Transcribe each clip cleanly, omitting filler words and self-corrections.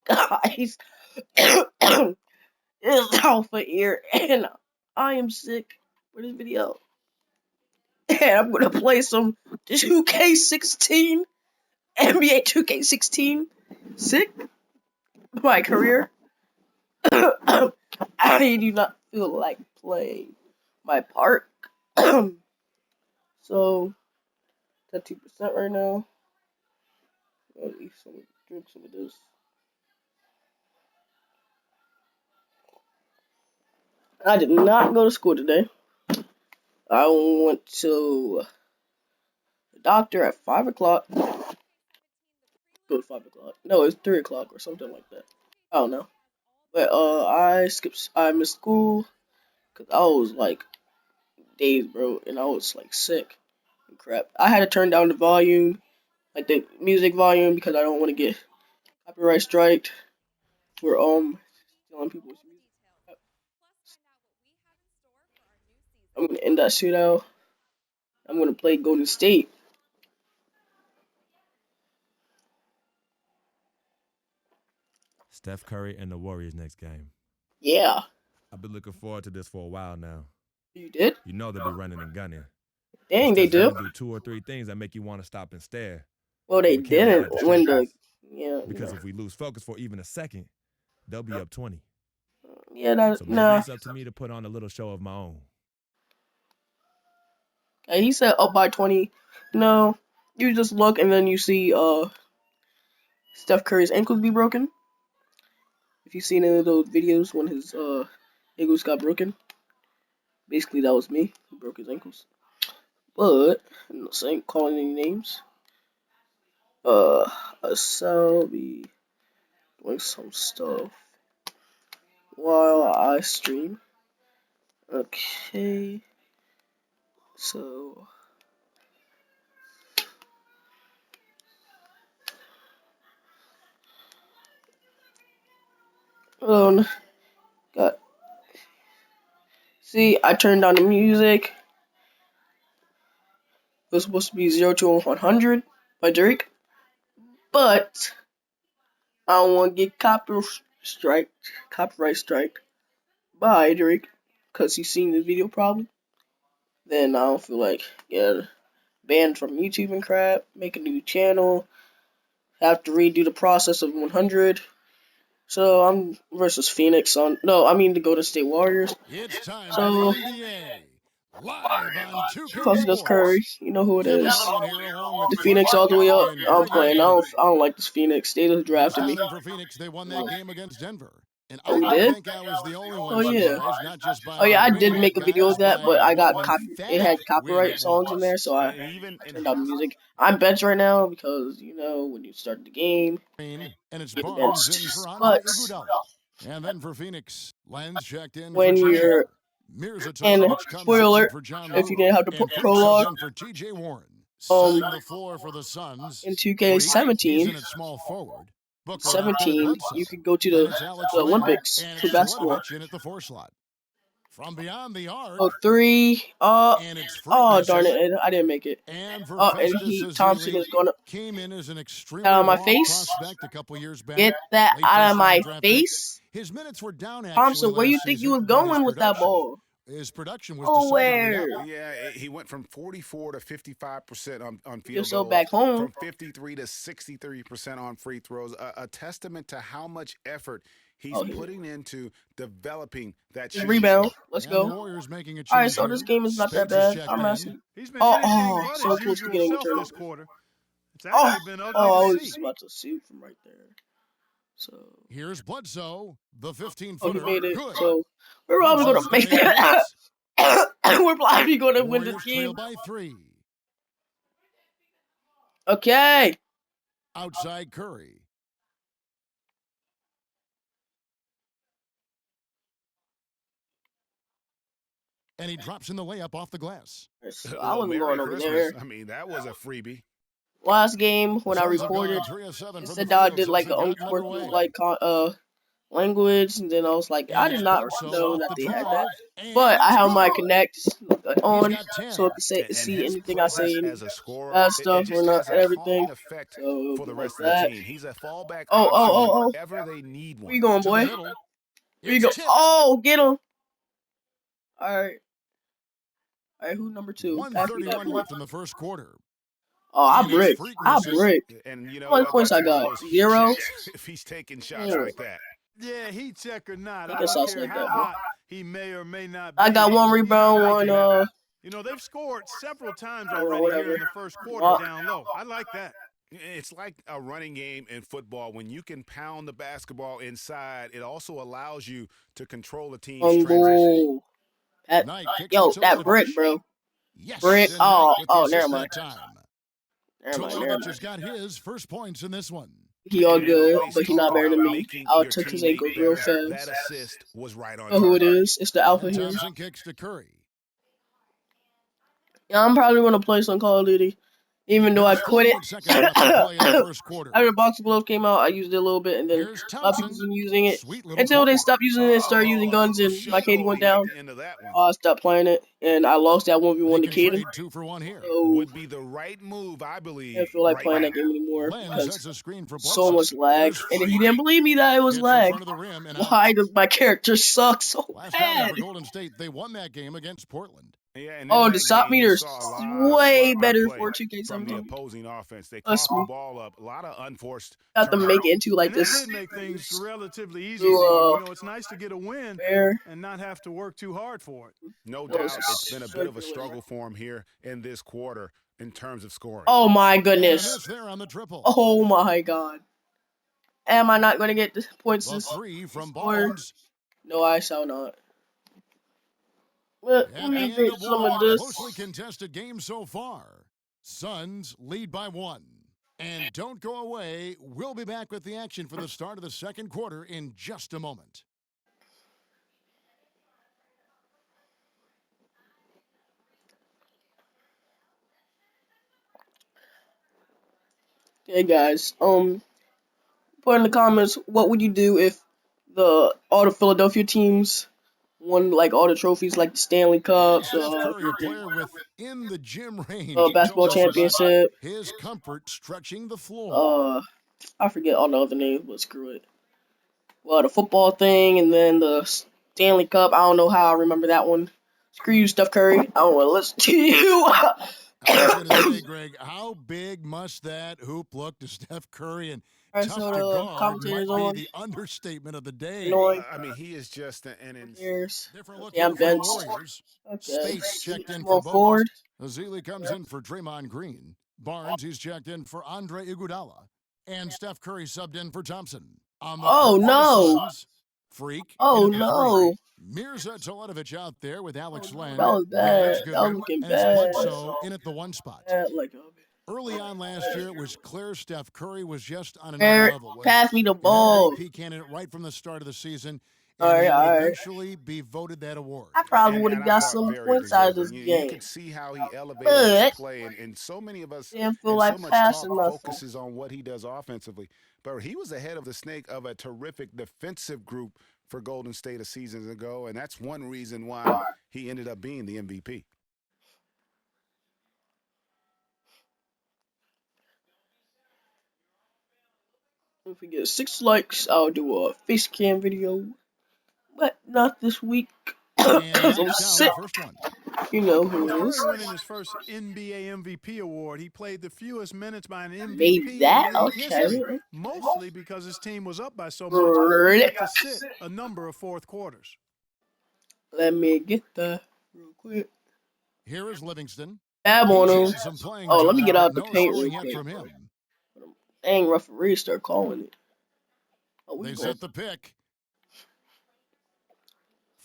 Guys, it's Alpha here, and I am sick for this video. And I'm gonna play some 2K16, NBA 2K16. Sick? My career. I do not feel like playing my part. So, it's at 2% right now. At least drink some of this. I did not go to school today. I went to the doctor at 5 o'clock. Go to 5 o'clock. No, it's 3 o'clock or something like that. I don't know. But I missed school because I was like days, bro, and I was like sick and crap. I had to turn down the volume, like the music volume, because I don't want to get copyright striked for stealing people's music. I'm gonna end that shootout. I'm gonna play Golden State. Steph Curry and the Warriors next game. Yeah. I've been looking forward to this for a while now. You did? You know they'll be running and gunning. Dang, they do. Do 2 or 3 things that make you want to stop and stare. Well, they didn't win the. Yeah. Because if we lose focus for even a second, they'll be up 20. Yeah, that's so maybe it's up to me to put on a little show of my own. He said up by 20. No, you just look and then you see Steph Curry's ankles be broken. If you've seen any of those videos when his ankles got broken, basically that was me who broke his ankles. But I'm not saying calling any names. I shall be doing some stuff while I stream. Okay, so. Got. See, I turned down the music. It was supposed to be 0 to 100 by Drake, but I don't want to get copyright strike by Drake because he's seen the video probably. Then I don't feel like getting banned from YouTube and crap. Make a new channel. Have to redo the process of 100. So I'm versus Phoenix on. No, I mean the Golden State Warriors. It's time so. For the NBA. Live on 2K Plus Curry, you know who it is. The Phoenix all the way up. I'm playing. I don't like this Phoenix. They just drafted me. For Phoenix, they won that game against Denver. And oh, we did? Oh yeah. Oh yeah, I did make a video of that, but I got it had copyright songs in there, so I turned down the music. I'm benched right now because you know when you start the game, and it's benched. But and then for Phoenix, Lens checked in when you're and spoiler, if you didn't have the prologue, for TJ Warren, the floor for the Suns in 2K17, 17, you could go to the Olympics for basketball. From beyond the arc. Oh, 3. Oh, darn it. I didn't make it. And Thompson is going to came in as an extremely out of my face. A couple years back. Get that out of my face. His minutes were down. Thompson, where you think you was going with that ball? His production was nowhere. Yeah, he went from 44 to 55% on field goals. So back home. From 53 to 63% on free throws. A testament to how much effort he's putting into developing that rebound. Let's go. All right, so this game is not that bad. I'm asking. So close to getting a turnover. I was just about to shoot from right there. So here's Bledsoe, the 15-footer. He made it. Good. So we're probably gonna make it. We're probably gonna win this game. By 3. Okay. Outside Curry. And he drops in the layup off the glass. So I wasn't going over there. I mean, that was a freebie. Last game when I recorded, it said I did like an unquirky language, and then I was like, I And did it's not Bledsoe know off that the they had drive, that. and But I it's have my good. Connect on, got 10. so it can And see his anything I say, presence and as a scorer, that it stuff just and has a everything. calming effect So it'll for be the like rest of the that. team. He's a fallback Oh, option oh. whenever they need Where you one. going, To the boy? middle. Where you It's go? tipped. Oh, get him. All right. Who number 2? Pass me that 1:31 ball. left in the first quarter. Oh, I And it's bricked. Freak I misses. bricked. And you How know many what? points That's I one of got? those heat 0. checks if he's taking shots Mm. like that. Yeah, heat check or not, Take I a don't shots care like how that. hot he may or may not be. I got 1 rebound, I like 1 it. You know, they've scored several times already here whatever. in the first quarter Block. down low. I like that. It's like a running game in football. When you can pound the basketball inside, it also allows you to control the team's transition. Goal. That, Knight kicks yo, it to that brick, Levich. bro. Yes, Brick. and Knight with the Never assist mind. that time. Never mind. Levich has got his first points in this one. He all And we good, always but he talk not better about than me. making I your took his teammate ankle real better. fast. That assist was right on Oh, who it target. is? It's the Alpha And here. Thompson kicks to Curry. Yeah, I'm probably gonna play some Call of Duty, even though I There's quit 48 seconds left to play in the it. first quarter. After the Box of Gloves came out, I used it a little bit, and then Here's a lot of people Thompson. been using it Sweet little until they pull. stopped using it and started using guns, A little and my KD went showboating at down. the end of that one. I stopped playing it, and I lost that 1v1 They to can Caden. trade 2 for 1 here. So Would be the right move, I I believe. didn't feel like right playing now. that game anymore Len because sets a screen for so Bledsoe. much lag. Here's And if Freak. you didn't believe me that it was Gets in lag, front of the rim and out. why does my character suck so Last time bad? for Golden State, they won that game against Portland. Yeah, and in Oh, that the shot game, you meter's saw a lot of way sloppy better play for from the 2K17. opposing offense. They Trust coughed the me. ball up. A lot of unforced Got to turnovers. make it into like And that this did make things relatively easy to for him. You know, it's nice to get a win fair. and not have to work too hard for it. No That was doubt, a it's been a bit of a circular. struggle for him here in this quarter in terms of scoring. Oh my And a goodness. miss there on the triple. Oh my god. Am I not going to get the points The this 3 from quarter? Barnes. No, I shall not. Let At the me end get of some one, of a this. closely contested game so far. Suns lead by 1. And don't go away. We'll be back with the action for the start of the second quarter in just a moment. Okay, guys. Put in the comments what would you do if all the Philadelphia teams won like all the trophies, like the Stanley Cup, Steph Curry, a player within the gym range, basketball told us about championship. his comfort stretching the floor. I forget all the other names, but screw it. Well, the football thing, and then the Stanley Cup. I don't know how I remember that one. Screw you, Steph Curry. I don't want to listen to you. I was going to say, Greg, how big must that hoop look to Steph Curry? And Alright, tough so to the guard commentators might on. be the understatement of the day. Annoying. I mean, he is just an Years. Different look Okay, I'm here for the benched. Warriors. Okay. Space checked in Small for forward. Bogut. Azili comes in for Draymond Green. Barnes, he's checked in for Andre Iguodala. And Steph Curry subbed in for Thompson. On the Oh, court for the no. Suns, Freak. Oh, into the no. 3. Mirza Teletovic out there with Alex Len. That was bad. That's good. That was looking And it's bad. Bledsoe in at the 1 spot. Like Early on last year, it was clear Steph Curry was just on another Barrett, level. Was pass me the an ball. MVP candidate right from the start of the season. All And right, he would all right. eventually be voted that award. I probably And- would and have I got thought some very points out of deserving. this You game. could see how he elevated But his play, and so many of us didn't feel and like so much passing talk nothing. focuses on what he does offensively. But he was ahead of the snake of a terrific defensive group for Golden State a season ago, and that's one reason why he ended up being the MVP. If we get 6 likes, I'll do a face cam video. But not this week. And Because I'm knocks down sick. the first one. You know who it Curry is. winning his first NBA MVP award. He played the fewest minutes by an MVP Maybe that? in league history, Okay. mostly because his team was up by so much. He had to sit a number of fourth quarters. Let me get that real quick. Here is Livingston. Tab on him. He's had some playing Oh, let me time, get out but the no paint scoring real yet quick. from him. Dang, referee start calling it. Oh, we They going. set the pick.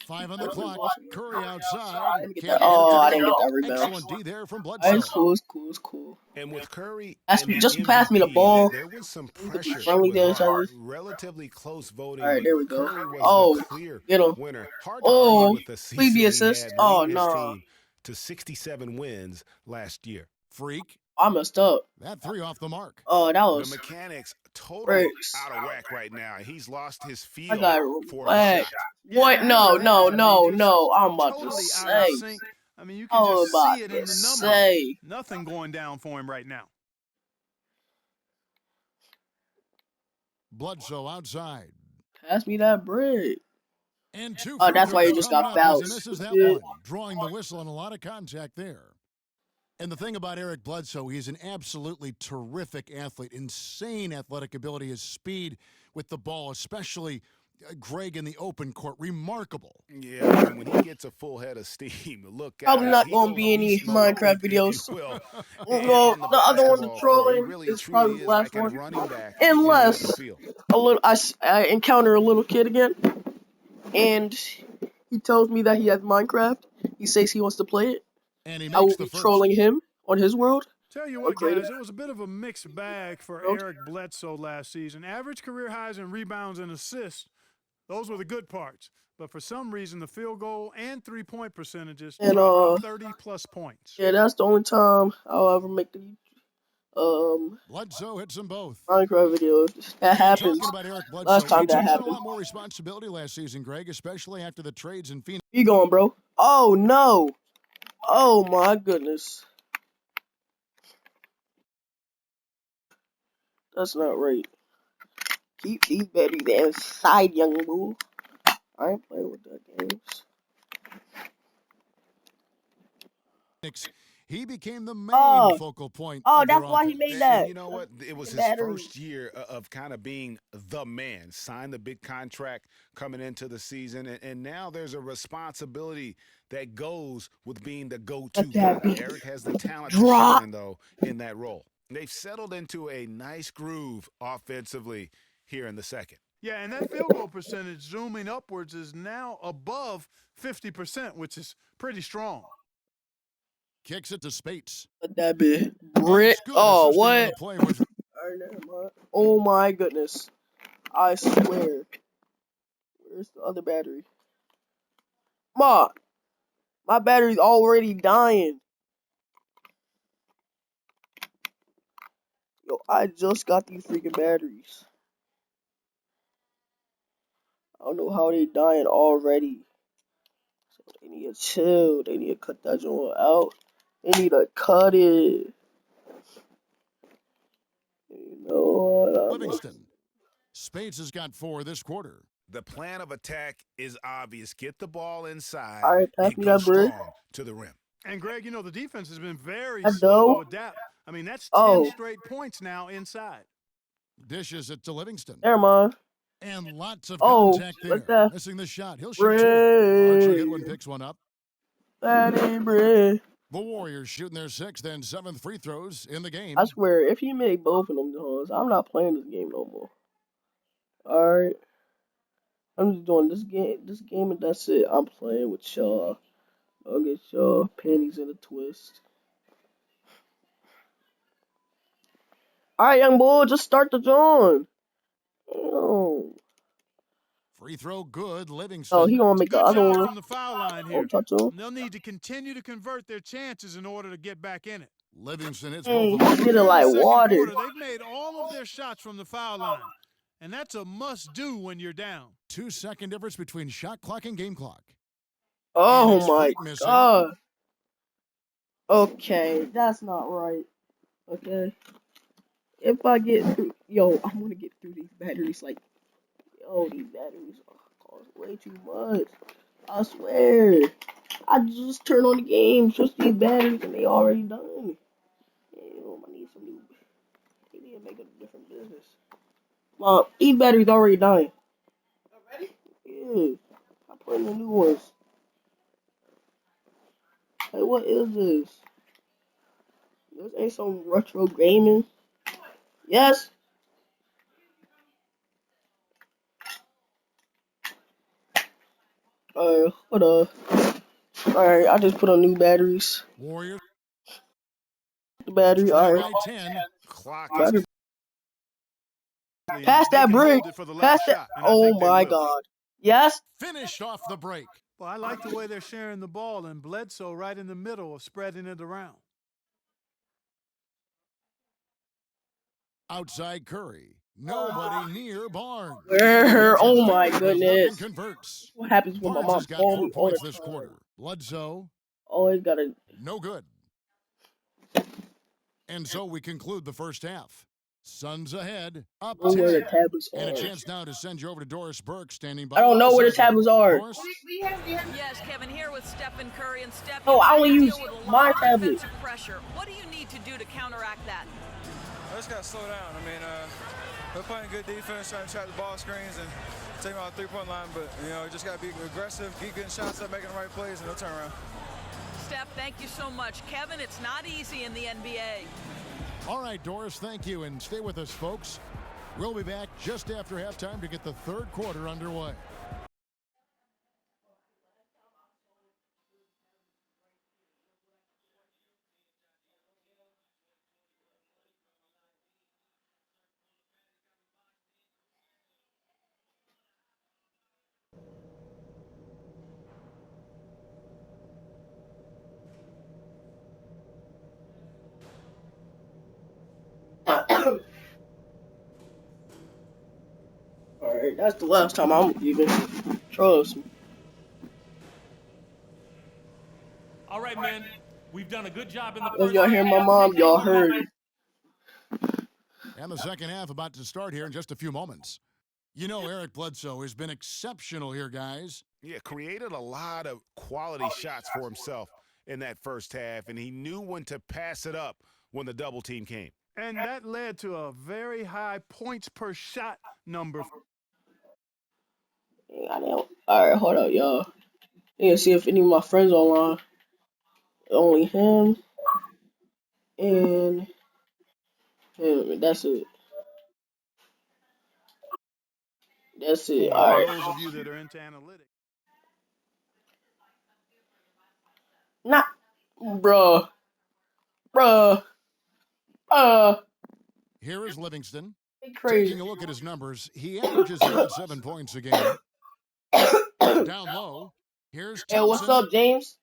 5 on the clock. Curry outside. Let me get Can't that. get it Oh, to I go. didn't get that rebound. Excellent D there from Alright, Bledsoe. it's cool, it's cool, it's cool. And with Curry That's and the just pass me the MVP, ball. there was some We could be pressure friendly with to each Hart. other. Relatively close voting. Alright, there we go. Curry was Oh, the clear get him. winner. Hard to Oh, argue with the season please be he assist. had, Oh, leading his no. team to 67 wins last year. Freak I messed up. That 3 off the mark. Oh, that The was mechanics totally bricks. out of whack right now. He's lost his I feel got for the whacked. shot. What? Yeah, No, it no, has. I mean, no, just no. I'm about to totally out of say. sync. I mean, you I can was just about see it to in the numbers. say. Nothing going down for him right now. Bledsoe outside. Pass me that brick. And 2 Oh, free that's why you throws just coming got up as he fouled. misses that Stupid. one. Drawing the whistle and a lot of contact there. And the thing about Eric Bledsoe, he's an absolutely terrific athlete. Insane athletic ability, his speed with the ball, especially Greg in the open court. Remarkable. Yeah, and when he gets a full head of steam, look out. Probably not He gonna goes be any beast mode, Minecraft if you videos. will, No, on the the other one, the basketball floor. He trolling, really, is truly probably the is last like a one. running back in the open Unless field. I encounter a little kid again, and he tells me that he has Minecraft. He says he wants to play it. And he I will makes the be first. trolling him on his world. Tell you Or what, creative. guys, it was a bit of a mixed bag for World. Eric Bledsoe last season. Average career highs in rebounds and assists, those were the good parts. But for some reason, the field goal and three-point percentages And dropped 30-plus points. yeah, that's the only time I'll ever make the Bledsoe hits them both. Minecraft video. That happens. Talking about Eric Bledsoe, Last time he that took on a happened. lot more responsibility last season, Greg, especially after the trades in Phoenix. You going, bro? Oh no! Oh my goodness! That's not right. Keep these batteries inside, young bull. I ain't playing with that games. He became the main Oh. focal point. Oh, of their that's why he offense. made And that. you know what? It was The his battery. first year of kind of being the man. Signed the big contract coming into the season, and now there's a responsibility that goes with being the go-to Let that guy. be. Eric has the talent to Drop. shine, though, in that role. They've settled into a nice groove offensively here in the second. Yeah, and that field goal percentage zooming upwards is now above 50%, which is pretty strong. Kicks it to Spates. Let that be. Brick. Oh, what? Play was Alright, never mind. Oh my goodness. I swear. Where's the other battery? Ma! My battery's already dying. Yo, I just got these freaking batteries. I don't know how they dying already. So they need to chill. They need to cut that joint out. They need to cut it. You know what? Livingston. Spates has got 4 this quarter. The plan of attack is obvious. Get the ball inside Alright, pass and me go that brick. strong to the rim. And, Greg, you know, the defense has been very Hello? slow to adapt. I mean, that's 10 Oh. straight points now inside. Dishes it to Livingston. Never mind. And lots of Oh, contact there. look that. Missing the shot. He'll shoot 2. Archie Goodwin Brick. picks one up. Battery brick. The Warriors shooting their 6th and 7th free throws in the game. I swear, if you make both of them joints, I'm not playing this game no more. Alright. I'm just doing this game and that's it. I'm playing with y'all. I'll get y'all panties in a twist. Alright, young boy, just start the joint. Damn. Free throw good. Livingston. Oh, he gonna make the Good other job one. from the foul line Oh, here. touch him. They'll need to continue to convert their chances in order to get back in it. Livingston hits Hey, both of he them. did it Here in like the second water. quarter, they've made all of their shots from the foul line. And that's a must-do when you're down. 2-second difference between shot clock and game clock. Oh it's my Fate missing. god. Okay, that's not right. Okay. If I get through, yo, I want to get through these batteries. Like, yo, these batteries cost way too much. I swear. I just turn on the game, switch these batteries, and they already done. Damn, I need some new. They need to make a different business. Mom, these batteries already dying. Already? Yeah. I'm putting the new ones. Hey, what is this? This ain't some retro gaming. Yes. Hold up. Alright, I just put on new batteries. Warriors. The battery, Trail alright. by 10. Clock Battery. is Pass They that can brick. hold it for the Pass last that. shot, and I Oh think they my will. god. Yes. Finished off the break. Well, I like the way they're sharing the ball, and Bledsoe right in the middle of spreading it around. Outside Curry. Nobody near Barnes. Where? Oh my And goodness. converts. What happens when my Barnes mom has got calls 4 me all the points this time? quarter. Bledsoe, Always gotta. no good. And so we conclude the first half. Suns ahead, up Know where the 10. tablets And a are. chance now to send you over to Doris Burke, standing by. I don't know where the alongside tablets are. Doris? Yes, Kevin, here with Stephen Curry. And Steph, Oh, you I had only to use deal with a my lot of tablet. defensive pressure. What do you need to do to counteract that? I just got to slow down. I mean, we're playing good defense, trying to trap the ball screens and take them out the three-point line. But, just got to be aggressive, keep getting shots up, making the right plays, and no turnaround. Steph, thank you so much. Kevin, it's not easy in the NBA. All right, Doris, thank you. And stay with us, folks. We'll be back just after halftime to get the third quarter underway. Alright, that's the last time I'm even. Trust me. All right, man. We've done a good job in the If first y'all hear my mom, y'all heard it. And the second half about to start here in just a few moments. You know, Eric Bledsoe has been exceptional here, guys. Yeah, created a lot of quality shots for himself in that first half, and he knew when to pass it up when the double team came. And that led to a very high points per shot number. Alright, hold up, y'all. Need to see if any of my friends online. Only him and him. That's it. That's it. For Alright. those of you that are into analytics. Nah. Bruh. Here is Livingston. Crazy. Taking a look at his numbers, he averages about 7 points a game. Down low, here's Hey, Thompson. what's up, James?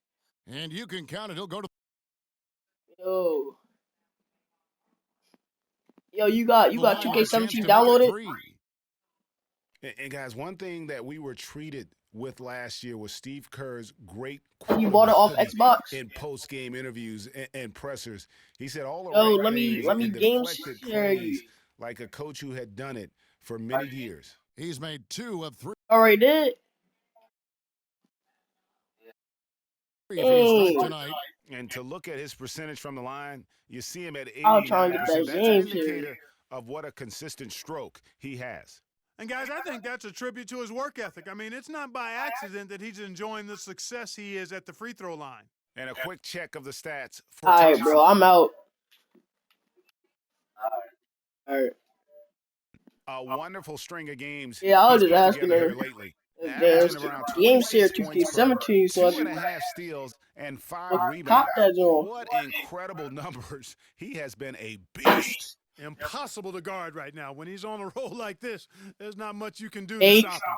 And you can count it. He'll go to. Yo, you got the line with a 2K17 chance to make it downloaded? 3. And guys, one thing that we were treated with last year was Steve Kerr's great You bought it off quotability Xbox? in post-game interviews and pressers. He said all the Yo, right let me things and game deflected share plays you. like a coach who had done it for many years. He's made 2 of 3 Already did. for his night Dang. tonight. And to look at his percentage from the line, you see him at I'll try and get 89%. that That's an game share. indicator of what a consistent stroke he has. And, guys, I think that's a tribute to his work ethic. I mean, it's not by accident that he's enjoying the success he is at the free throw line. And a quick check of the stats for Alright, Thompson. bro, I'm out. Alright. A wonderful string of games. Yeah, I was he's just put asking together her. here lately. There's Averaging around game share 26 points per 2K17, so I 2.5 steals and 5 cop rebounds. that joint. What incredible numbers. He has been a beast. Impossible to guard right now. When he's on a roll like this, there's not much you can do Hey. to stop him.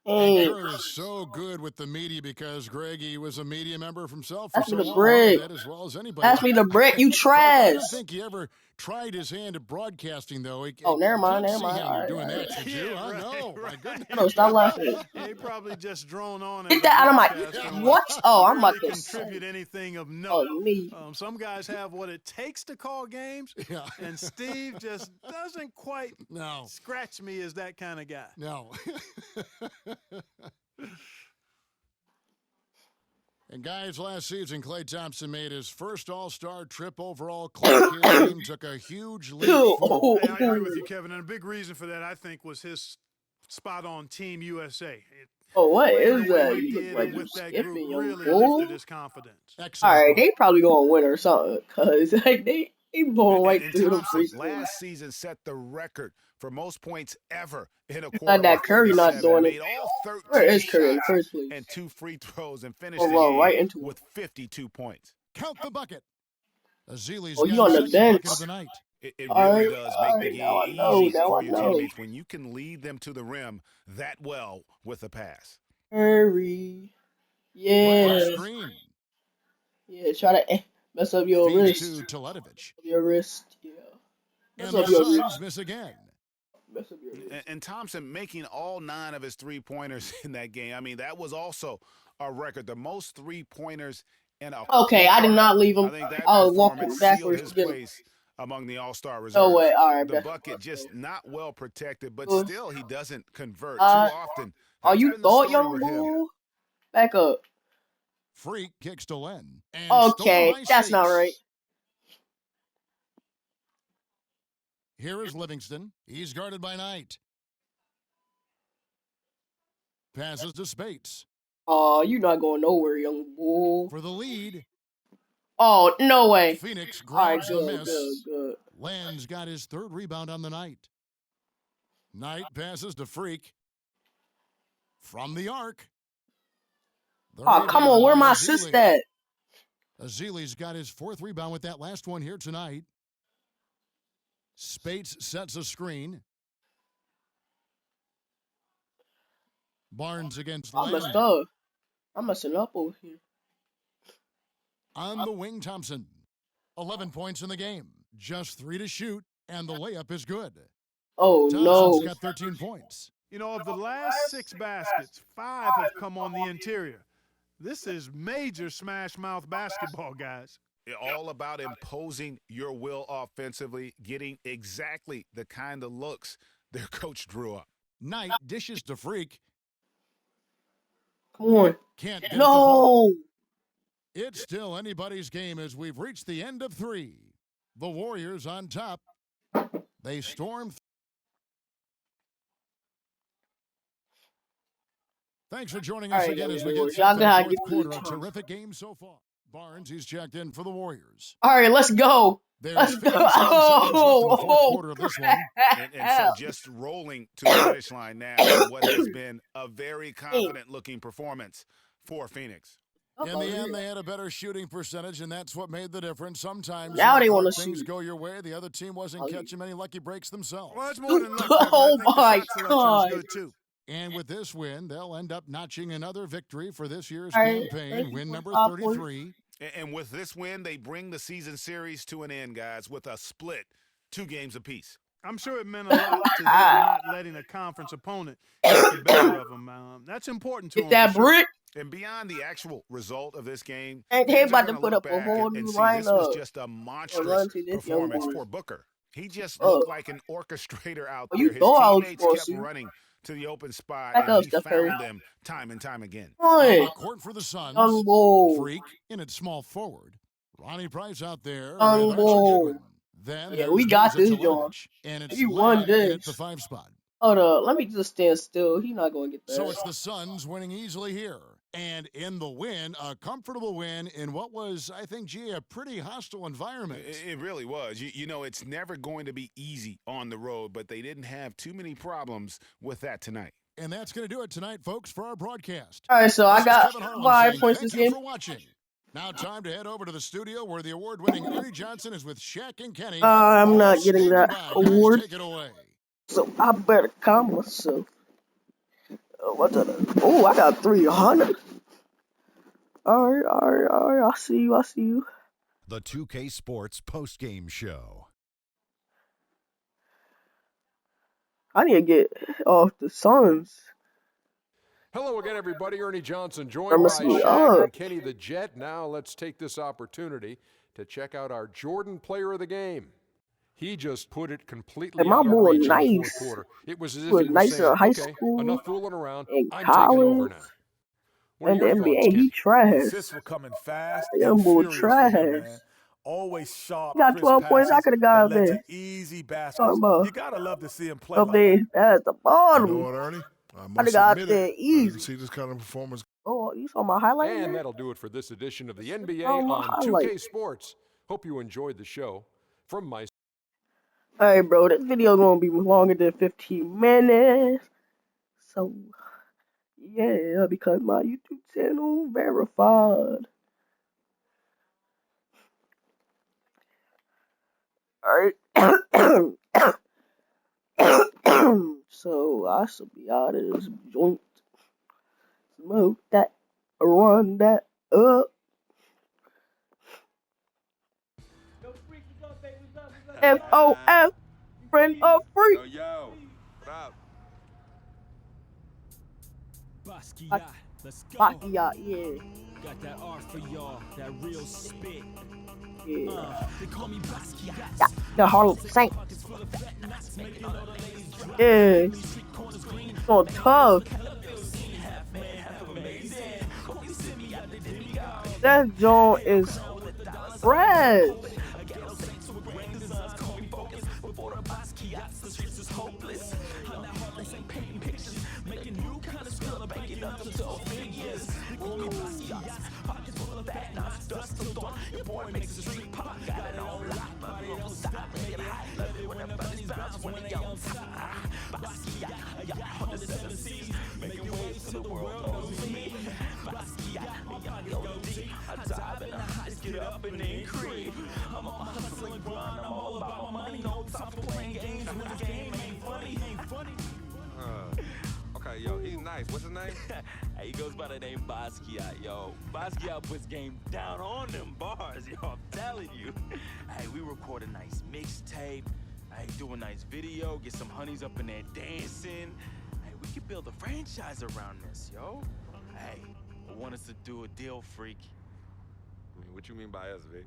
And Hey, Kerr is so good with the media because, Greg, he was a media member himself Pass for me so the long. brick. That as well as anybody. pass me the brick, you I trash. don't think he ever tried his hand at broadcasting, though. Oh, never mind, Can't never see mind. how you're Alright, doing alright. that, should you? I know. My goodness. No, stop laughing. He probably just drone on. Get as a that out of my. broadcaster and What? Oh, I'm about really to say. contribute anything of Oh, note. me. Some guys have what it takes to call games, Yeah. and Steve just doesn't quite No. scratch me as that kind of guy. No. And guys, last season, Klay Thompson made his first All-Star trip overall. Clark, his team took a huge leap forward. Hey, I agree with you, Kevin. And a big reason for that, I think, was his spot on Team USA. Oh, what Playing is the way that? he You look did like and you with that skipping, group young really fool. lifted his confidence. Excellent. Alright, point. they probably gonna win or something, cause like they blowing right And through the Thompson free throw. last season set the record for most points ever in a quarter. Glad that with Curry not 37. doing it. Made all 13 Where is Curry in the shots first place? and 2 free throws and finished Oh, the well, game right into it. with 52 points. Count the bucket. Azili's Oh, you got on his the second bench. bucket of the night. It really Alright, does make the alright, now I game know, easy now for I your know. teammates when you can lead them to the rim that well with a pass. Curry. Right Yeah. screen. Yeah, try to mess up your Feeds wrist. to Teletovic. Your wrist. Yeah. And Mess the up your Suns miss again. Mess up your And Thompson making all 9 of his 3-pointers in that game. I mean, that was also a record. The most 3-pointers in a Okay, I did not leave I him. think that I was walking performance sealed backwards his to get him. place among the All-Star reserves. No way. All right, The bet. bucket just not well protected, but Oof. still he doesn't convert too Uh, often. Oh, That's you been the thought, story young with him. bull? Back up. Freak kicks to Len. And Okay, stolen by that's not Speaks. right. Here is Livingston. He's guarded by Knight. Passes to Spates Oh, you're not going nowhere, young bull. for the lead. Oh, no way. Phoenix All right, grabs the good, miss. good. Len's got his 3rd rebound on the night. Knight passes to Freak. From the arc. The Oh, come rebound on, where by my Azili. assist at? Azili's got his 4th rebound with that last one here tonight. Spates sets a screen. Barnes against I messed Len. up. I'm messing up over here. On the wing, Thompson. 11 points in the game. Just 3 to shoot, and the layup is good. Oh, Thompson's no. got 13 points. You know, of the last 6 baskets, 5 have come on the interior. This is major smash mouth basketball, guys. All about imposing your will offensively, getting exactly the kind of looks their coach drew up. Knight dishes to Freak. Come on. Can't get it to fall. No. It's still anybody's game as we've reached the end of 3. The Warriors on top. They storm. Thanks for joining us All right, again as we Warriors. get Y'all set for the gotta 4th give me a quarter. A chance. terrific game so far. Barnes, he's checked in for the Warriors. All right, let's go. There's Let's 57 go. seconds left in the 4th Oh, quarter of this one. And so just rolling to the finish line now in what has been a very confident-looking performance for Phoenix. In the end, they had a better shooting percentage, and that's what made the difference. Sometimes Now on they the wanna court, things shoot. go your way. The other team wasn't catching many lucky breaks themselves. Well, it's more than luck. Oh, I think my the shot selection God. was good, too. And with this win, they'll end up notching another victory for this year's All right, campaign, thank you win for number 5 points. 33. And with this win, they bring the season series to an end, guys, with a split 2 games apiece. I'm sure it meant a lot to them not letting a conference opponent get the better of them. That's important to Get them. that brick. And beyond the actual result of this game, And they fans are about to gonna put look up a back whole and new see this was lineup. just a run monstrous to this young performance boy. for Booker. He just Oh. looked like an orchestrator out Oh, there. you His thought I was teammates gonna kept see. running to the open spot, Back and up, he Steph Curry. found them time and time again. On the One. court for the Suns. Young bull. Freak in at small forward. Ronnie Price out there with Young Archie bull. Goodwin. Then Yeah, there's we got Mirza this, John. Teletovic, and it's You won Len in at this. the 5 spot. Hold up. Let me just stand still. He's not going to get that. So it's the Suns winning easily here. And in the win, a comfortable win in what was, I think, gee, a pretty hostile environment. It really was. You know, it's never going to be easy on the road, but they didn't have too many problems with that tonight. And that's going to do it tonight, folks, for our broadcast. All right, so I This is got Kevin Harlan 5 saying points thank this you game. for watching. Now time to head over to the studio where the award-winning Ernie Johnson is with Shaq and Kenny. I'm All not getting standing that by. Guys, award. take it away. So I better calm myself. Oh, I got 300. All right. I see you. The 2K Sports postgame show. I need to get off the Suns. Hello again, everybody. Ernie Johnson I'm joined by messing me Shaq up. and Kenny the Jet. Now let's take this opportunity to check out our Jordan player of the game. He just put it completely And my out of boy reach in the fourth nice. quarter. It was as He if was he was nice saying, in high okay, school, enough fooling around. in I'm taking over college, now. What are and the your thoughts, NBA. Kenny? He trash. Assists were coming fast That young and boy furious for him, trash. man. Always sharp, He got crisp 12 points. I passes could have that got led there. to easy Talking baskets. about You gotta love to see him play up like there that. at the You bottom. know what, Ernie? I I must got admit there it. I easy. didn't see this kind of performance. Oh, you saw my highlight in And there? that'll do it for this edition of the NBA Oh, my on 2K highlight. Sports. Hope you enjoyed the show. From my Alright, bro, this video is gonna be longer than 15 minutes. So, yeah, because my YouTube channel verified. Alright. So, I should be out of this joint. Smoke that, run that up. FOF. Friend of free. Yo, what up? Basquiat, yeah. Got that art for y'all, that real spit. Yeah. They call me Basquiat. Yeah, the Harlem Saint. Yeah. So tough. That joint is fresh. Okay, yo, he's nice. What's his name? Hey, he goes by the name Basquiat, yo. Basquiat puts game down on them bars, yo. I'm telling you. Hey, we record a nice mixtape. Hey, do a nice video. Get some honeys up in there dancing. Hey, we could build a franchise around this, yo. Hey, I want us to do a deal, freak. I mean, what you mean by us, Vic?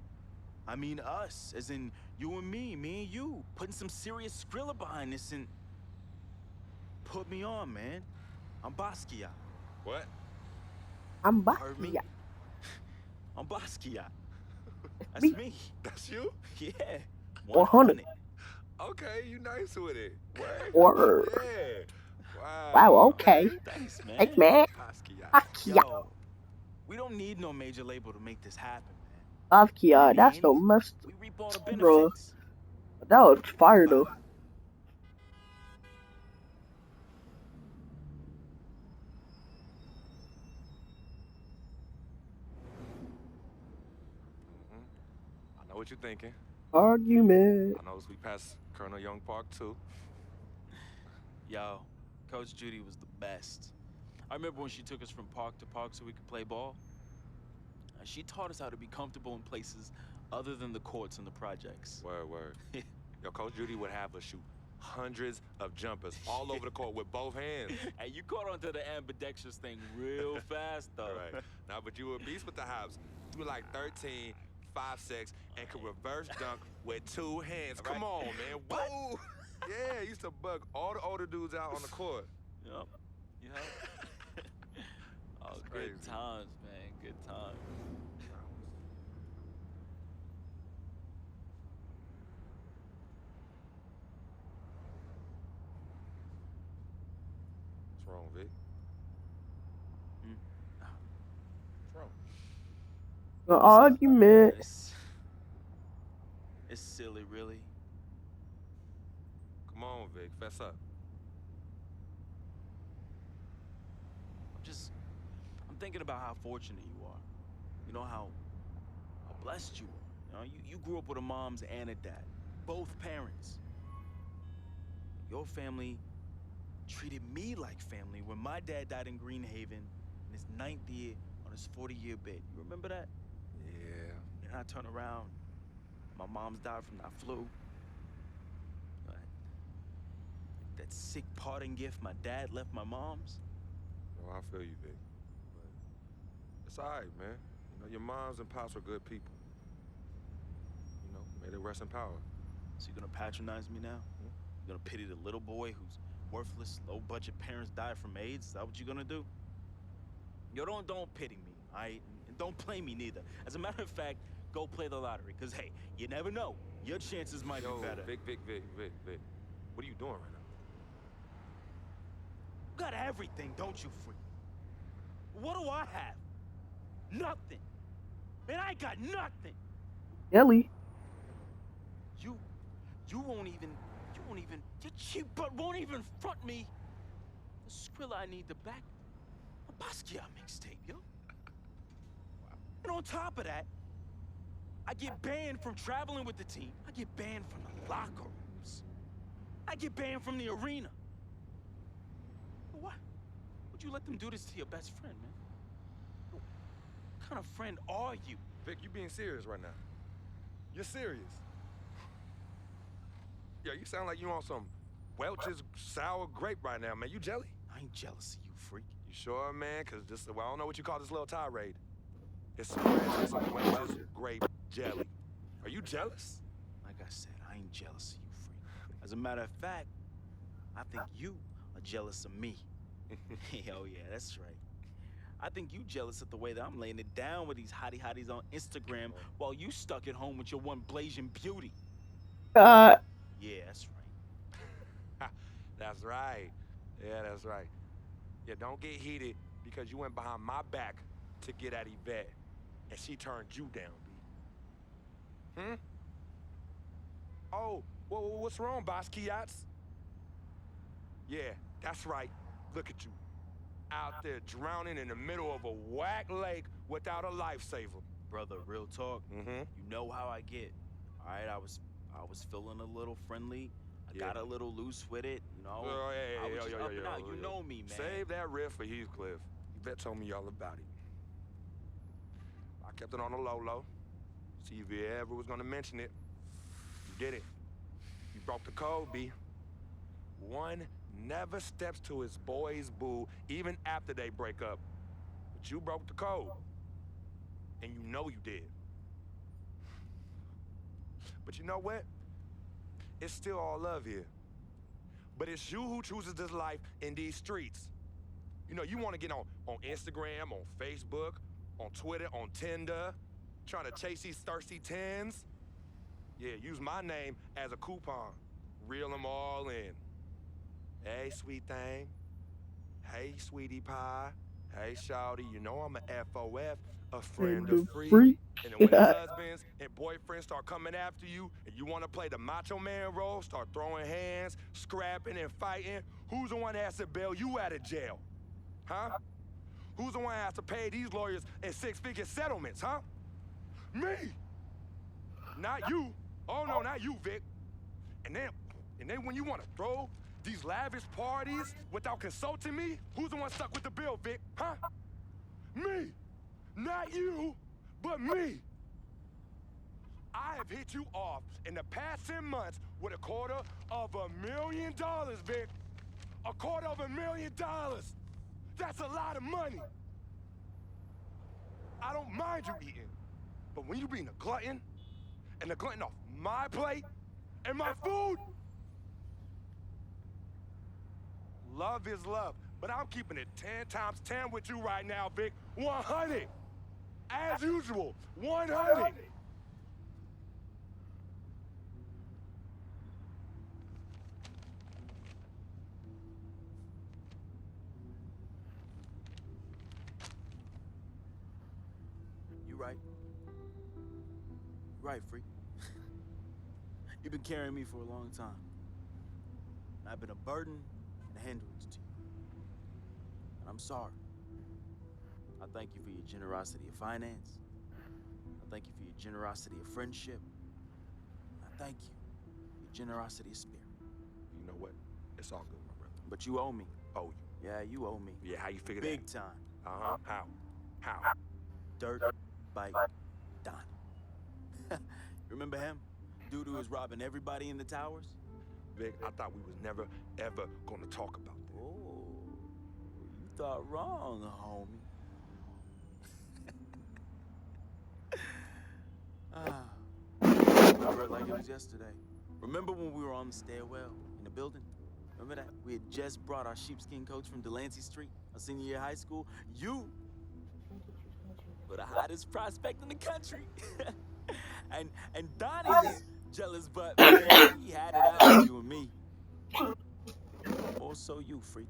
I mean us, as in you and me and you. Putting some serious Skrilla behind this and... Put me on, man. I'm Basquiat. What? I'm Heard me? Basquiat. I'm Basquiat. That's Me? me. That's you? Yeah. 100. Okay, you nice with it. Word. Yeah. Wow, okay. Thanks, man. Thanks, man. Basquiat. Yo, we don't need no major label to make this happen, man. Basquiat, that's the most, We reap all the bro. benefits. That was fire though. I know what you're thinking. Argument. I know as we pass Colonel Young Park, too. Yo, Coach Judy was the best. I remember when she took us from park to park so we could play ball. She taught us how to be comfortable in places other than the courts and the projects. Word. Yo, Coach Judy would have us shoot hundreds of jumpers all over the court with both hands. Hey, you caught onto the ambidextrous thing real fast, though. All right. Now, but you were a beast with the hops. You were like 13, 5'6", and could reverse dunk with two hands. Right. Come on, man. Whoa. Yeah, used to bug all the older dudes out on the court. Yup. Oh, good crazy. times, man. Good times. What's wrong, Vic? What's wrong? The argument. It's silly, really. Come on, Vic. Fess up. I'm thinking about how fortunate you are. You know, how blessed you are. You know, you grew up with a mom's and a dad. Both parents. Your family treated me like family when my dad died in Greenhaven in his 9th year on his 40-year bid. You remember that? Yeah. And I turn around, my mom's died from that flu. That sick parting gift my dad left my mom's. No, I feel you, Vic. But it's all right, man. You know, your moms and pops were good people. You know, may they rest in power. So you gonna patronize me now? You gonna pity the little boy whose worthless, low-budget parents died from AIDS? Is that what you gonna do? Yo, don't pity me, all right? And don't play me neither. As a matter of fact, go play the lottery, because, hey, you never know. Your chances might be better. Vic. What are you doing right now? You got everything, don't you, freak? What do I have? Nothing. And I got nothing. Ellie. You won't even, your cheap butt won't even front me the Skrilla I need to back a Basquiat mixtape, yo. And on top of that, I get banned from traveling with the team. I get banned from the locker rooms. I get banned from the arena. Why would you let them do this to your best friend, man? What kind of friend are you? Vic, you being serious right now. You're serious. Yeah, you sound like you on some Welch's sour grape right now, man. You jelly? I ain't jealous of you, freak. You sure, man? Because this, well, I don't know what you call this little tirade. It's some Welch's grape jelly. Are you jealous? Like I said, I ain't jealous of you, freak. As a matter of fact, I think you are jealous of me. Oh yeah, that's right. I think you jealous of the way that I'm laying it down with these hotties on Instagram while you stuck at home with your one blazing beauty. Yeah, that's right. That's right. Yeah, that's right. Yeah, don't get heated because you went behind my back to get at Yvette, and she turned you down, B. Oh, what's wrong, Basquiat's? Yeah, that's right. Look at you. Out there drowning in the middle of a whack lake without a lifesaver. Brother, real talk. Mm-hmm. You know how I get. All right, I was feeling a little friendly. I got a little loose with it, you know. I was just up and out. You know me, man. Save that riff for Heathcliff. Yvette told me all about it. I kept it on the low. See if you ever was gonna mention it. You did it. You broke the code, B. One never steps to his boy's boo even after they break up. But you broke the code. And you know you did. But you know what? It's still all love here. But it's you who chooses this life in these streets. You know, you want to get on Instagram, on Facebook, on Twitter, on Tinder, trying to chase these thirsty tens. Yeah, use my name as a coupon. Reel them all in. Hey, sweet thing. Hey, sweetie pie. Hey, shawty, you know I'm a FOF, a friend of free. And then when the husbands and boyfriends start coming after you and you want to play the macho man role, start throwing hands, scrapping and fighting, who's the one that has to bail you out of jail? Huh? Who's the one that has to pay these lawyers in six-figure settlements, huh? Me! Not you. Oh, no, not you, Vic. And then when you want to throw these lavish parties without consulting me, who's the one stuck with the bill, Vic? Huh? Me! Not you, but me! I have hit you off in the past 10 months with $250,000, Vic. $250,000! That's a lot of money. I don't mind you eating, but when you being a glutton, and a glutton off my plate and my food, love is love, but I'm keeping it 10 times 10 with you right now, Vic. 100. As usual, 100. You right. Right, freak. You've been carrying me for a long time. I've been a burden and a hindrance to you. And I'm sorry. I thank you for your generosity of finance. I thank you for your generosity of friendship. I thank you for your generosity of spirit. You know what? It's all good, my brother. But you owe me. Owe you? Yeah, you owe me. Yeah, how you figure Big that? time. Uh-huh. How? Dirt Bike Donnie. Remember him? Dude who was robbing everybody in the towers? Vic, I thought we was never, ever gonna talk about that. Oh, you thought wrong, homie. Remember it like it was yesterday. Remember when we were on the stairwell in the building? Remember that? We had just brought our sheepskin coats from Delancey Street, our senior year of high school. You were the hottest prospect in the country. and Donnie's jealous, but man, he had it out with you and me. More so you, freak.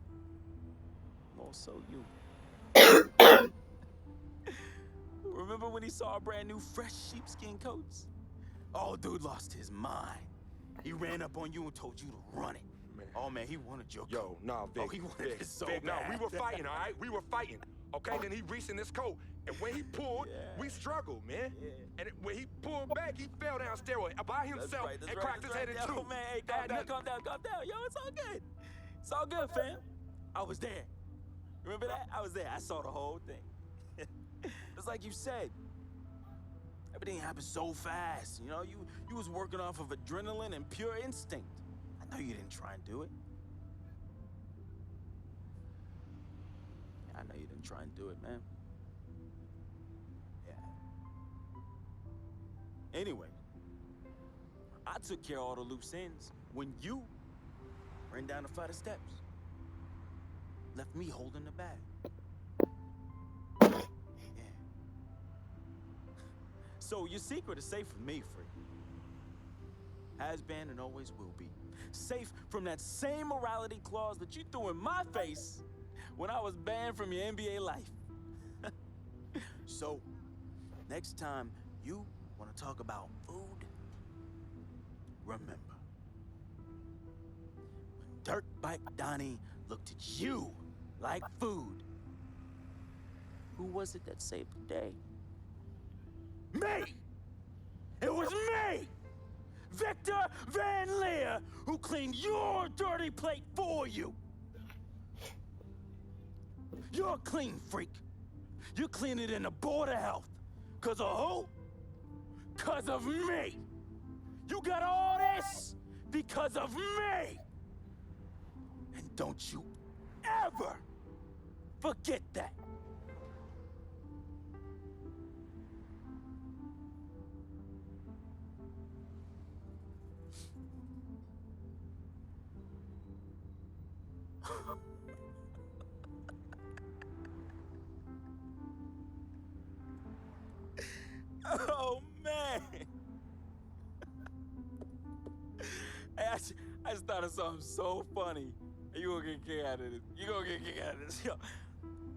More so you. Remember when he saw our brand new fresh sheepskin coats? Oh, dude lost his mind. He ran up on you and told you to run it. Man. Oh man, he wanted your coat. No, Vic. Oh, he wanted it so Vic, bad. no, we were fighting, all right? We were fighting. Okay, then he reached in his coat, and when he pulled, we struggled, man. Yeah. And when he pulled back, he fell down steroid by himself and cracked his head in two. Yo, man, hey, calm down. Yo, it's all good. It's all good, fam. I was there. Remember that? I was there. I saw the whole thing. It's like you said. Everything happened so fast. You know, you was working off of adrenaline and pure instinct. No, you didn't try and do it. I know you didn't try and do it, man. Yeah. Anyway, I took care of all the loose ends when you ran down the flight of steps. Left me holding the bag. Yeah. So your secret is safe from me, Freak. Has been and always will be. Safe from that same morality clause that you threw in my face when I was banned from your NBA life. So, next time you want to talk about food, remember. When Dirtbike Donnie looked at you like food, who was it that saved the day? Me! It was me! Victor Van Leer, who cleaned your dirty plate for you. You're a clean freak. You clean it in the Board of Health. Cause of who? Cause of me. You got all this because of me. And don't you ever forget that. Oh, man. Hey, I just thought of something so funny. You gonna get a kick out of this. You gonna get a kick out of this. Yo,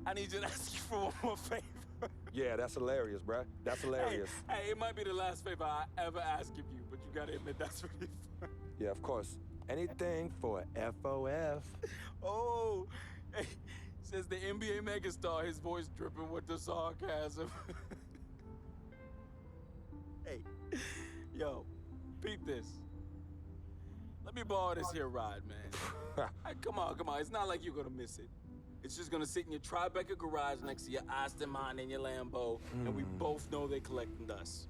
I need you to ask you for one more favor. Yeah, that's hilarious, bruh. That's hilarious. Hey, it might be the last favor I ever ask of you, but you gotta admit that's really fun. Yeah, of course. Anything for FOF. Oh, hey, says the NBA megastar, his voice dripping with the sarcasm. Hey, yo, peep this. Let me borrow this here ride, man. Hey, come on. It's not like you're gonna miss it. It's just gonna sit in your Tribeca garage next to your Aston Martin and your Lambo, and we both know they're collecting dust.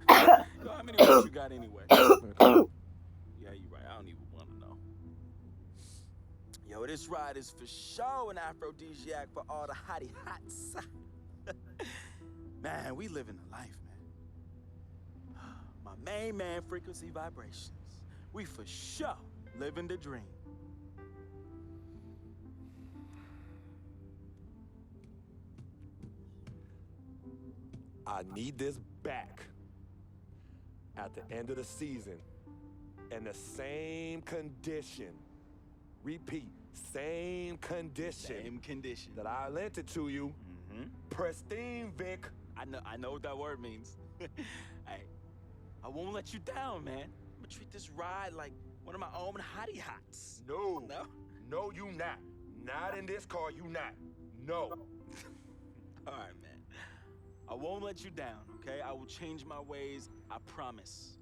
Yo, how many votes you got anyway? Yeah, you're right. I don't even want to know. Yo, this ride is for sure an aphrodisiac for all the hottie hots. Man, we living the life, man. My main man, Frequency Vibrations. We for sure living the dream. I need this back at the end of the season in the same condition. Repeat, same condition. Same condition. That I lent it to you. Pristine, Vic. I know what that word means. Hey, I won't let you down, man. I'm gonna treat this ride like one of my own hottie hots. No. No? No, you not. Not in this car, you not. No. All right, man. I won't let you down, okay? I will change my ways, I promise.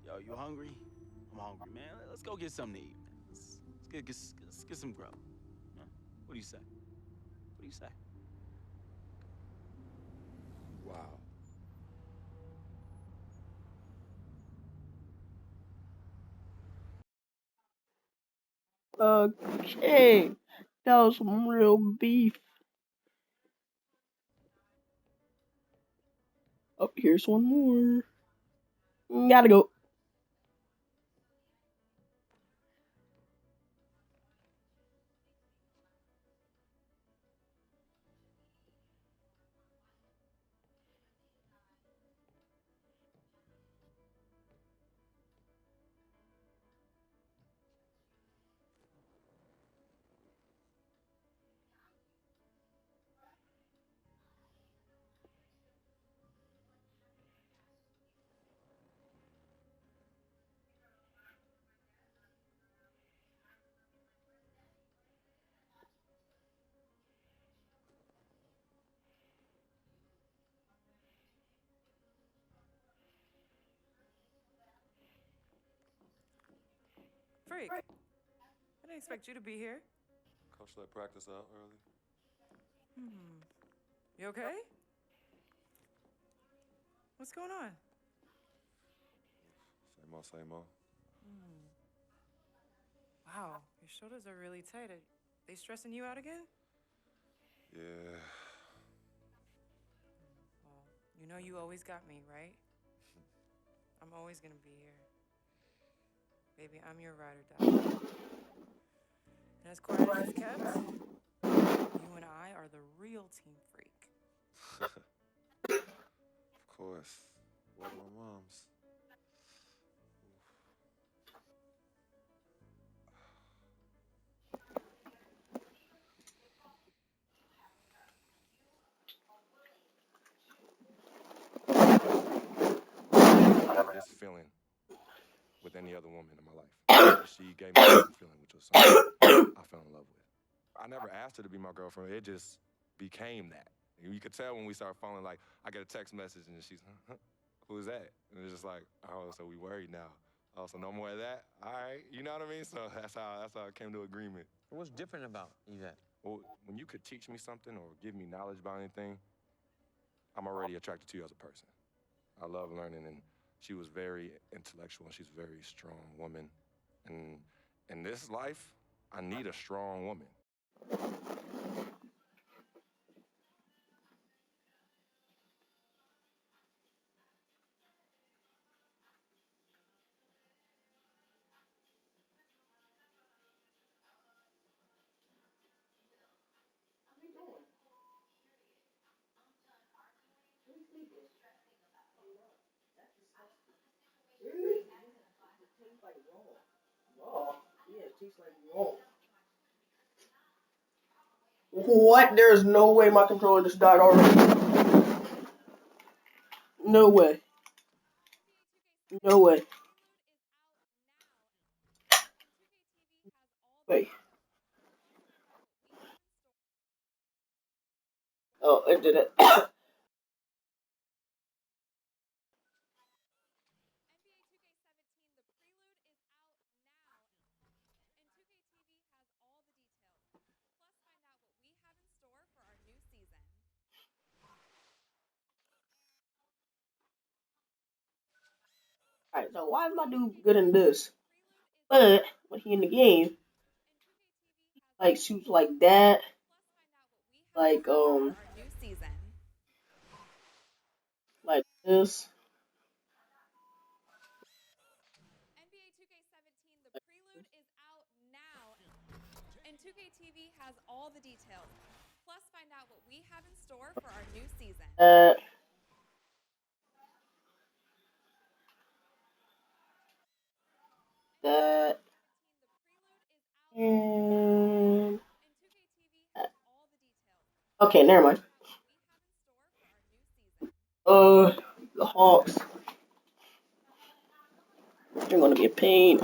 Yo, you hungry? I'm hungry, man. Let's go get something to eat, man. Let's get some grub. Huh? What do you say? What do you say? Wow. Okay, that was some real beef. Oh, here's one more. Gotta go. Freak, I didn't expect you to be here. Coach let practice out early. You okay? What's going on? Same old, same old. Wow, your shoulders are really tight. Are they stressing you out again? Yeah. Well, you know you always got me, right? I'm always gonna be here. Baby, I'm your ride or die. And as quiet as it's kept, you and I are the real team freak. Of course. What my mom's. I have this feeling with any other woman in my life. She gave me a feeling, which was something I fell in love with. I never asked her to be my girlfriend. It just became that. You could tell when we started falling, like, I get a text message and she's, who's that? And it's just like, oh, so we worried now. Oh, so no more of that? All right, you know what I mean? So that's how I came to agreement. What's different about Yvette? Well, when you could teach me something or give me knowledge about anything, I'm already attracted to you as a person. I love learning, and she was very intellectual, and she's a very strong woman. And in this life, I need a strong woman. What? There's no way my controller just died already. No way. No way. Wait. Oh, it did it. Alright, so why is my dude good in this? But when he in the game, like shoots like that, like like this. NBA 2K17, the prelude is out now, and 2K TV has all the details. Plus, find out what we have in store for our new season. That and okay, never mind. The Hawks. They're gonna be a pain.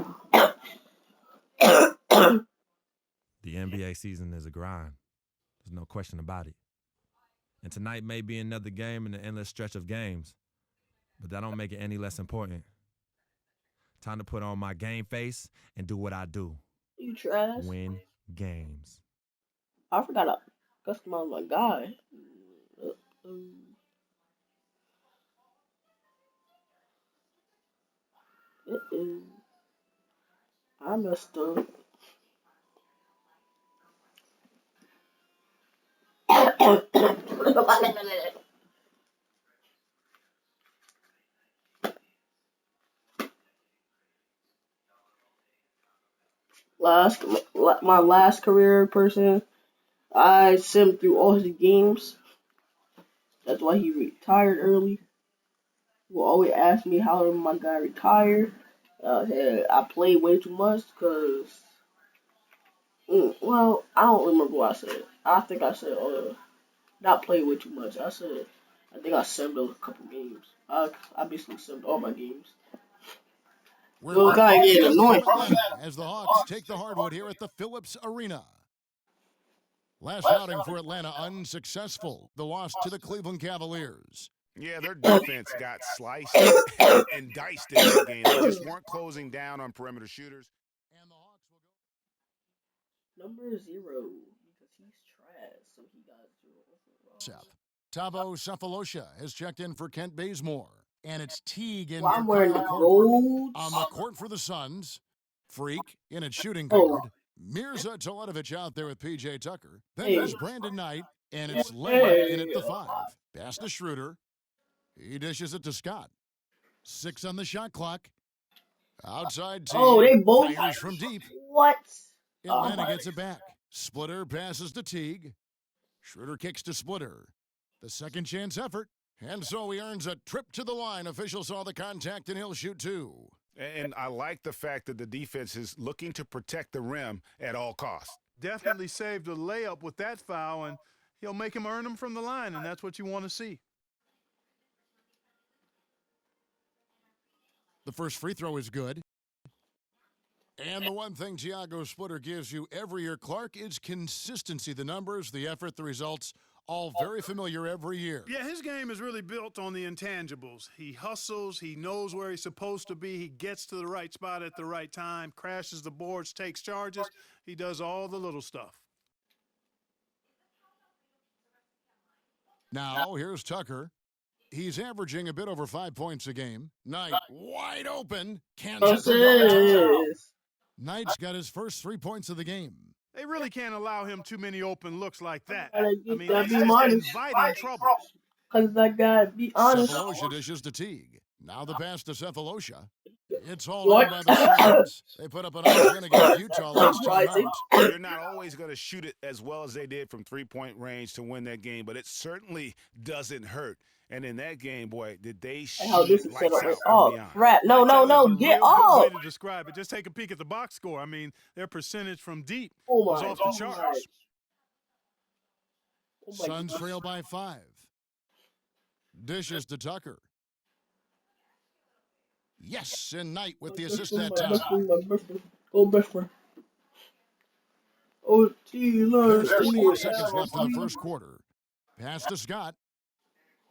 The NBA season is a grind. There's no question about it. And tonight may be another game in the endless stretch of games, but that don't make it any less important. Time to put on my game face and do what I do. You trash. Win games. I forgot to customize my guy. I messed up. My last career person, I simmed through all his games. That's why he retired early. He will always ask me how did my guy retire. I played way too much because, well, I don't remember what I said. I think I said, not play way too much. I said, I think I simmed a couple games. I basically simmed all my games. We're kind of getting annoying. As the Hawks take the hardwood here at the Phillips Arena. Last outing for Atlanta unsuccessful. The loss to the Cleveland Cavaliers. Yeah, their defense got sliced and diced in that game. They just weren't closing down on perimeter shooters. And the Hawks will go number 0 because he's trash, so he got 0. Tavo Cephalosha has checked in for Kent Bazemore. And it's Teague in Well, for I'm wearing Kyle the Korver. gold. On the court for the Suns, Freak in at shooting Oh. guard. Mirza Teletovic out there with P.J. Tucker. Then Hey. there's Brandon Knight, and it's Leonard in at the 5. Pass to Schroeder. He dishes it to Scott. 6 on the shot clock. Outside Teague. Oh, they both. Fires from deep. What? Atlanta gets it back. Splitter passes to Teague. Schroeder kicks to Splitter. The second chance effort. And so he earns a trip to the line. Officials saw the contact, and he'll shoot 2. And I like the fact that the defense is looking to protect the rim at all costs. Definitely saved a layup with that foul, and he'll make him earn them from the line, and that's what you want to see. The first free throw is good. And the one thing Tiago Splitter gives you every year, Clark, is consistency. The numbers, the effort, the results, all very familiar every year. Yeah, his game is really built on the intangibles. He hustles. He knows where he's supposed to be. He gets to the right spot at the right time, crashes the boards, takes charges. He does all the little stuff. Now, here's Tucker. He's averaging a bit over 5 points a game. Knight wide open. Can't hit the double. Knight's got his first 3 points of the game. They really can't allow him too many open looks like that. I mean, gotta that's be just honest. inviting trouble. Because I gotta be honest. Cephalosha dishes to Teague. Now the pass to Cephalosha. It's all What? done by the Suns. They put up an win against Utah last time out. They're not always going to shoot it as well as they did from three-point range to win that game, but it certainly doesn't hurt. And in that game, boy, did they shoot How this is set lights up. out Oh, from beyond. crap. No, no, no. That's a Get real good off. way to describe it. Just take a peek at the box score. I mean, their percentage from deep Oh was my off the charts. God. Oh my Suns God. trail by 5. Dishes to Tucker. Yes, and Knight with the assist that time. Go best friend. Oh, gee, There's Lord. 28 seconds left in the first quarter. Pass to Scott.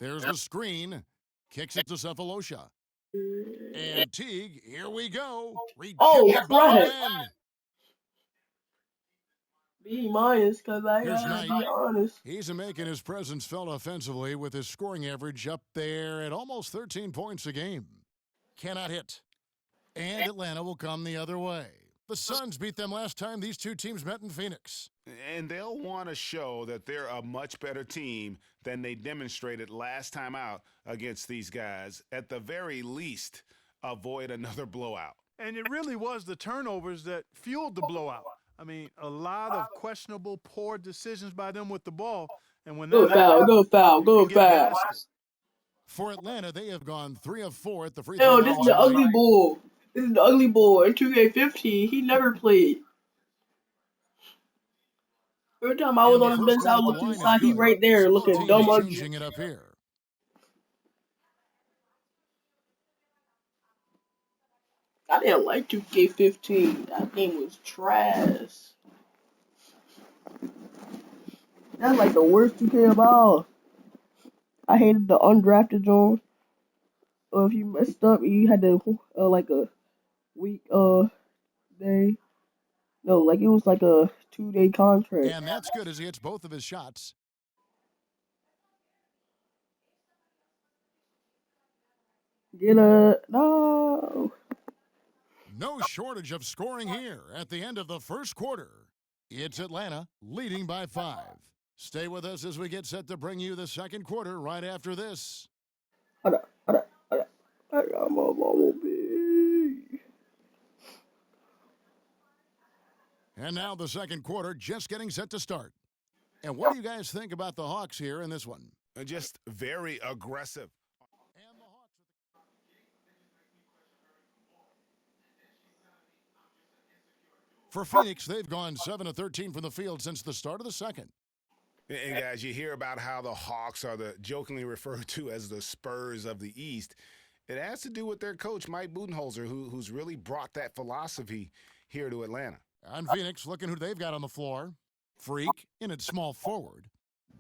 There's the screen. Kicks it to Cephalosha. And Teague, here we go. Oh, Rejected by right. Ben. B minus, because I Here's gotta Knight. be honest. He's making his presence felt offensively with his scoring average up there at almost 13 points a game. Cannot hit. And Atlanta will come the other way. The Suns beat them last time these two teams met in Phoenix. And they'll want to show that they're a much better team than they demonstrated last time out against these guys. At the very least, avoid another blowout. And it really was the turnovers that fueled the blowout. I mean, a lot of questionable, poor decisions by them with the ball. And when Go that foul, go foul, go get foul. baskets. For Atlanta, they have gone 3 of 4 at the free Yo, throw this line is the tonight. ugly bull. This is the ugly bull. In 2K15, he never played. Every time I was And on the the first bench, I one was at the looking line is inside. He good. right there So looking both dumb teams ugly. changing it up here. I didn't like 2K15. That game was trash. That's like the worst 2K of all. I hated the undrafted zone. Or if you messed up, you had to like a week day. No, like it was like a 2-day contract. And that's good as he hits both of his shots. Get a no. No shortage of scoring here at the end of the first quarter. It's Atlanta leading by 5. Stay with us as we get set to bring you the second quarter right after this. And now the second quarter just getting set to start. And what do you guys think about the Hawks here in this one? Just very aggressive. For Phoenix, they've gone 7 of 13 from the field since the start of the second. And guys, you hear about how the Hawks are the jokingly referred to as the Spurs of the East. It has to do with their coach, Mike Budenholzer, who's really brought that philosophy here to Atlanta. And Phoenix, looking who they've got on the floor. Freak in at small forward.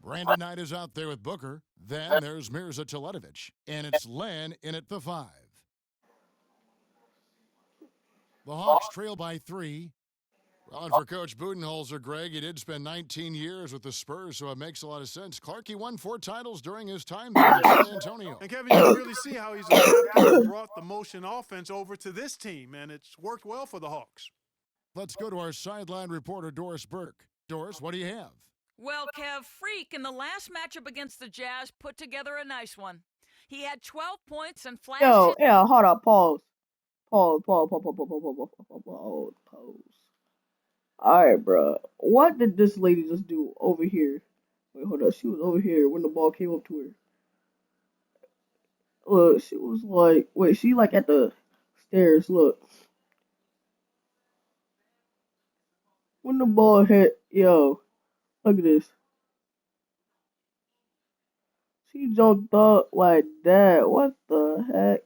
Brandon Knight is out there with Booker. Then there's Mirza Teletovic. And it's Len in at the 5. The Hawks trail by 3. Well, and for Coach Budenholzer, Greg, he did spend 19 years with the Spurs, so it makes a lot of sense. Clarkie won 4 titles during his time there in San Antonio. And Kevin, you can really see how he's adapted and brought the motion offense over to this team, and it's worked well for the Hawks. Let's go to our sideline reporter, Doris Burke. Doris, what do you have? Well, Kev, Freak in the last matchup against the Jazz put together a nice one. He had 12 points and flashed Yo, his... yeah, hold up, pause. Pause. Alright, bro. What did this lady just do over here? Wait, hold up. She was over here when the ball came up to her. Look, she was like, wait, she like at the stairs, look. When the ball hit, yo, look at this. She jumped up like that. What the heck?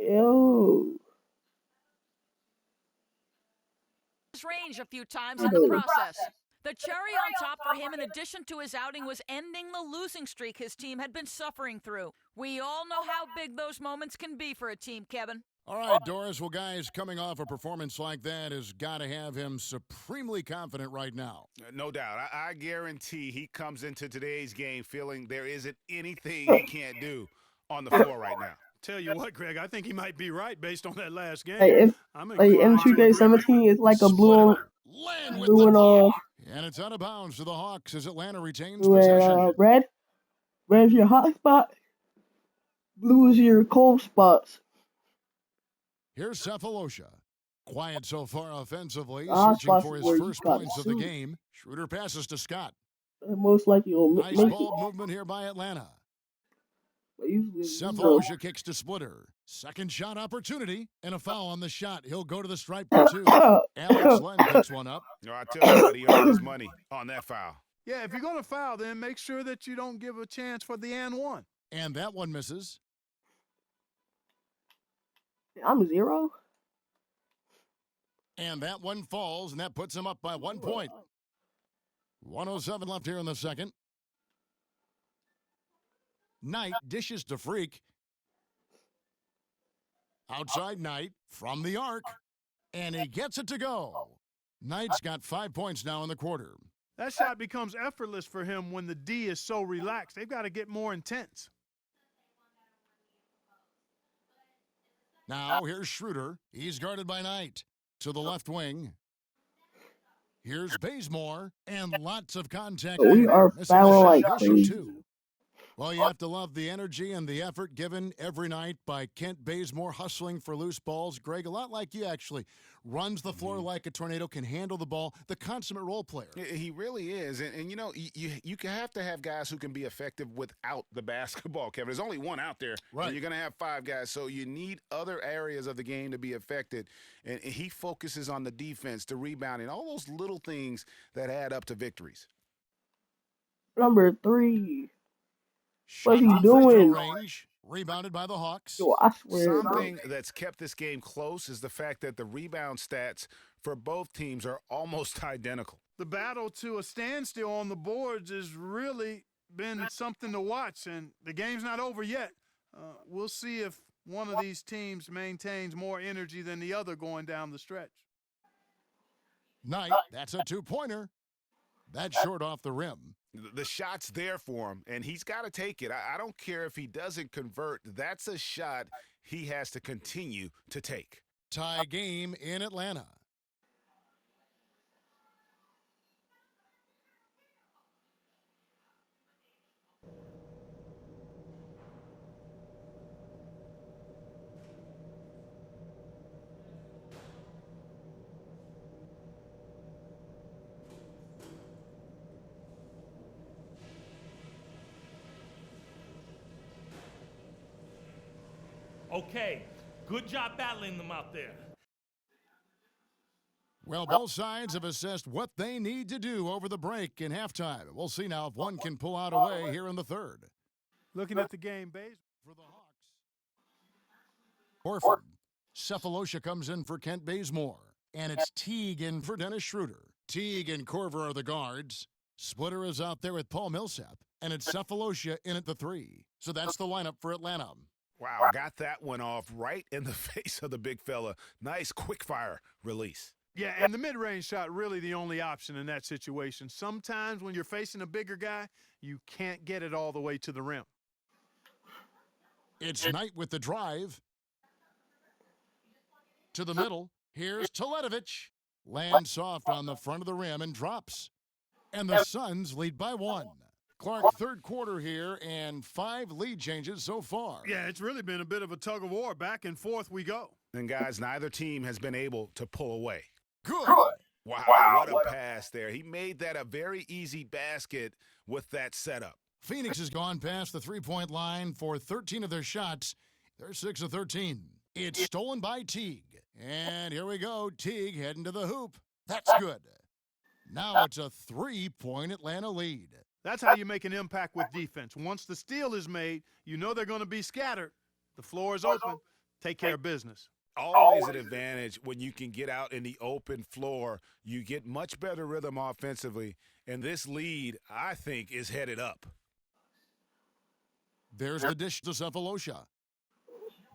Yo. range a few times in the process. The cherry on top for him, in addition to his outing, was ending the losing streak his team had been suffering through. We all know how big those moments can be for a team, Kevin. All right, Doris. Well, guys, coming off a performance like that has got to have him supremely confident right now. No doubt. I guarantee he comes into today's game feeling there isn't anything he can't do on the floor right now. Tell you what, Greg, I think he might be right based on that last game. Hey, in 2K17, it's like a blue and And it's out of bounds to the Hawks as Atlanta retains possession. red. Red is your hot spot. Blue is your cold spots. Here's Cephalosha. Quiet so far offensively, searching for his first points of the game. Schroeder passes to Scott. Most likely you'll nice ball movement here by Atlanta. Cephalosha kicks to Splitter. Second shot opportunity and a foul on the shot. He'll go to the stripe for two. Alex Len picks one up. No, I tell you what, he earned his money on that foul. Yeah, if you're going to foul, then make sure that you don't give a chance for the and one. And that one misses. I'm 0. And that one falls, and that puts him up by 1 point. 1:07 left here in the second. Knight dishes to Freak. Outside Knight from the arc. And he gets it to go. Knight's got 5 points now in the quarter. That shot becomes effortless for him when the D is so relaxed. They've got to get more intense. Now here's Schroeder. He's guarded by Knight. To the left wing. Here's Bazemore. And lots of contact. We are fouling like crazy. Well, you have to love the energy and the effort given every night by Kent Bazemore, hustling for loose balls. Greg, a lot like you, actually. Runs the floor like a tornado, can handle the ball, the consummate role player. He really is. And you know, you have to have guys who can be effective without the basketball, Kevin. There's only one out there. Right. And you're going to have 5 guys, so you need other areas of the game to be affected. And he focuses on the defense, the rebounding, all those little things that add up to victories. Number 3. What's he doing? Range, rebounded by the Hawks. Yo, I swear. Something that's kept this game close is the fact that the rebound stats for both teams are almost identical. The battle to a standstill on the boards has really been something to watch, and the game's not over yet. We'll see if one of these teams maintains more energy than the other going down the stretch. Knight, that's a 2-pointer. That's short off the rim. The shot's there for him, and he's got to take it. I don't care if he doesn't convert. That's a shot he has to continue to take. Tie game in Atlanta. Okay, good job battling them out there. Well, both sides have assessed what they need to do over the break in halftime. We'll see now if one can pull out a way here in the third. Looking at the game, base for the Hawks. Horford. Cephalosha comes in for Kent Bazemore. And it's Teague in for Dennis Schroeder. Teague and Korver are the guards. Splitter is out there with Paul Millsap. And it's Cephalosha in at the 3. So that's the lineup for Atlanta. Wow, got that one off right in the face of the big fella. Nice quick fire release. Yeah, and the mid-range shot really the only option in that situation. Sometimes when you're facing a bigger guy, you can't get it all the way to the rim. It's Knight with the drive. To the middle. Here's Teletovic. Lands soft on the front of the rim and drops. And the Suns lead by 1. Clark, third quarter here, and 5 lead changes so far. Yeah, it's really been a bit of a tug of war. Back and forth we go. And, guys, neither team has been able to pull away. Good. Wow, what a pass there. He made that a very easy basket with that setup. Phoenix has gone past the three-point line for 13 of their shots. They're 6 of 13. It's stolen by Teague. And here we go. Teague heading to the hoop. That's good. Now it's a 3-point Atlanta lead. That's how you make an impact with defense. Once the steal is made, you know they're going to be scattered. The floor is open. Take care of business. Always an advantage when you can get out in the open floor. You get much better rhythm offensively, and this lead, I think, is headed up. There's the dish to Cephalosha.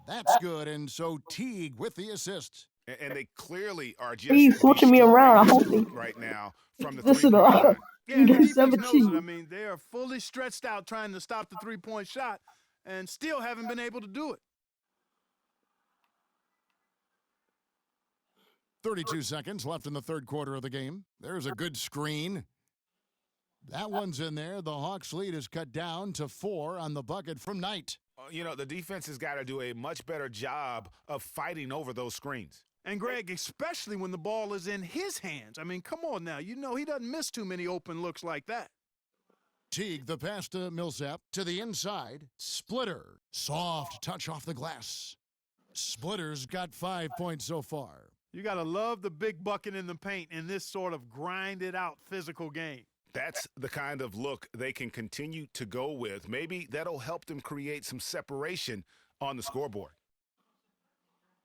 That's good, and so Teague with the assist. And they clearly are just He's switching me around. I hope he right now from the listen three-point up. line. Yeah, You the got defense knows 17. it. I mean, they are fully stretched out trying to stop the three-point shot and still haven't been able to do it. 32 seconds left in the third quarter of the game. There's a good screen. That one's in there. The Hawks lead is cut down to 4 on the bucket from Knight. You know, the defense has got to do a much better job of fighting over those screens. And, Greg, especially when the ball is in his hands. I mean, come on now. You know he doesn't miss too many open looks like that. Teague, the pass to Millsap, to the inside. Splitter, soft touch off the glass. Splitter's got 5 points so far. You got to love the big bucket in the paint in this sort of grinded-out physical game. That's the kind of look they can continue to go with. Maybe that'll help them create some separation on the scoreboard.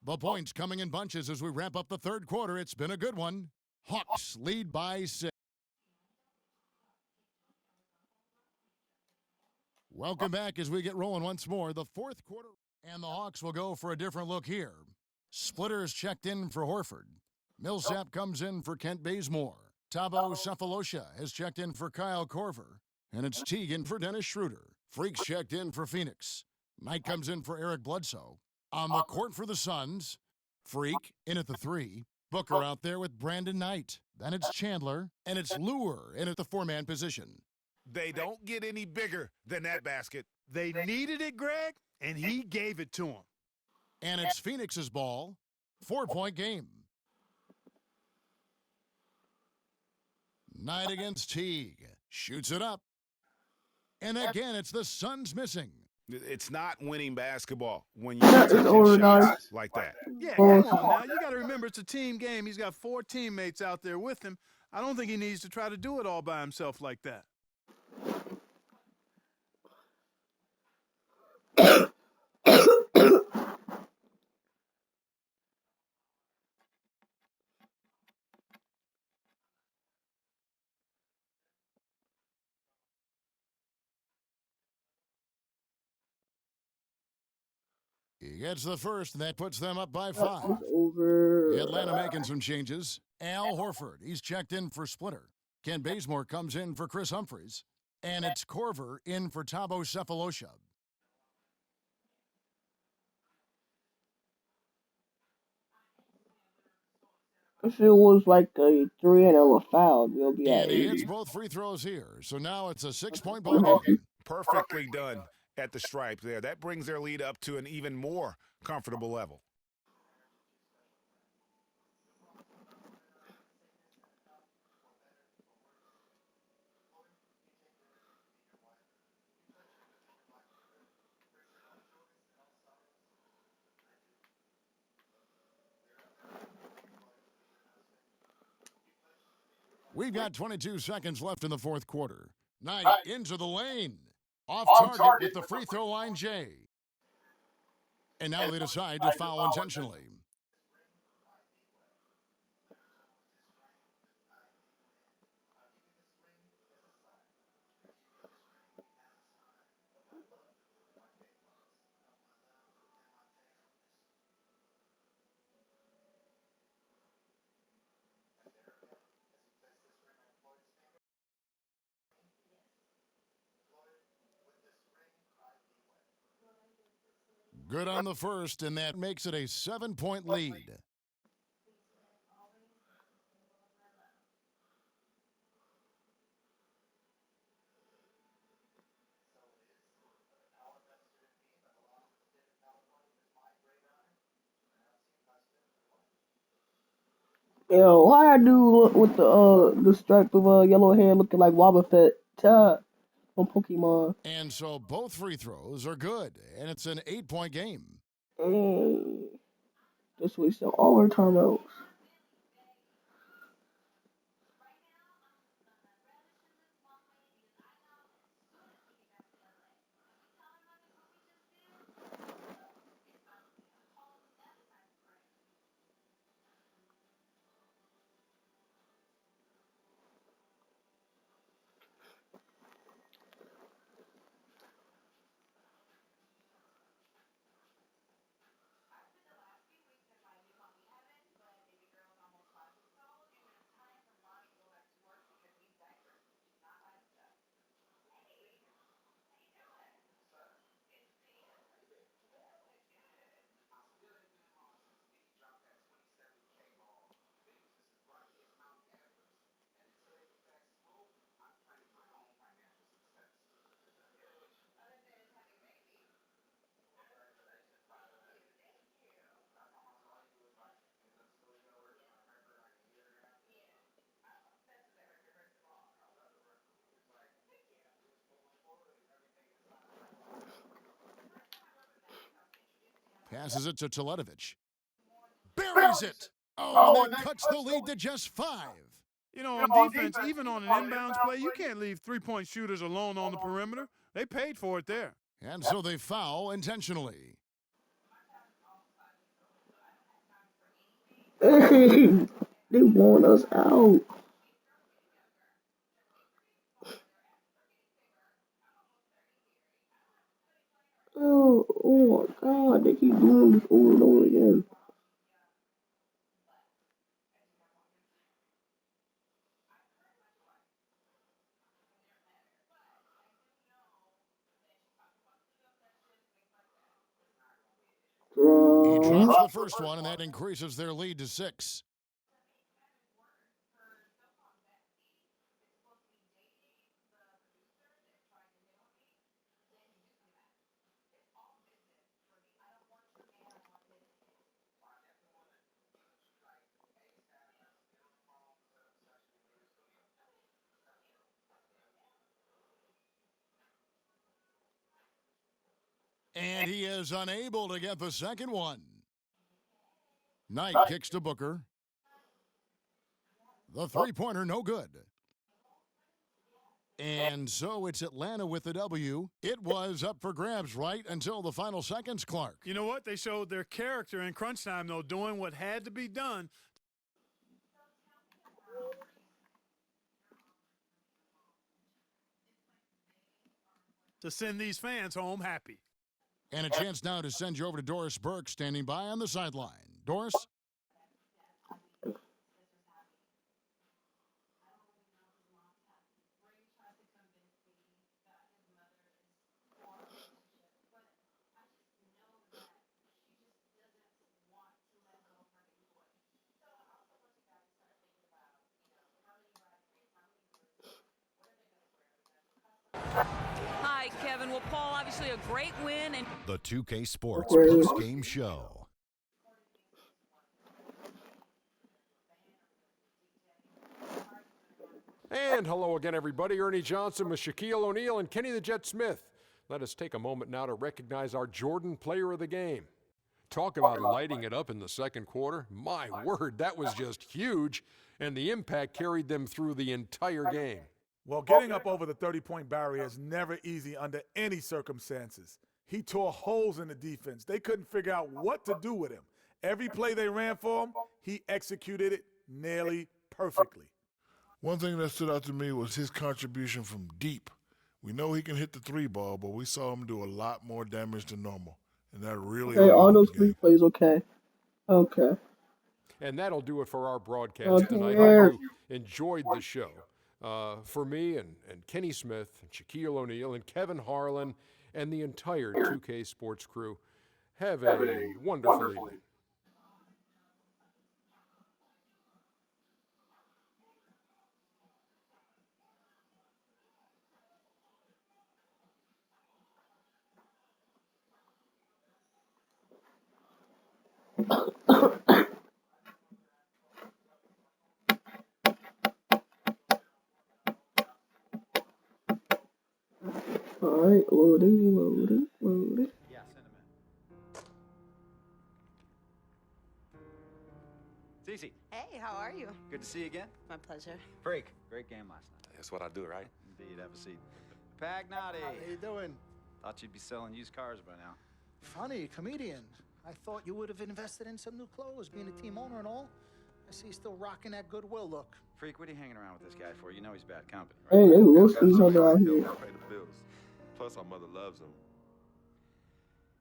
The points coming in bunches as we wrap up the third quarter. It's been a good one. Hawks lead by 6. Welcome back as we get rolling once more. The fourth quarter, and the Hawks will go for a different look here. Splitter's checked in for Horford. Millsap comes in for Kent Bazemore. Thabo Cephalosha has checked in for Kyle Korver. And it's Teague in for Dennis Schroeder. Freaks checked in for Phoenix. Knight comes in for Eric Bledsoe. On the court for the Suns, Freak in at the 3. Booker out there with Brandon Knight. Then it's Chandler, and it's Lure in at the 4-man position. They don't get any bigger than that basket. They needed it, Greg, and he gave it to them. And it's Phoenix's ball. 4-point game. Knight against Teague. Shoots it up. And again, it's the Suns missing. It's not winning basketball when you're taking shots like that. Yeah, come on now. You got to remember it's a team game. He's got 4 teammates out there with him. I don't think he needs to try to do it all by himself like that. He gets the first, and that puts them up by 5. Over. Atlanta making some changes. Al Horford, he's checked in for Splitter. Ken Bazemore comes in for Chris Humphries. And it's Korver in for Thabo Cephalosha. If it was like a 3 and a foul, we'll be at And he 80. hits both free throws here. So now it's a 6-point ball game. Perfectly done at the stripe there. That brings their lead up to an even more comfortable level. We've got 22 seconds left in the fourth quarter. Knight into the lane. Off target with the free throw line, Jay. And now they decide to foul intentionally. good on the first, and that makes it a 7-point lead. Yo, why I do with the stripe of yellow hair looking like Wobbuffet on Pokemon? And so both free throws are good, and it's an 8-point game. Just wasting all our timeouts. Passes it to Teletovic. Buries it. Oh, that cuts the lead to just 5. You know, on defense, even on an inbounds play, you can't leave three-point shooters alone on the perimeter. They paid for it there. And so they foul intentionally. They want us out. Oh my God, they keep doing this over and over again. He drops the first one, and that increases their lead to 6. And he is unable to get the second one. Knight kicks to Booker. The three-pointer, no good. And so it's Atlanta with the W. It was up for grabs right until the final seconds, Clark. You know what? They showed their character in crunch time, though, doing what had to be done. To send these fans home happy. And a chance now to send you over to Doris Burke, standing by on the sideline. Doris? Hi, Kevin. Well, Paul, obviously a great win. And The 2K Sports post-game show. And hello again, everybody. Ernie Johnson with Shaquille O'Neal and Kenny the Jet Smith. Let us take a moment now to recognize our Jordan Player of the Game. Talk about lighting it up in the second quarter. My word, that was just huge, and the impact carried them through the entire game. Well, getting up over the 30-point barrier is never easy under any circumstances. He tore holes in the defense. They couldn't figure out what to do with him. Every play they ran for him, he executed it nearly perfectly. One thing that stood out to me was his contribution from deep. We know he can hit the 3-ball, but we saw him do a lot more damage than normal. And that really Okay, all those replays, okay. Okay. And that'll do it for our broadcast tonight. I hope you enjoyed the show. For me and Kenny Smith and Shaquille O'Neal and Kevin Harlan and the entire 2K Sports crew, Have a wonderful evening. Alright, loading. Yeah, send him in. Cece. Hey, how are you? Good to see you again. My pleasure. Freak. Great game last night. That's what I do, right? Indeed, have a seat. Pagnotti. How you doing? Thought you'd be selling used cars by now. Funny, comedian. I thought you would have invested in some new clothes, being a team owner and all. I see you still rocking that Goodwill look. Freak, what are you hanging around with this guy for? You know he's bad company, Hey, right? they roast each other out here. Pay the bills. Plus, our mother loves him.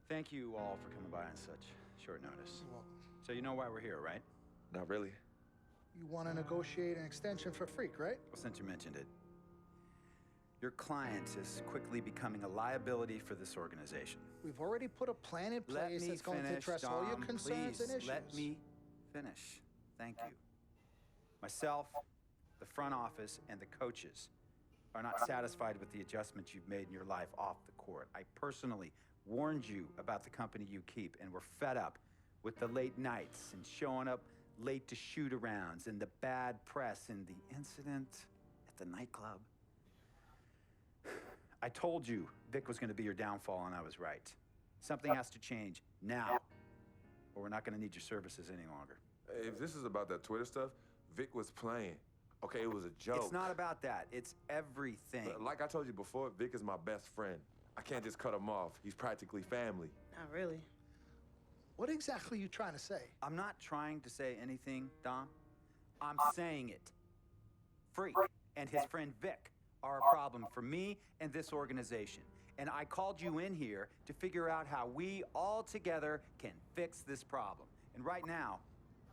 Thank you all for coming by on such short notice. So you know why we're here, right? Not really. You want to negotiate an extension for Freak, right? Well, since you mentioned it, your client is quickly becoming a liability for this organization. We've already put a plan in Let place me that's going to finish, address all your Dom, concerns please. and issues. Let me finish. Thank you. Myself, the front office, and the coaches are not satisfied with the adjustments you've made in your life off the court. I personally warned you about the company you keep, and we're fed up with the late nights and showing up late to shoot-arounds and the bad press and the incident at the nightclub. I told you Vic was going to be your downfall, and I was right. Something has to change now, or we're not going to need your services any longer. If this is about that Twitter stuff, Vic was playing. Okay, it was a joke. It's not about that. It's everything. Like I told you before, Vic is my best friend. I can't just cut him off. He's practically family. Not really. What exactly are you trying to say? I'm not trying to say anything, Dom. I'm saying it. Freak and his friend Vic are a problem for me and this organization. And I called you in here to figure out how we all together can fix this problem. And right now,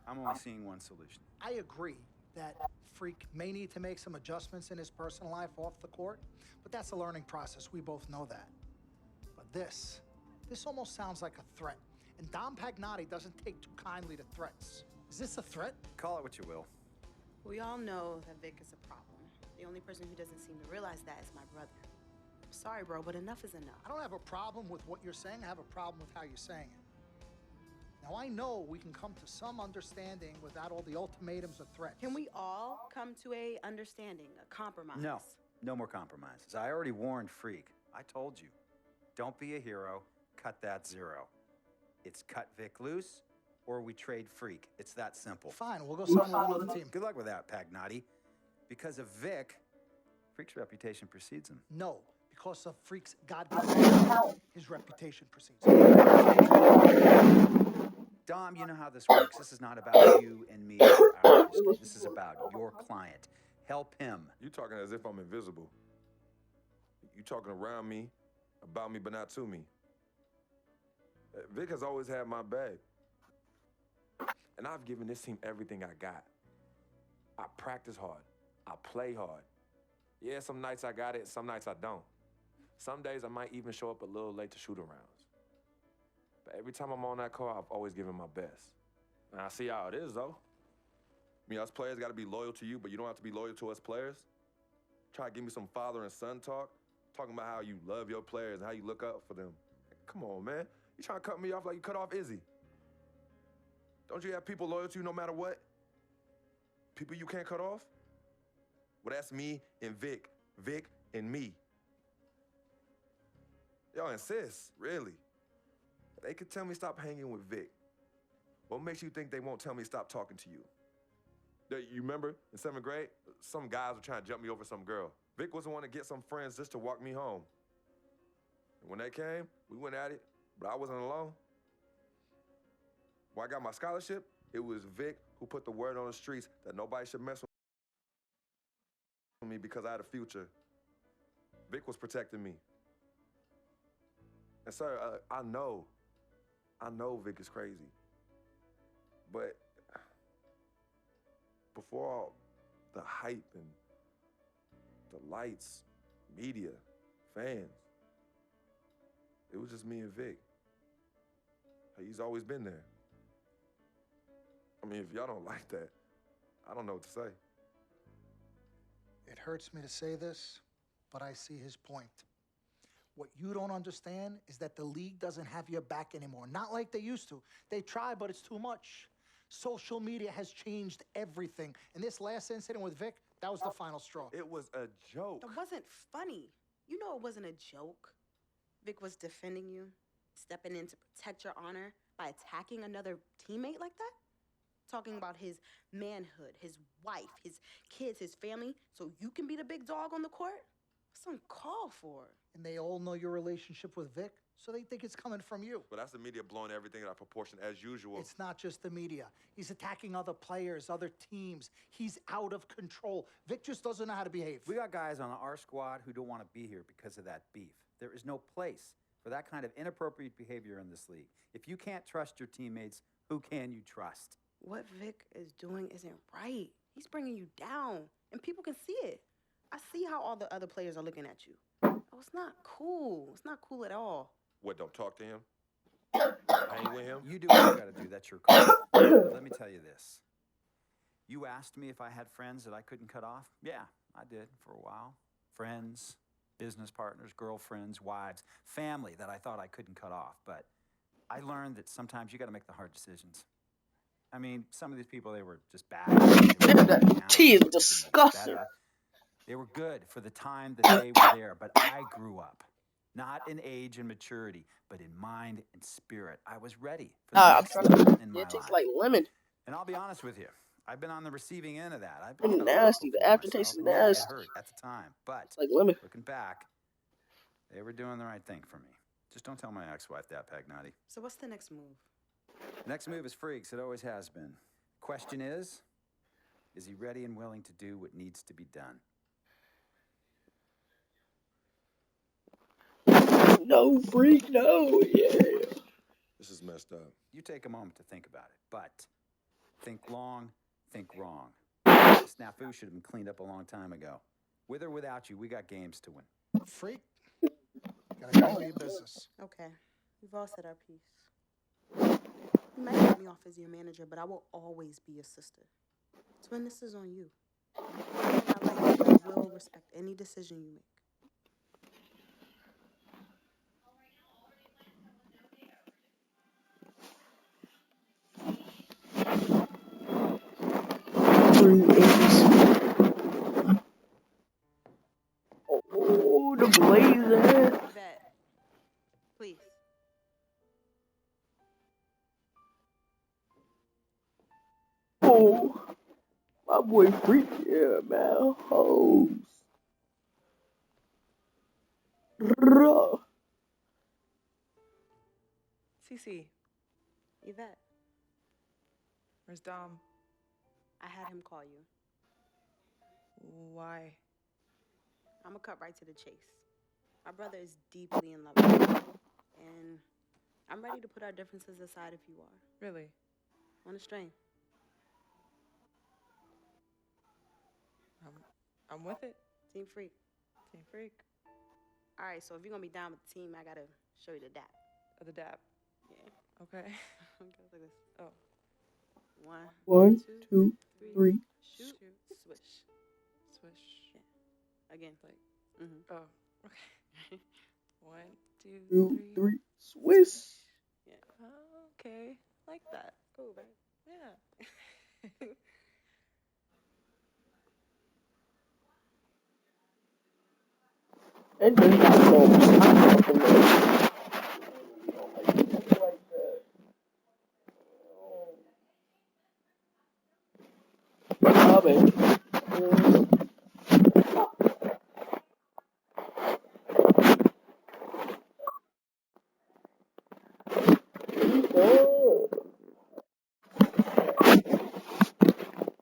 I'm only seeing one solution. I agree that Freak may need to make some adjustments in his personal life off the court, but that's a learning process. We both know that. But this almost sounds like a threat. And Dom Pagnotti doesn't take too kindly to threats. Is this a threat? Call it what you will. We all know that Vic is a problem. The only person who doesn't seem to realize that is my brother. I'm sorry, bro, but enough is enough. I don't have a problem with what you're saying. I have a problem with how you're saying it. Now, I know we can come to some understanding without all the ultimatums or threats. Can we all come to a understanding, a compromise? No, no more compromises. I already warned Freak. I told you. Don't be a hero. Cut that zero. It's cut Vic loose, or we trade Freak. It's that simple. Fine, we'll go sign with another team. Good luck with that, Pagnotti. Because of Vic, Freak's reputation precedes him. No, because of Freak's goddamn his reputation precedes him. Dom, you know how this works. This is not about you and me or our history. This is about your client. Help him. You talking as if I'm invisible. You talking around me, about me, but not to me. Vic has always had my back. And I've given this team everything I got. I practice hard. I play hard. Yeah, some nights I got it, some nights I don't. Some days I might even show up a little late to shoot-arounds. But every time I'm on that court, I've always given my best. And I see how it is, though. I mean, us players got to be loyal to you, but you don't have to be loyal to us players. Try to give me some father and son talk, talking about how you love your players and how you look up for them. Come on, man. You trying to cut me off like you cut off Izzy. Don't you have people loyal to you no matter what? People you can't cut off? Well, that's me and Vic. Vic and me. Y'all insist, really. They could tell me stop hanging with Vic. What makes you think they won't tell me stop talking to you? You remember in 7th grade, some guys were trying to jump me over some girl. Vic was the one to get some friends just to walk me home. And when they came, we went at it, but I wasn't alone. When I got my scholarship, it was Vic who put the word on the streets that nobody should mess with me because I had a future. Vic was protecting me. And sir, I know Vic is crazy. But before all the hype and the lights, media, fans, it was just me and Vic. He's always been there. I mean, if y'all don't like that, I don't know what to say. It hurts me to say this, but I see his point. What you don't understand is that the league doesn't have your back anymore. Not like they used to. They try, but it's too much. Social media has changed everything. And this last incident with Vic, that was the final straw. It was a joke. That wasn't funny. You know it wasn't a joke. Vic was defending you, stepping in to protect your honor by attacking another teammate like that? Talking about his manhood, his wife, his kids, his family, so you can be the big dog on the court? That's uncalled for. And they all know your relationship with Vic, so they think it's coming from you. But that's the media blowing everything out of proportion as usual. It's not just the media. He's attacking other players, other teams. He's out of control. Vic just doesn't know how to behave. We got guys on our squad who don't want to be here because of that beef. There is no place for that kind of inappropriate behavior in this league. If you can't trust your teammates, who can you trust? What Vic is doing isn't right. He's bringing you down, and people can see it. I see how all the other players are looking at you. Oh, it's not cool. It's not cool at all. What, don't talk to him? Hang with him? You do what you got to do. That's your call. But let me tell you this. You asked me if I had friends that I couldn't cut off? Yeah, I did for a while. Friends, business partners, girlfriends, wives, family that I thought I couldn't cut off. But I learned that sometimes you got to make the hard decisions. I mean, some of these people, they were just bad. That tea is disgusting. They were good for the time that they were there, but I grew up. Not in age and maturity, but in mind and spirit. I was ready for the next level in my it tastes life. like lemon. And I'll be honest with you, I've been on the receiving end of that. I've been It's nasty. The aftertaste is nasty. It hurt at the time, but It's like lemon. looking back, they were doing the right thing for me. Just don't tell my ex-wife that, Pagnotti. So what's the next move? Next move is Freaks. It always has been. Question is he ready and willing to do what needs to be done? No, Freak, no, yeah. This is messed up. You take a moment to think about it, but think long, think wrong. Snafu should have been cleaned up a long time ago. With or without you, we got games to win. Freak, gotta handle your business. Okay, we've all said our piece. You might get me off as your manager, but I will always be your sister. Twin, this is on you. I will respect any decision you make. Oh, the blazer. Vet, please. Oh, my boy Freak, yeah, man. Hoes. Ruh. Cece, Yvette, where's Dom? I had him call you. Why? I'm gonna cut right to the chase. My brother is deeply in love with you, and I'm ready to put our differences aside if you are. Really? On a string. I'm with it. Team Freak. Team Freak. All right, so if you're gonna be down with the team, I gotta show you the dap. Oh, the dap. Yeah. Okay. Okay, like this. Oh. One, two, three. Shoot. Swish. Swish. Yeah. Again. Like. Mm-hmm. Oh. Okay. 1, 2, Two, 3. three. Swiss. Yeah. Oh, okay. Like that. Cool, right? Yeah. And then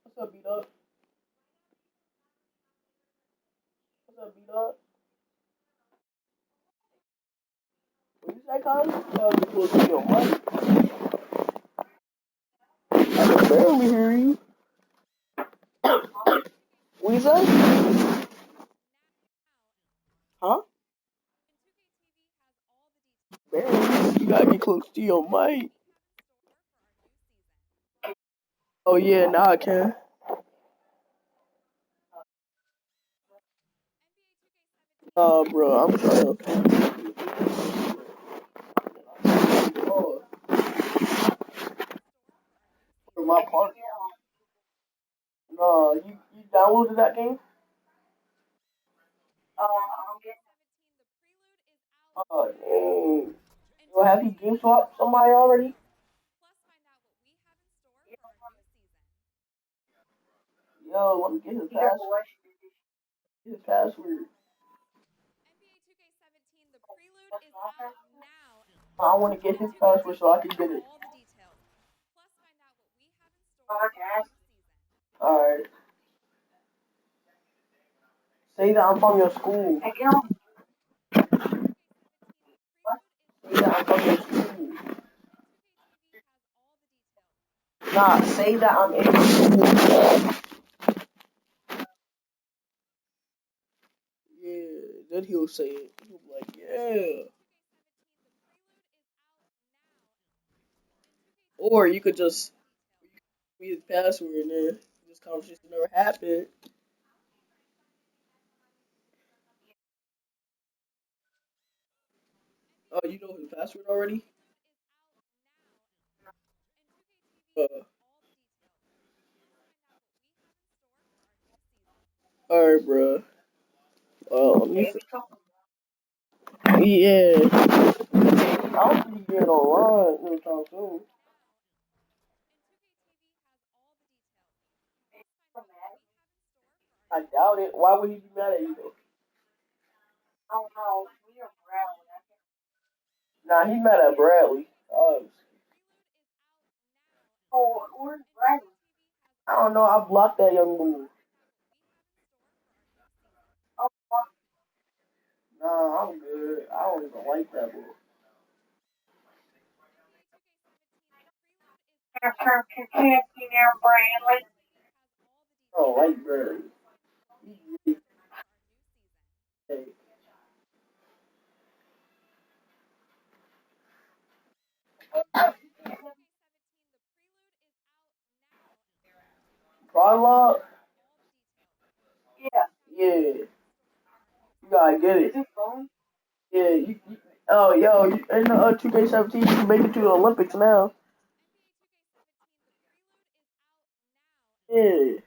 What's up, B-Dog? What's up, B-Dog? What you say, Colin? Close to your mic. I can barely hear you. What you say? Huh? Barely. You gotta get close to your mic. Oh yeah, now I can. Bro, I'm trying to. For my part. No, you downloaded that game? Dang. Well, have you game swapped somebody already? Yo, let me get his password. His password. I want to get his password so I can get it. Alright. Say that I'm from your school. Say that I'm from your school. Nah, say that I'm in your school. Yeah, then he'll say it. He'll be like, yeah. Or you could just read his password and then this conversation never happened. Oh, you know his password already? Alright, bro. Let me see. Yeah. I don't think he's getting online anytime soon. I doubt it. Why would he be mad at you though? Nah, he's mad at Bradley. I don't know. I blocked that young move. Nah, I'm good. I don't even like that move. I don't like Bradley. He's really fake. Prologue? Yeah. You gotta get it. Yeah, oh, yo, in the 2K17, you can make it to the Olympics now. Yeah.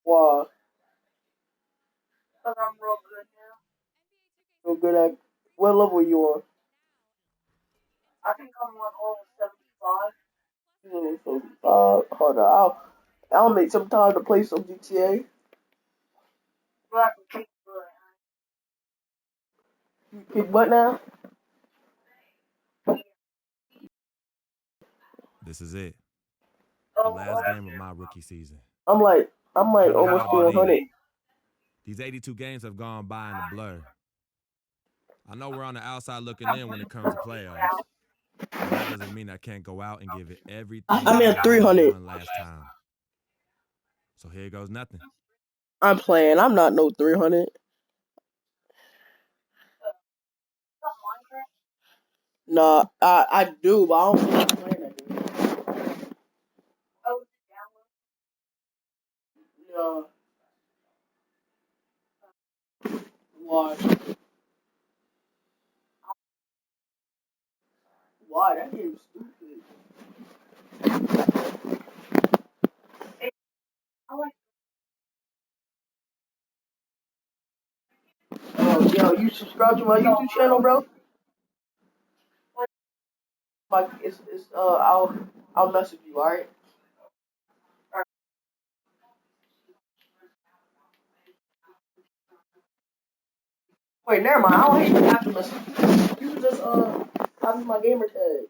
Wow. Real good at. What level are you on? Hold on. I'll make some time to play some GTA. You pick what now? This is it. The last game of my rookie season. I'm like almost to 100. These 82 games have gone by in a blur. I know we're on the outside looking in when it comes to playoffs. But that doesn't mean I can't go out and give it everything. I'm at 300. One last time. So here goes nothing. I'm playing. I'm not no 300. Nah, I do, but I don't feel like playing that game. No. Why? Why? That game's stupid. Yo, you subscribe to my YouTube channel, bro? Like, I'll message you, alright? Wait, never mind. I don't even have to message you. You can just, copy my gamer tag.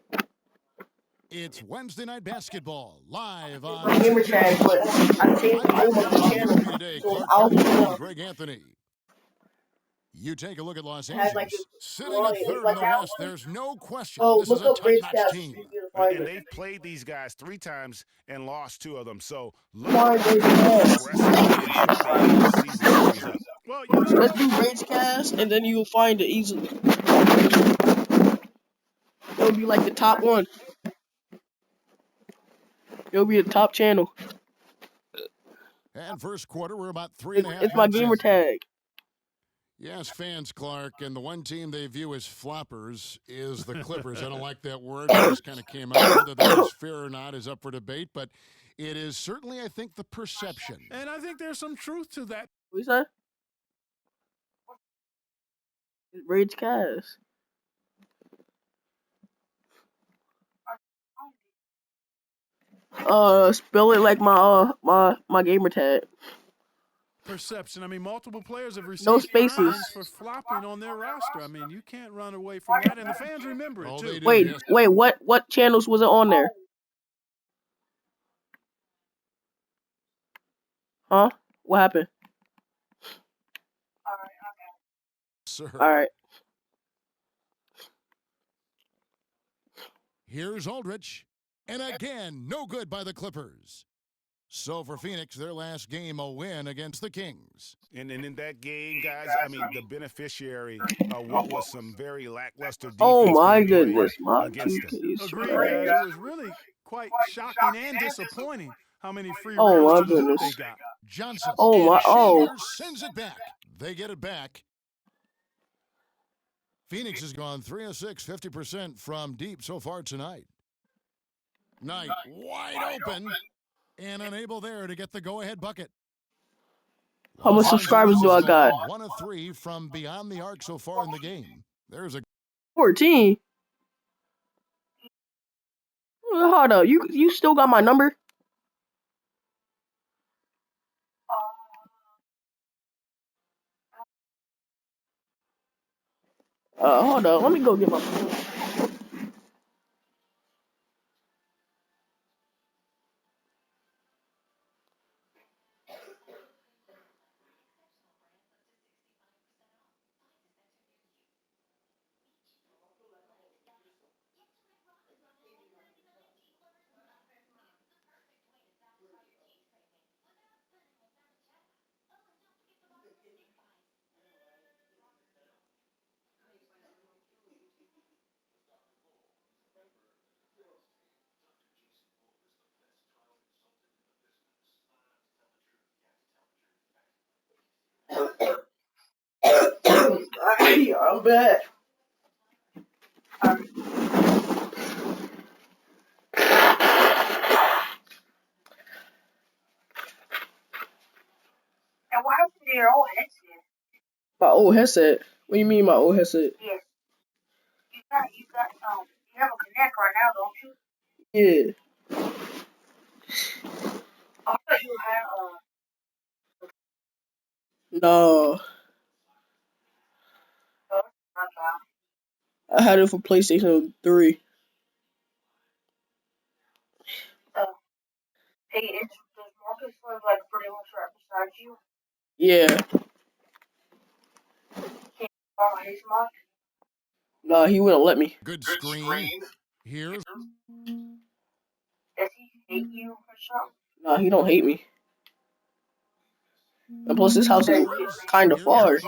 It's Wednesday Night Basketball, live on My gamer tag, but I changed the name of the channel. today. So Clark Kent and Greg Anthony. You take a look at Los Angeles. like Sitting at third in the West, there's no question. Oh, This look is a up Rage top-notch Cast. team. And they've played these guys 3 times and lost 2 of them. So look Why at how aggressively and shortly this season series up. Well, Let's do Ragecast, and then you'll find it easily. It'll be like the top one. It'll be the top channel. And first quarter, we're about 3.5 It's my minutes gamer in. tag. Yes, fans, Clark, and the one team they view as floppers is the Clippers. I don't like that word. It just kind of came out. Whether that is fair or not is up for debate, but it is certainly, I think, the perception. And I think there's some truth to that. What you say? Ragecast. Spell it like my gamer tag. Perception. I mean, multiple players have received No spaces. fines for flopping on their roster. I mean, you can't run away from that, and the fans remember it too. Wait, what channels was it on there? Huh? What happened? Sir. All right. Here's Aldridge. And again, no good by the Clippers. So for Phoenix, their last game, a win against the Kings. And in that game, guys, I mean, the beneficiary of what was some very lackluster defense. Oh my being played goodness, my against 2K is Agreed, guys. It was really quite shocking and disappointing how many free Oh my rounds to the hoop goodness. they got. Johnson. Oh my. And Oh. Shaver sends it back. They get it back. Phoenix has gone 3 of 6, 50% from deep so far tonight. Knight wide open and unable there to get the go-ahead bucket. How much subscribers do I got? 1 of 3 from beyond the arc so far in the game. There's a 14. Hold up. You still got my number? Hold up. Let me go get my phone. I'm back. And what happened to your old headset? My old headset? What do you mean my old headset? Yes. You have a Connect right now, don't you? Yeah. I thought you had No. I had it for PlayStation 3. hey, does Marcus live like pretty much right beside you? Yeah. Can you borrow his mic? No, he wouldn't let me. good screen. Here's Does he hate you or something? No, he don't hate me. And plus, this house is kind of far.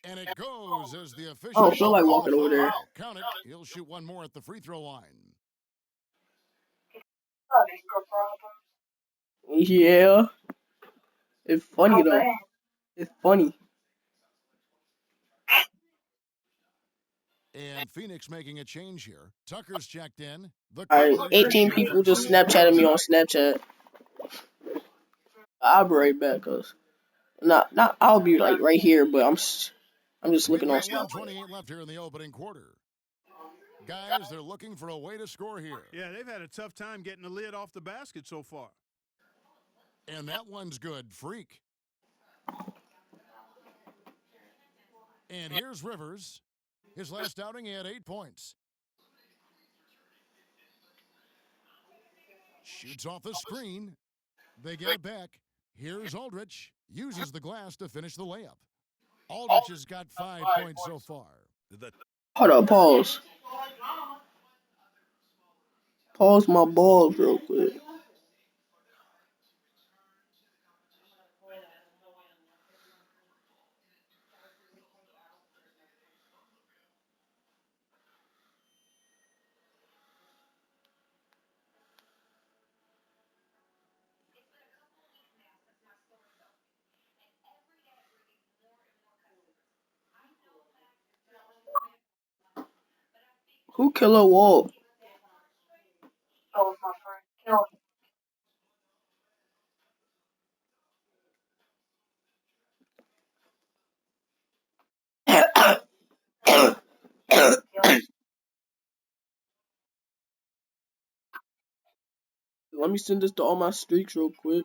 and it goes as the I official. don't feel like walking over there. Count it. He'll shoot one more at the free throw line. Yeah. It's funny though. It's funny. And Phoenix making a change here. Tucker's checked in. Alright, 18 people just Snapchatted me on Snapchat. I'll be right back, cause not I'll be like right here, but I'm just looking on Snapchat. 1:28 left here in the opening quarter. Guys, they're looking for a way to score here. Yeah, they've had a tough time getting the lid off the basket so far. And that one's good. Freak. And here's Rivers. His last outing, he had 8 points. Shoots off the screen. They get it back. Here's Aldridge. Uses the glass to finish the layup. Aldridge has got 5 points so far. Hold up, pause. Pause my balls real quick. Who Killer Walt? Oh, it's my friend. Kill Let me send this to all my streaks real quick.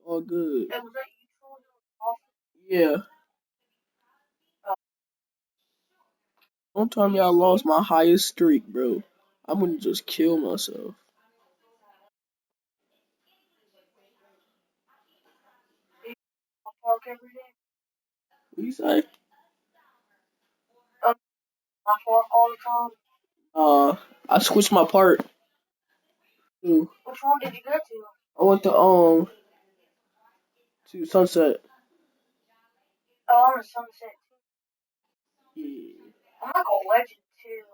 All good. Hey, was that you trolling off? Yeah. Don't tell me I lost my highest streak, bro. I'm gonna just kill myself. I park every day. What you say? I park all the time. I switched my part. Too. Which one did you get to? I went to Sunset. Oh, I'm a Sunset too. Yeah. I'm like a Legend too.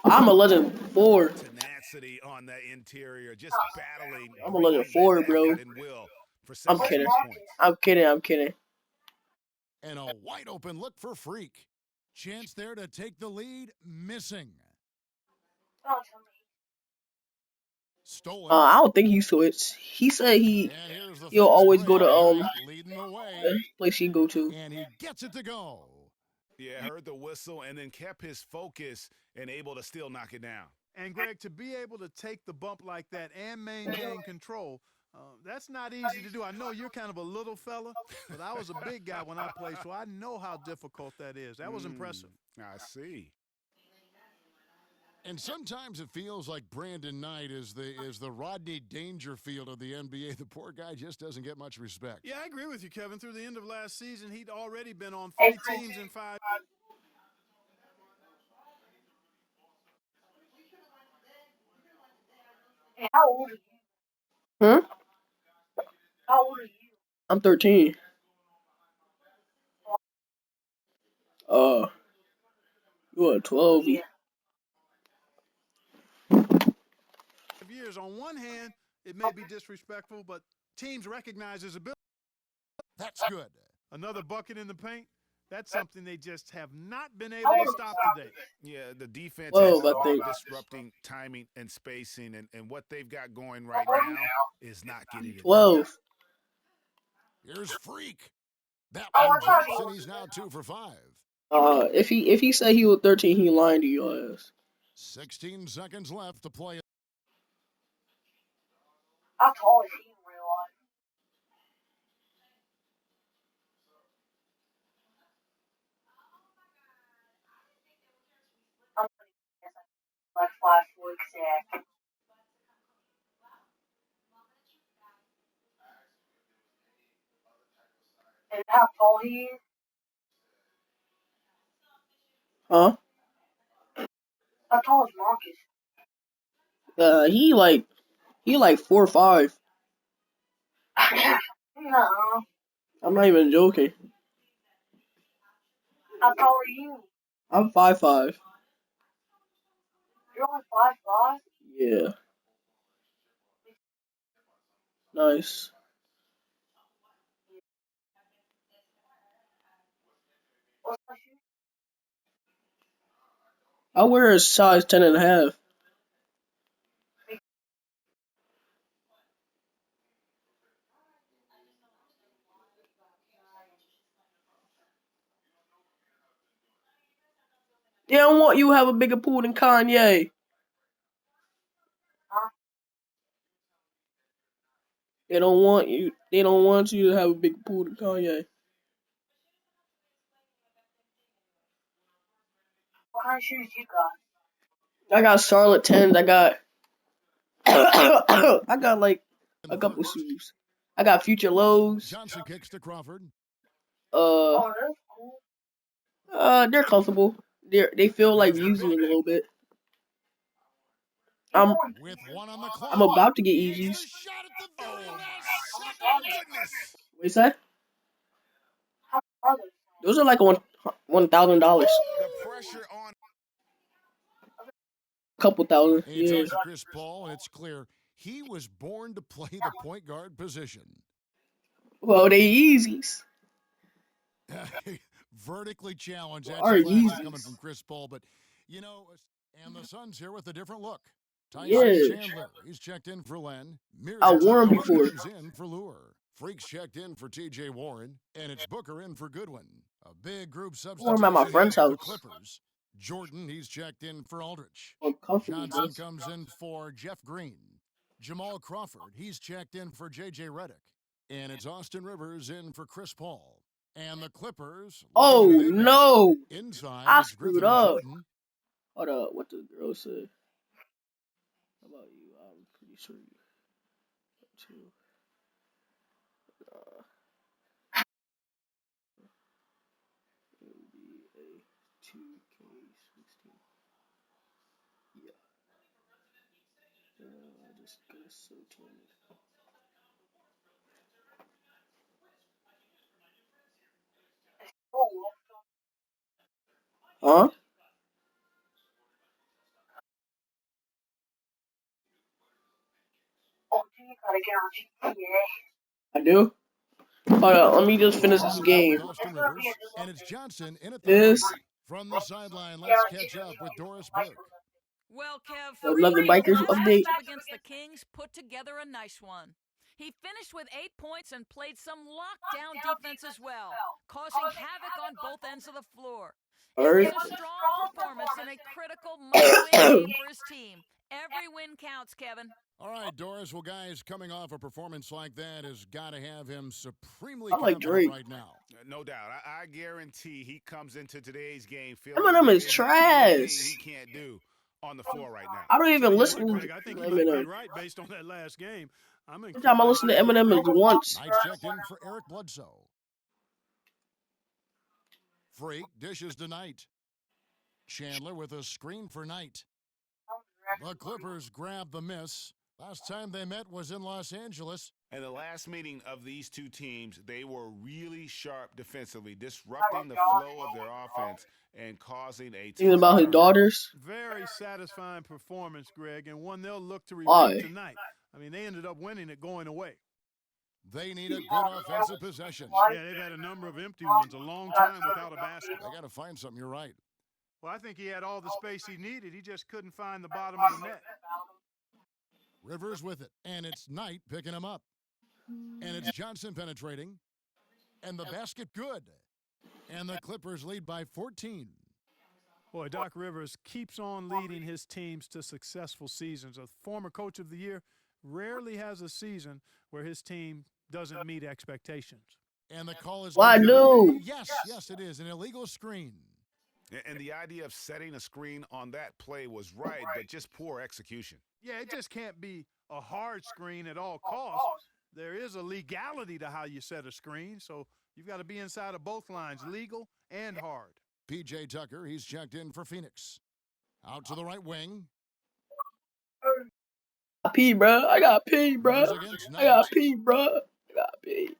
I'm a Legend 4. Tenacity on that interior, just battling. I'm a Legend 4, bro. I'm kidding. I'm kidding. I'm kidding. And a wide open look for Freak. Chance there to take the lead, missing. Stolen. I don't think he switched. He said he'll always go to the place he go to. And he gets it to go. Yeah, heard the whistle and then kept his focus and able to still knock it down. And Greg, to be able to take the bump like that and maintain control, that's not easy to do. I know you're kind of a little fella, but I was a big guy when I played, so I know how difficult that is. That was impressive. I see. And sometimes it feels like Brandon Knight is the Rodney Dangerfield of the NBA. The poor guy just doesn't get much respect. Yeah, I agree with you, Kevin. Through the end of last season, he'd already been on 3 teams in 5. Hey, how old are you? Huh? How old are you? I'm 13. You are 12. Yeah. Years. On one hand, it may be disrespectful, but teams recognize his ability. That's good. Another bucket in the paint. That's something they just have not been able to stop today. Yeah, the defense Whoa, is disrupting timing and spacing, and what they've got going right now is not getting it. 12. Here's Freak. That one drops, and he's now 2 for 5. If he said he was 13, he lying to your ass. 16 seconds left to play. How tall is he in real life? I'm gonna guess like 5 foot exact. And how tall he is? Huh? How tall is Marcus? He like 4 or 5. No. I'm not even joking. How tall are you? I'm 5'5". You're only 5'5"? Yeah. Nice. What's my shoe? I wear a size 10.5. They don't want you to have a bigger pool than Kanye. Huh? They don't want you to have a bigger pool than Kanye. What kind of shoes you got? I got Charlotte 10s. I got I got like a couple shoes. I got Future Lows. Johnson kicks to Crawford. Oh, that's cool. They're comfortable. They feel like Yeezy a little bit. With one on the clock. I'm about to get Yeezys. What you say? How are those? Those are like $1,000. The pressure on. Couple thousand. He Yeah. talks to Chris Paul, and it's clear he was born to play the point guard position. Well, they Yeezys. Vertically challenged. That's Are a classic Yeezys. coming from Chris Paul. But, you know, and the Suns here with a different look. Tyson Yeah. Chandler, he's checked in for Len. I wore 'em Mirza before. comes in for Lure. Freaks checked in for T.J. Warren. And it's Booker in for Goodwin. A big group wore 'em at my substitution friend's for the house. Clippers. Jordan, he's checked in for Aldridge. Uncomfortable, Johnson bro. comes in for Jeff Green. Jamal Crawford, he's checked in for J.J. Redick. And it's Austin Rivers in for Chris Paul. And the Clippers. Oh looking at it, no! inside, I it's screwed Griffin and up. Jordan. Hold up, what does girl say? How about you? I'm pretty sure you too. NBA 2K16. Yeah. I just got so talented. Huh? Oh, you gotta get on GTA. I do? Hold on, let me just finish this game. Austin Rivers, and it's Johnson in at the This. line. From the sideline, let's catch up with Doris Burke. Well, Kev, The London Bikers last update. matchup against the Kings put together a nice one. He finished with 8 points and played some lockdown defense as well, causing havoc on both ends of the floor. It was a strong performance in a critical must-win game for his team. Every win counts, Kevin. All right, Doris. Well, guys, coming off a performance like that has got to have him supremely I like confident Drake. right now. No doubt. I guarantee he comes into today's game feeling Eminem is there's trash. anything he can't do on the floor right now. I don't even listen to Greg, I think you might be Eminem. right based on that last game. Every time I listen to Eminem is once. Knight checked in for Eric Bledsoe. Freak dishes to Knight. Chandler with a screen for Knight. The Clippers grab the miss. Last time they met was in Los Angeles. And the last meeting of these two teams, they were really sharp defensively, disrupting the flow of their offense and causing a Thinking about his daughters. Very satisfying performance, Greg, and one they'll look to Why? repeat tonight. I mean, they ended up winning it going away. They need a good offensive possession. Yeah, they've had a number of empty ones, a long time without a basket. They got to find something. You're right. Well, I think he had all the space he needed. He just couldn't find the bottom of the net. Rivers with it, and it's Knight picking him up. And it's Johnson penetrating. And the basket good. And the Clippers lead by 14. Boy, Doc Rivers keeps on leading his teams to successful seasons. A former coach of the year rarely has a season where his team doesn't meet expectations. And the call is... Why no? Yes, it is. An illegal screen. And the idea of setting a screen on that play was right, but just poor execution. Yeah, it just can't be a hard screen at all costs. There is a legality to how you set a screen, so you've got to be inside of both lines, legal and hard. P.J. Tucker, he's checked in for Phoenix. Out to the right wing. I pee, bro. I got pee, bro. I got pee, bro. I got pee.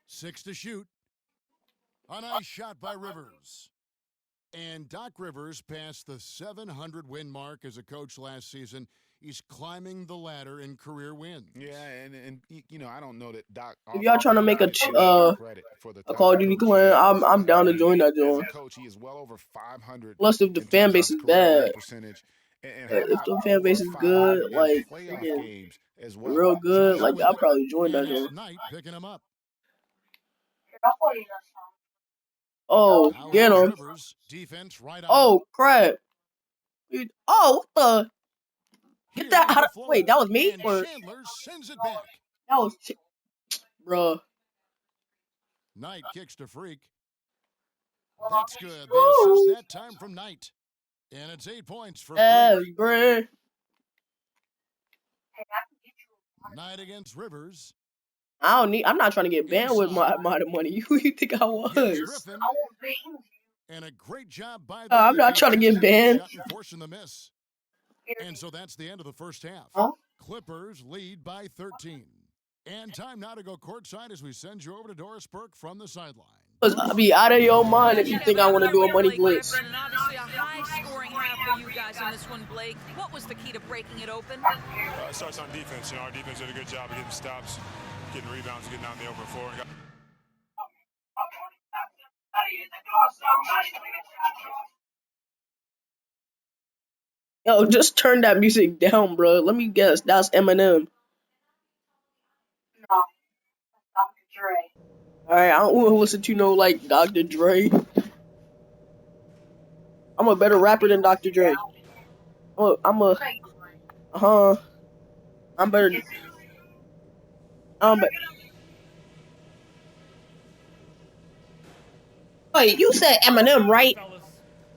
6 to shoot. A nice shot by Rivers. And Doc Rivers passed the 700-win mark as a coach last season. He's climbing the ladder in career wins. Yeah, and you know, I don't know that Doc. If y'all trying to make a Call of Duty clan, I'm down to join that joint. Coach, he is well over 500. Plus, if the fan base is bad, percentage, if the fan base is good, like freaking real good, like I'll probably join that joint. Knight picking him up. Oh, get him! Defense right on. Oh crap! Oh, what the? Get that out of, wait, that was me? Or Chandler sends it back. that was bruh. Knight kicks to Freak. That's good. The assist that time from Knight. And it's 8 points for Freak. Bruh. Knight against Rivers. I'm not trying to get banned with my amount of money. Who you think I was? Griffin. And a great job by the I'm not trying to get banned. Forcing the miss. And so that's the end of the first half. Huh? Clippers lead by 13. And time now to go courtside as we send you over to Doris Burke from the sideline. I'll be out of your mind if you think I want to do a money blitz. And obviously a high-scoring half for you guys in this one, Blake. What was the key to breaking it open? It starts on defense. You know, our defense did a good job of getting stops, getting rebounds, getting out in the open floor. Yo, just turn that music down, bro. Let me guess. That's Eminem. No, Dr. Dre. Alright, I don't want to listen to no, like, Dr. Dre. I'm a better rapper than Dr. Dre. I'm better. Wait, you said Eminem, right?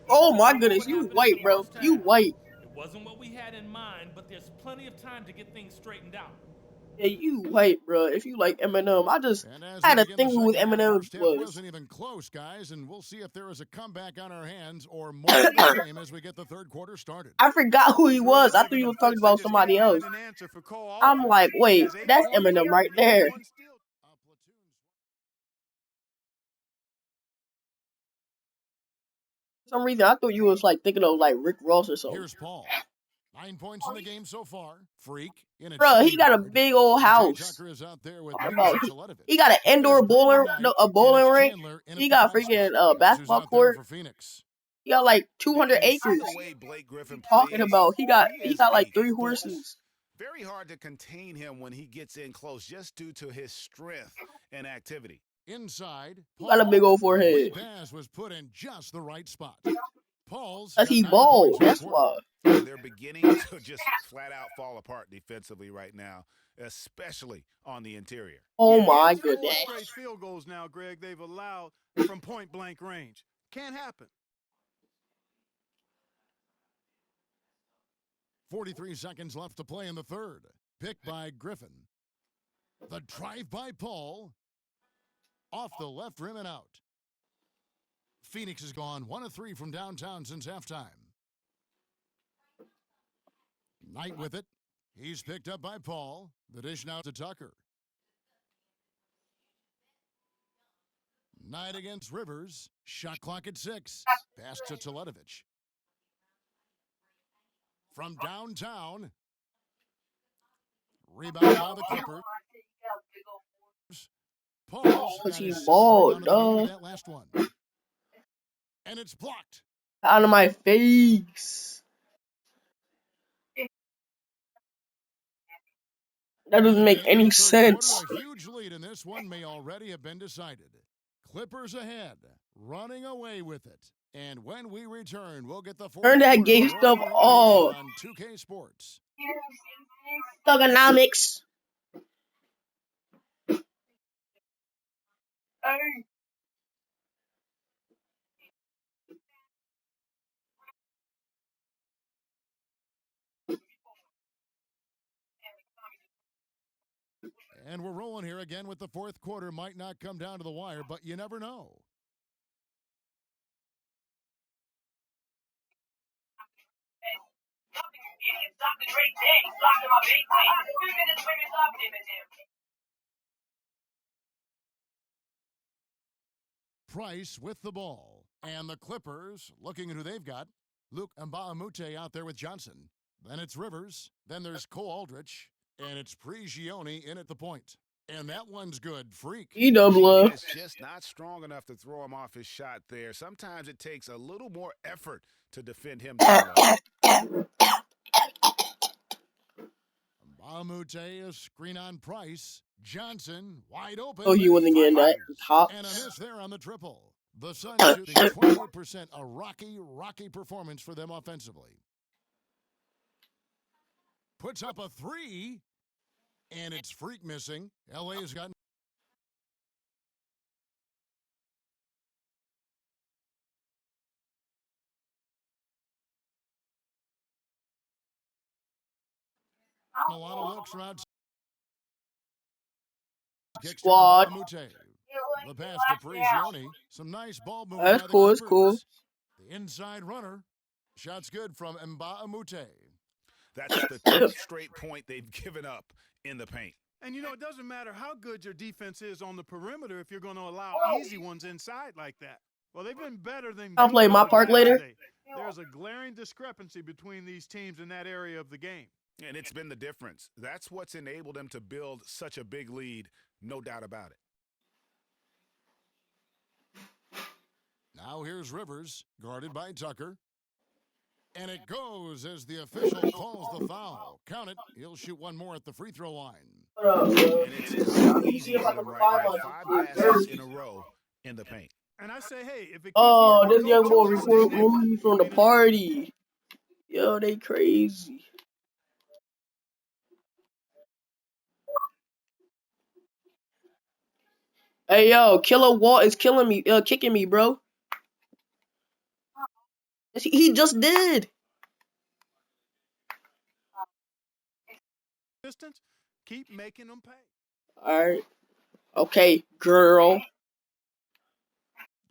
Oh my goodness, you white, bro. You white. It wasn't what we had in mind, but there's plenty of time to get things straightened out. Yeah, you white, bro. If you like Eminem, I had a thing with Eminem was. Wasn't even close, guys, and we'll see if there is a comeback on our hands or more of the game as we get the third quarter started. I forgot who he was. I thought he was talking about somebody else. I'm like, wait, that's Eminem right there. For some reason, I thought you was like thinking of like Rick Ross or something. Here's Paul. 9 points in the game so far. Freak. Bro, he got a big old house. He got an indoor bowling ring. He got freaking basketball court. He got like 200 acres. Talking about he got like 3 horses. Very hard to contain him when he gets in close, just due to his strength and activity. Inside, he got a big old forehead. Pass was put in just the right spot. Paul's as he bald. That's why. They're beginning to just flat out fall apart defensively right now, especially on the interior. Oh my goodness! Straight field goals now, Greg. They've allowed from point blank range. Can't happen. 43 seconds left to play in the third. Picked by Griffin. The drive by Paul. Off the left rim and out. Phoenix has gone 1 of 3 from downtown since halftime. Knight with it. He's picked up by Paul. The dish now to Tucker. Knight against Rivers. Shot clock at 6. Pass to Teletovic. From downtown. Rebound by the Clippers. Because he's bald, dog. That last one. And it's blocked. Out of my face. That doesn't make any sense. A huge lead in this one may already have been decided. Clippers ahead, running away with it. And when we return, we'll get the turn that gay stuff off. On 2K Sports. Thugonomics. And we're rolling here again with the fourth quarter. Might not come down to the wire, but you never know. Price with the ball. And the Clippers, looking at who they've got. Luke Mbah-a-Moute out there with Johnson. Then it's Rivers. Then there's Cole Aldrich. And it's Prigioni in at the point. And that one's good. Freak. E-double. He's just not strong enough to throw him off his shot there. Sometimes it takes a little more effort to defend him. Mbah-a-Moute, a screen on Price. Johnson, wide open. Oh, he wasn't getting that. Hops. And a miss there on the triple. The Suns shooting 28%. A rocky performance for them offensively. Puts up a 3. And it's Freak missing. LA has gotten. A lot of looks around. Squad. The pass to Prigioni. Some nice ball movement. That's cool. It's cool. The inside runner. Shots good from Mbah-a-Moute. That's the 10th straight point they've given up in the paint. And, it doesn't matter how good your defense is on the perimeter if you're going to allow easy ones inside like that. Well, they've been better than. I'll play my park later. There's a glaring discrepancy between these teams in that area of the game. And it's been the difference. That's what's enabled them to build such a big lead, no doubt about it. Now here's Rivers, guarded by Tucker. And it goes as the official calls the foul. Count it. He'll shoot one more at the free throw line. And it's so easy for them right now. 5 passes in a row in the paint. And I say, hey, if it keeps Oh, working, this go young boy two. removed me from the party. Yo, they crazy. Hey, yo, Killer Walt is killing me, kicking me, bro. He just did. Distance, keep making them pay. All right. Okay, girl.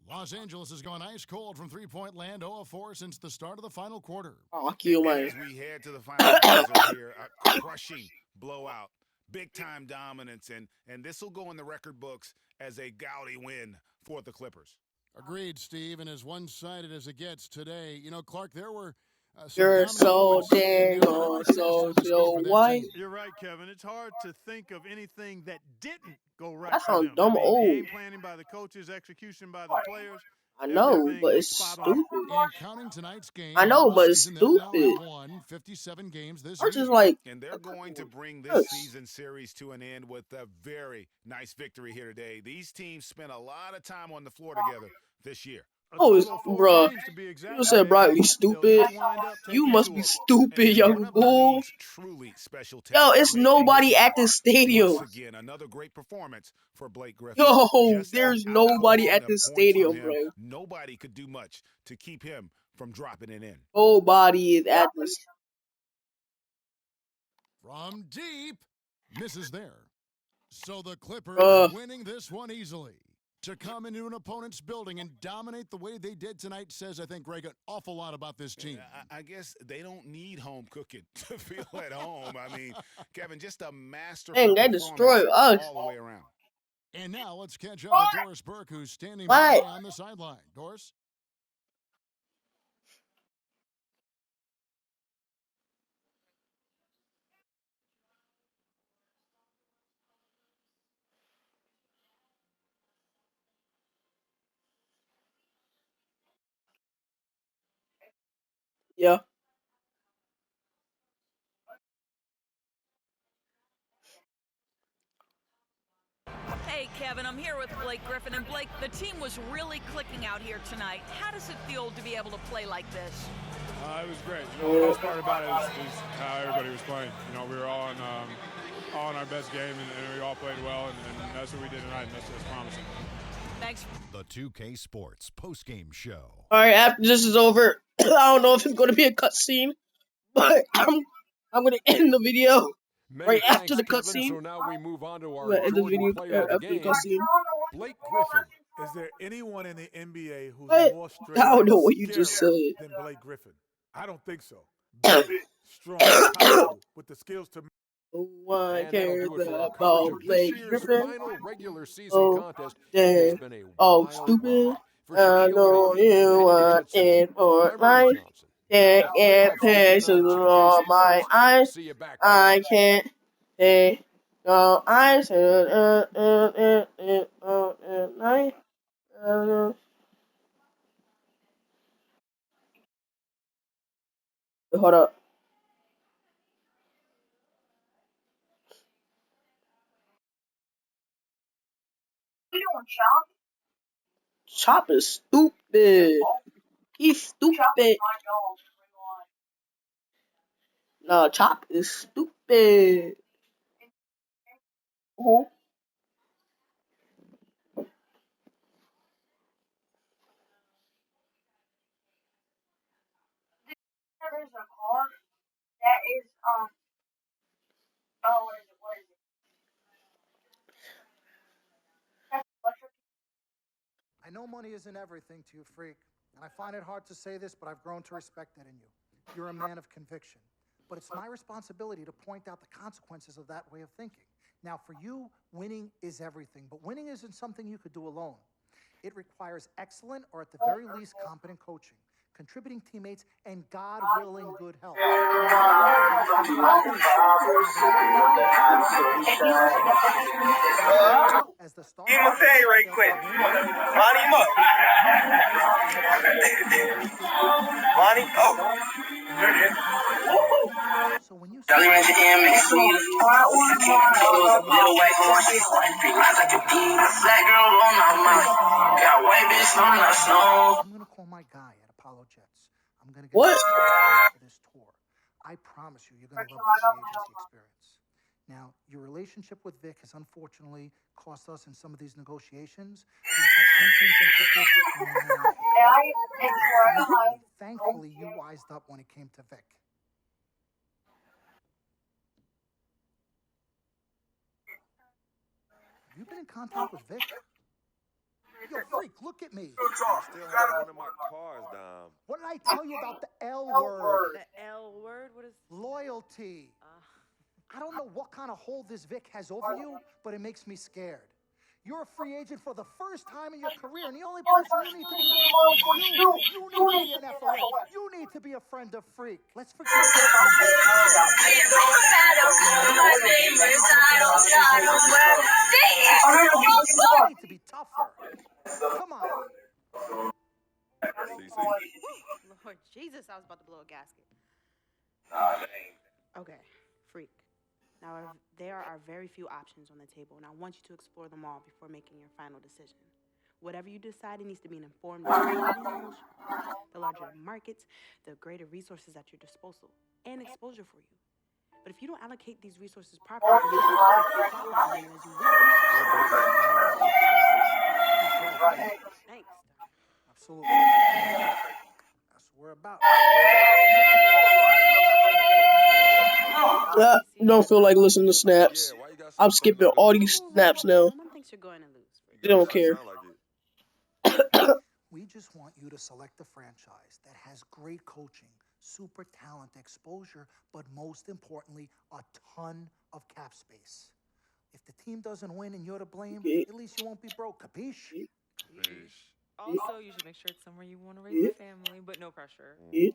Los Angeles has gone ice cold from three-point land, 0 of 4 since the start of the final quarter. Fuck you, man. As we head to the final buzzer here, a crushing blowout, big-time dominance, and this will go in the record books as a gaudy win for the Clippers. Agreed, Steve, and as one-sided as it gets today. You know, Clark, there were You're so dang on, so white. You're right, Kevin. It's hard to think of anything that didn't go right That for sounds them. dumb old. Game planning by the coaches, execution by the players. I know, everything but was it's spot on. stupid. And counting tonight's game, I know, but it's season they'll now stupid. have won 57 games this I'm year. just like, And they're going to bring this Yes. season series to an end with a very nice victory here today. These teams spent a lot of time on the floor together this year. oh, it's, bruh. You said Brightly stupid. You must be stupid, young bull. Truly special Yo, talent it's making nobody his at mark. this stadium. Once again, another great performance for Blake Griffin. Yo, Just there's an nobody outpouring at of this points stadium, from him. bro. Nobody could do much to keep him from dropping it in. Nobody is at this. From deep, misses there. So the Clippers winning this one easily. To come into an opponent's building and dominate the way they did tonight says, I think, Greg, an awful lot about this team. I guess they don't need home cooking to feel at home. I mean, Kevin, just a masterful Dang, they destroyed us. all the way around. And now let's catch up with Doris Burke, who's standing by on the sideline. Doris? Yeah. Hey, Kevin, I'm here with Blake Griffin. And Blake, the team was really clicking out here tonight. How does it feel to be able to play like this? It was great. You know, the best part about it is how everybody was playing. You know, we were all in our best game, and we all played well, and that's what we did tonight, and that's promising. Thanks. The 2K Sports postgame show. All right, after this is over, I don't know if it's going to be a cutscene, but I'm going to end the video right after the cutscene. So now we move on to our I'm gonna end the Jordan video player of the after the game, cutscene. Blake Griffin. Is there anyone in the NBA who's What? more straight I don't know up what you just scary said. than Blake Griffin? I don't think so. Big, strong, powerful, with the skills to. One And that'll cares do it for our about coverage of this Blake year's Griffin. final regular season Oh, contest. It has dang. been a Oh, wild stupid. ride. For I Shaquille know O'Neal, you Kenny want Jetson, it for I'm Ernie life. Johnson. Can't Now, get playoffs begin past on 2K all my Sports. eyes. See you back. I can't take no eyes. Night. Hold up. Chop is stupid. He's stupid. No, Chop is stupid. There's a car that is oh, what is it? That's electric. I know money isn't everything to you, Freak, and I find it hard to say this, but I've grown to respect that in you. You're a man of conviction. But it's my responsibility to point out the consequences of that way of thinking. Now, for you, winning is everything, but winning isn't something you could do alone. It requires excellent, or at the very least, competent coaching. contributing teammates, and God willing, good health. As the star, give him a thing right quick. Line him up. Lonnie, oh. So when you Dolly Ranch and mix sweet. Little white horse. Black girl on my mouth. Got white bitch on the snow. I'm gonna call my guy at Apollo Jets. I'm gonna get What? for this tour. I promise you're gonna love the free agency experience. Now, your relationship with Vic has unfortunately cost us in some of these negotiations. Thankfully, you wised up when it came to Vic. Have you been in contact with Vic? Yo, freak, look at me. I still have one of my cars down. What did I tell you about the L word? The L word? What is Loyalty. I don't know what kind of hold this Vic has over you, but it makes me scared. You're a free agent for the first time in your career, and the only person you need to be you need to be an FOA. You need to be a friend of Freak. Let's forget you need to be tougher. Come on. Lord Jesus, I was about to blow a gasket. Okay, Freak. Now, there are very few options on the table, and I want you to explore them all before making your final decision. Whatever you decide, it needs to be an informed decision. The larger the markets, the greater resources at your disposal, and exposure for you. But if you don't allocate these resources properly, then you can spotlight on you as you lose. Thanks. Absolutely. That's what we're about. Don't feel like listening to snaps. I'm skipping all these snaps now. Someone thinks you're going to lose. They don't care. We just want you to select a franchise that has great coaching, super talent, exposure, but most importantly, a ton of cap space. If the team doesn't win and you're to blame, at least you won't be broke. Capiche? Also, you should make sure it's somewhere you want to raise a family, but no pressure. You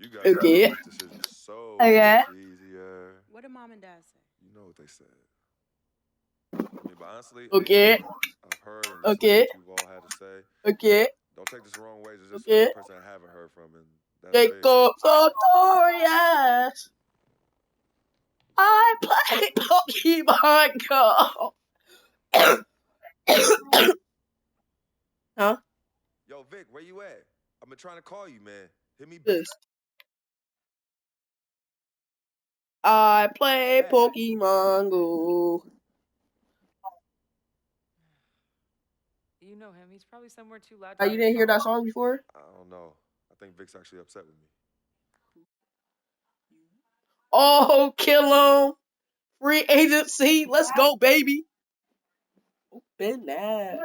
guys make this decision so much easier. What did mom and dad say? You know what they said. I mean, but honestly, Okay. I've heard and listened to what you've all had to say. Okay. Don't take this the wrong way. It's just Okay. a person I haven't heard from, and that's Jacob Sartorius. I play Pokemon Go. Huh? Yo, Vic, where you at? I've been trying to call you, man. Hit me back. This. I play Pokemon Go. You know him. He's probably somewhere too loud. You didn't hear that song before? I don't know. I think Vic's actually upset with me. Oh, kill him. Free agency. Let's go, baby. Open that.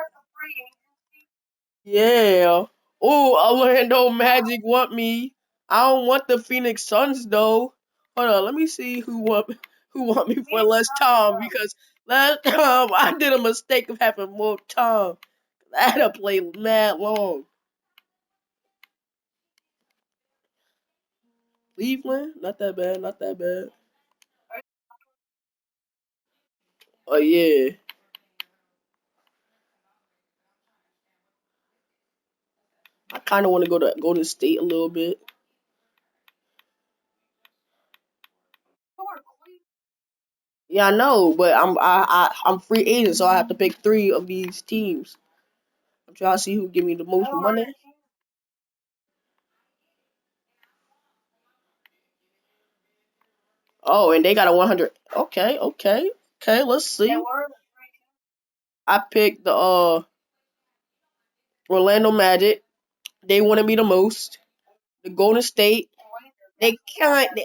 Yeah. Oh, Orlando Magic want me. I don't want the Phoenix Suns though. Hold on, let me see who want me for less time, because last time I did a mistake of having more time. I had to play mad long. Cleveland, not that bad, not that bad. Oh yeah. I kind of want to go to Golden State a little bit. Yeah, I know, but I'm free agent, so I have to pick 3 of these teams. I'm trying to see who give me the most money. Oh, and they got a 100. Okay. Let's see. I picked the Orlando Magic. They wanted me the most. The Golden State. They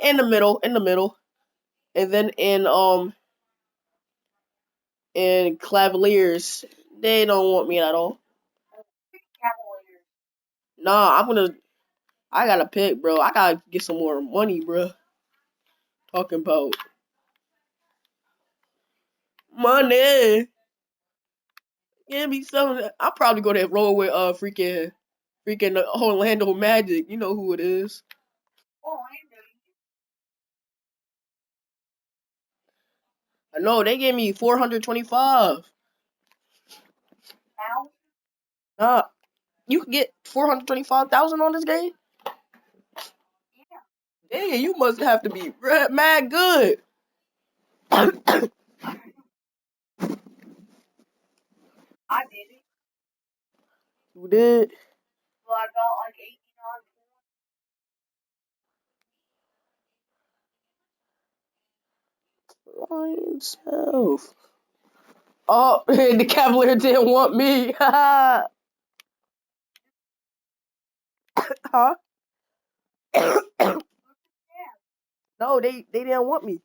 in the middle, and then in Cavaliers, they don't want me at all. Nah, I gotta pick, bro. I gotta get some more money, bro. Talking about money. Give me some. I'll probably go to roll with freaking Freaking Orlando Magic. You know who it is. I know they gave me 425. You could get 425,000 on this game. Dang, you must have to be mad good. I did it. You did. So I got like 89 Lions self. Oh, the Cavaliers didn't want me. Huh? No, they didn't want me.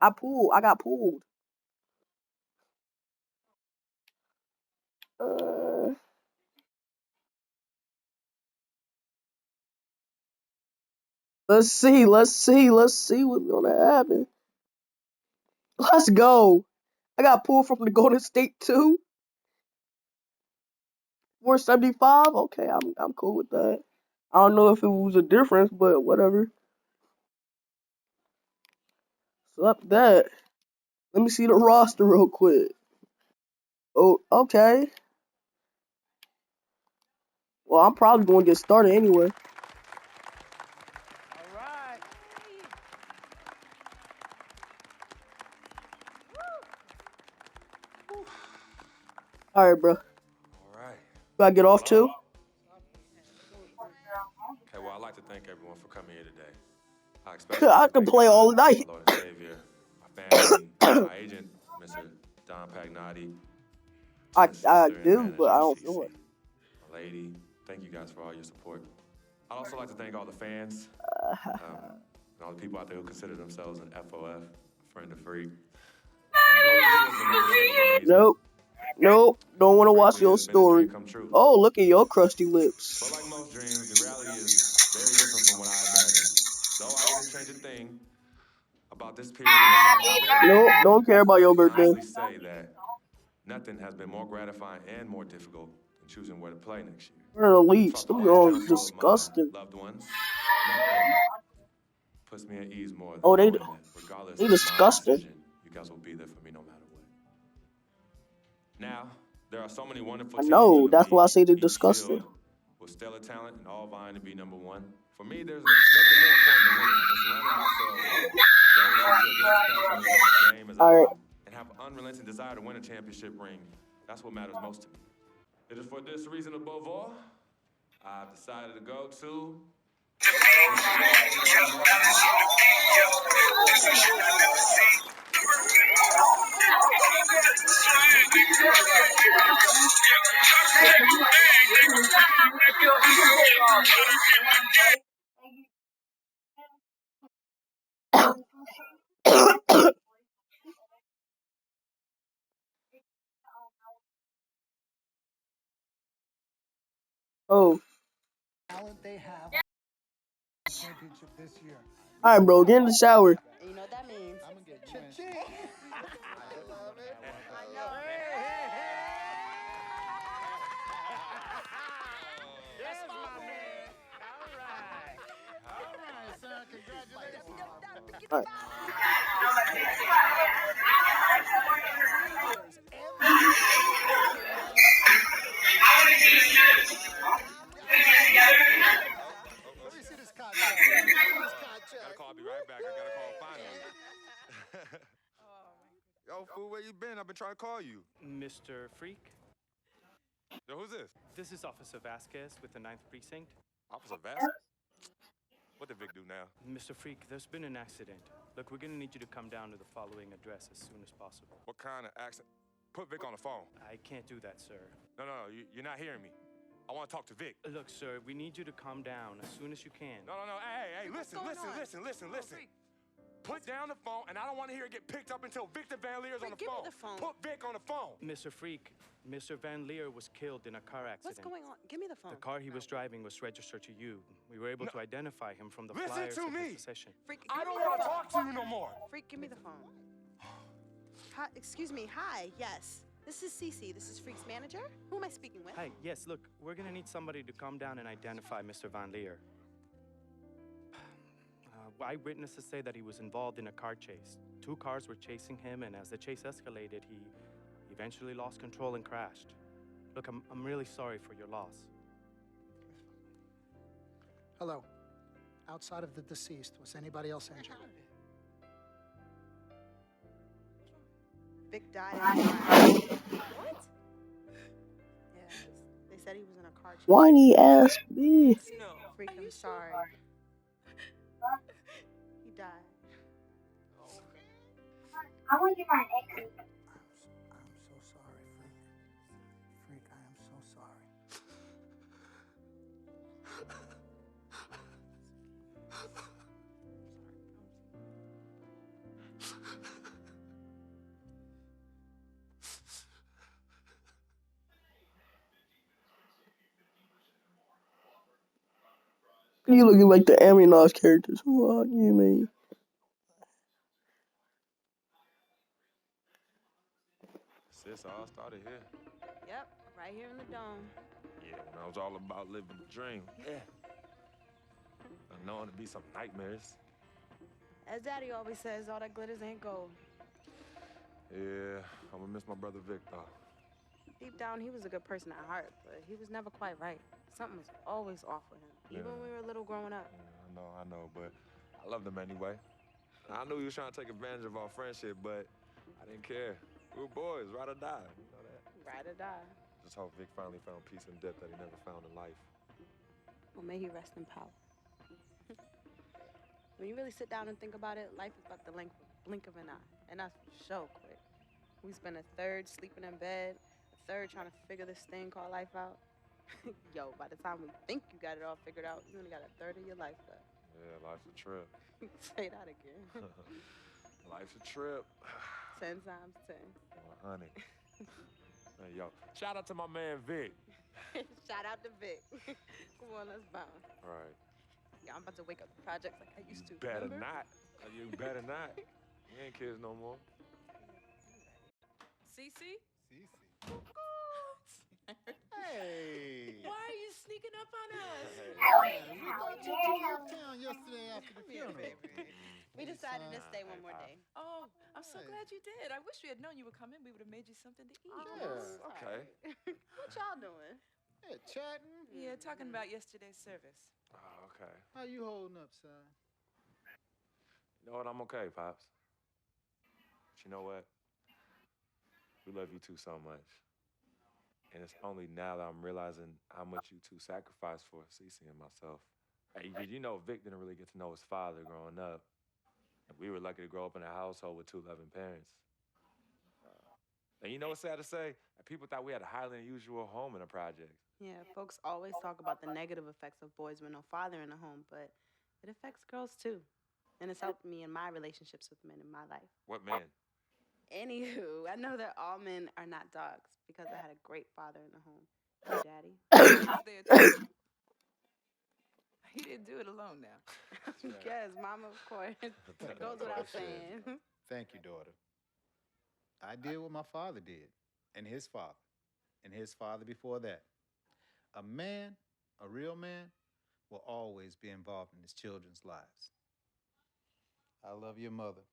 I got pulled. Let's see what's gonna happen. Let's go. I got pulled from the Golden State too. 475. Okay, I'm cool with that. I don't know if it was a difference, but whatever. Slap that. Let me see the roster real quick. Oh, okay. Well, I'm probably going to get started anyway. All right, bro. All right. Do I get off too? Okay, well, I'd like to thank everyone for coming here today. I expect I can play all night. Lord and Savior, my family, my agent, Mr. Don Pagnotti. I do, but I don't feel it. My lady, thank you guys for all your support. I'd also like to thank all the fans and all the people out there who consider themselves an FOF, friend of Freak. Nope. Don't want to watch your story. Oh, look at your crusty lips. But like most dreams, the reality is very different from what I imagined. Though I didn't change a thing about this period. Nope, don't care about your birthday. I honestly say that nothing has been more gratifying and more difficult than choosing where to play next year. We're elites. Them girls disgusting. Loved ones. Puts me at ease more. Oh, they regardless of disgusting. my decision, you guys will be there for me no matter what. Now, there are so many wonderful I teams know. in the That's why I league, say they're each disgusting. field with stellar talent and all vying to be number one. For me, there's nothing more important than winning than surrounding myself with those who feel just as passionate about the game as I do and have an unrelenting desire to win a championship ring. That's what matters most to me. It is for this reason above all, I've decided to go to Oh. Talent they have championship this year. All right, bro. Get in the shower. You know what that means. I'm gonna get cha-ching. I love it. I know. Yes, my man. All right, son. Congratulations. All right. Let me see this contract. I'll be right back. I gotta call finally. Yo, fool, where you been? I've been trying to call you. Mr. Freak? Yo, who's this? This is Officer Vasquez with the 9th Precinct. Officer Vasquez? What did Vic do now? Mr. Freak, there's been an accident. Look, we're gonna need you to come down to the following address as soon as possible. What kind of accident? Put Vic on the phone. I can't do that, sir. No, you're not hearing me. I want to talk to Vic. Look, sir, we need you to calm down as soon as you can. No. Hey, listen. Put down the phone, and I don't want to hear it get picked up until Victor Van Leer's on the phone. Give me the phone. Put Vic on the phone. Mr. Freak, Mr. Van Leer was killed in a car accident. What's going on? Give me the phone. The car he was driving was registered to you. We were able to identify him from the Listen flyers to in me. his possession. Freak, I don't want to talk to you no more. Freak, give me the phone. Hi, excuse me. Hi. Yes. This is Cece. This is Freak's manager. Who am I speaking with? Hi, yes, look, we're gonna need somebody to come down and identify Mr. Van Leer. Eyewitnesses say that he was involved in a car chase. 2 cars were chasing him, and as the chase escalated, he eventually lost control and crashed. Look, I'm really sorry for your loss. Hello. Outside of the deceased, was anybody else injured? Vic died. What? Yeah, they said he was in a car chase. Whiny ass bitch. Freak, I'm sorry. He died. I want to get my neck. I'm so sorry, Freak. Freak, I am so sorry. You looking like the Amionaz characters. What you mean? Sis, all started here. Yep, right here in the dome. Yeah, when I was all about living the dream. Yeah. I know it'd be some nightmares. As Daddy always says, all that glitters ain't gold. Yeah, I'm gonna miss my brother Vic, though. Deep down, he was a good person at heart, but he was never quite right. Something was always off with him, even when we were little growing up. Yeah, I know, but I loved him anyway. I knew he was trying to take advantage of our friendship, but I didn't care. We were boys, ride or die. You know that? Ride or die. Just hope Vic finally found peace and depth that he never found in life. Well, may he rest in power. When you really sit down and think about it, life is about the blink of an eye, and that's so quick. We spend a third sleeping in bed, a third trying to figure this thing called life out. Yo, by the time we think you got it all figured out, you only got a third of your life left. Yeah, life's a trip. Say that again. Life's a trip. 10 times 10. Well, honey. Hey, yo, shout out to my man Vic. Shout out to Vic. Come on, let's bounce. All right. Yeah, I'm about to wake up the projects like I used to. Better remember? not. You better not. We ain't kids no more. Cece? Hey! Why are you sneaking up on us? We thought you two left town yesterday after the funeral. We decided to stay one more day. Oh, I'm so glad you did. I wish we had known you were coming. We would have made you something to eat. Yeah. Okay. What y'all doing? Yeah, chatting. Yeah, talking about yesterday's service. Oh, okay. How you holding up, son? You know what? I'm okay, Pops. But you know what? We love you two so much. And it's only now that I'm realizing how much you two sacrificed for Cece and myself. Hey, you know Vic didn't really get to know his father growing up. And we were lucky to grow up in a household with 2 loving parents. And you know what's sad to say? People thought we had a highly unusual home in the project. Yeah, folks always talk about the negative effects of boys with no father in the home, but it affects girls too. And it's helped me in my relationships with men in my life. What man? Anywho, I know that all men are not dogs because I had a great father in the home. Hey, Daddy. He didn't do it alone now. Yes, Mama, of course. It goes without saying. Thank you, daughter. I did what my father did, and his father before that. A man, a real man, will always be involved in his children's lives. I love your mother.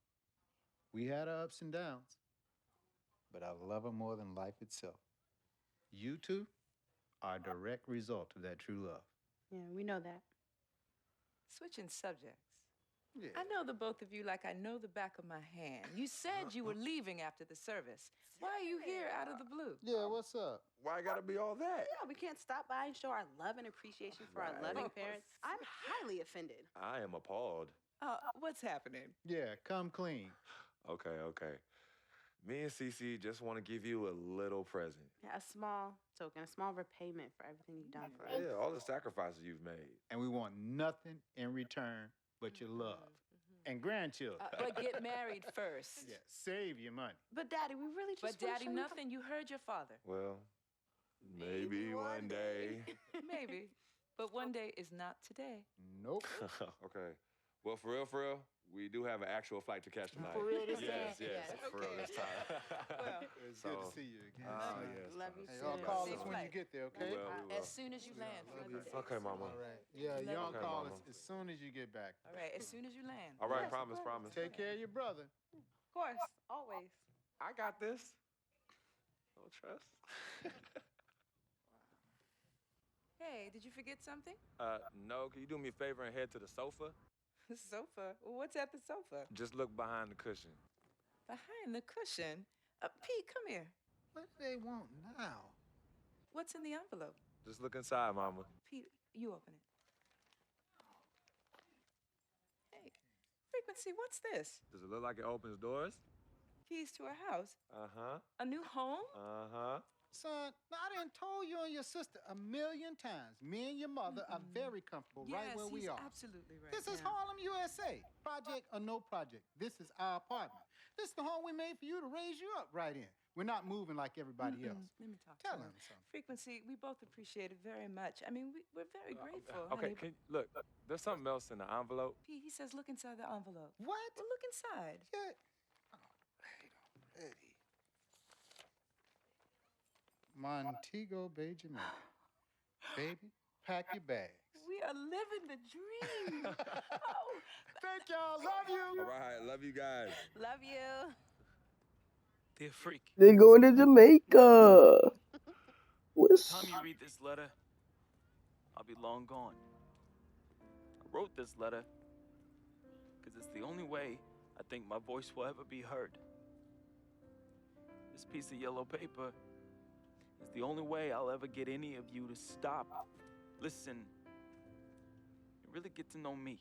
We had our ups and downs, but I love her more than life itself. You two are a direct result of that true love. Yeah, we know that. Switching subjects. Yeah. I know the both of you like I know the back of my hand. You said you were leaving after the service. Why are you here out of the blue? Yeah, what's up? Why gotta be all that? Yeah, we can't stop by and show our love and appreciation for our loving parents. I'm highly offended. I am appalled. What's happening? Yeah, come clean. Okay. Me and Cece just want to give you a little present. Yeah, a small token, a small repayment for everything you've done for us. Yeah, all the sacrifices you've made. And we want nothing in return but your love. And grandchildren. But get married first. Yeah, save your money. But Daddy, we really just But Daddy, nothing. You heard your father. Well, maybe one day. Maybe. But one day is not today. Nope. Okay. Well, for real, We do have an actual flight to catch tonight. For real this time? Yes, for real this time. Well, it's good to see you again. Yes. Love you Hey, too. y'all call Safe us when you flight. get there, okay? We will. As soon as you land. for goodness sakes. Okay, Mama. All right. Yeah, y'all Okay, call Mama. us as soon as you get back. All right, as soon as you land. All right, Yes, of promise, course. promise. Take care of your brother. Of course, always. I got this. No trust. Hey, did you forget something? No. Can you do me a favor and head to the sofa? The sofa? What's at the sofa? Just look behind the cushion. Behind the cushion? Pete, come here. What do they want now? What's in the envelope? Just look inside, Mama. Pete, you open it. Hey, Frequency, what's this? Does it look like it opens doors? Keys to a house? Uh-huh. A new home? Uh-huh. Son, now I done told you and your sister a million times. Me and your mother are very comfortable right where we he's are. absolutely right. This is yeah. Harlem, USA. Project or no project. This is our apartment. This is the home we made for you to raise you up right in. We're not moving like everybody else. Let me talk Tell to him him. something. Frequency, we both appreciate it very much. I mean, we're very grateful. Okay, honey. look, there's something else in the envelope. Pete, he says look inside the envelope. What? Well, look inside. Yeah. Already. Montego Bay, Jamaica. Baby, pack your bags. We are living the dream. Oh, thank y'all. Love you. All right, love you guys. love you. Dear Freak, They going to Jamaica. What's time you read this letter, I'll be long gone. I wrote this letter because it's the only way I think my voice will ever be heard. This piece of yellow paper is the only way I'll ever get any of you to stop, listen, and really get to know me,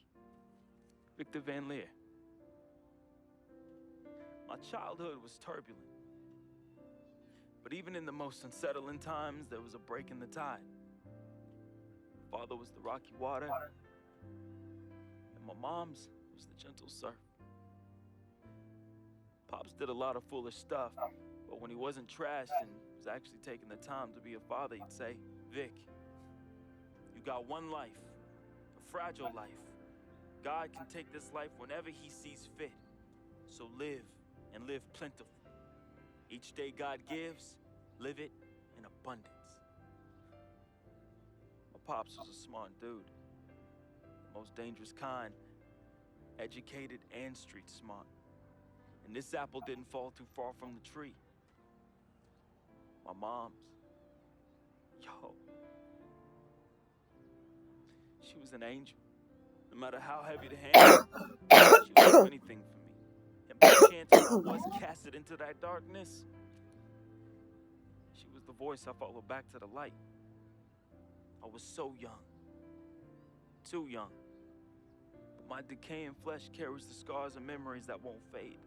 Victor Van Leer. My childhood was turbulent. But even in the most unsettling times, there was a break in the tide. Father was the rocky water, and my mom's was the gentle surf. Pops did a lot of foolish stuff, but when he wasn't trashed and was actually taking the time to be a father, he'd say, Vic, you got one life, a fragile life. God can take this life whenever he sees fit. So live, and live plentiful. Each day God gives, live it in abundance. My pops was a smart dude, the most dangerous kind, educated and street smart. And this apple didn't fall too far from the tree. My mom's, yo, she was an angel. No matter how heavy the hand, she would do anything for me. And by chance, when I was casted into that darkness, she was the voice I followed back to the light. I was so young, too young. But my decaying flesh carries the scars and memories that won't fade.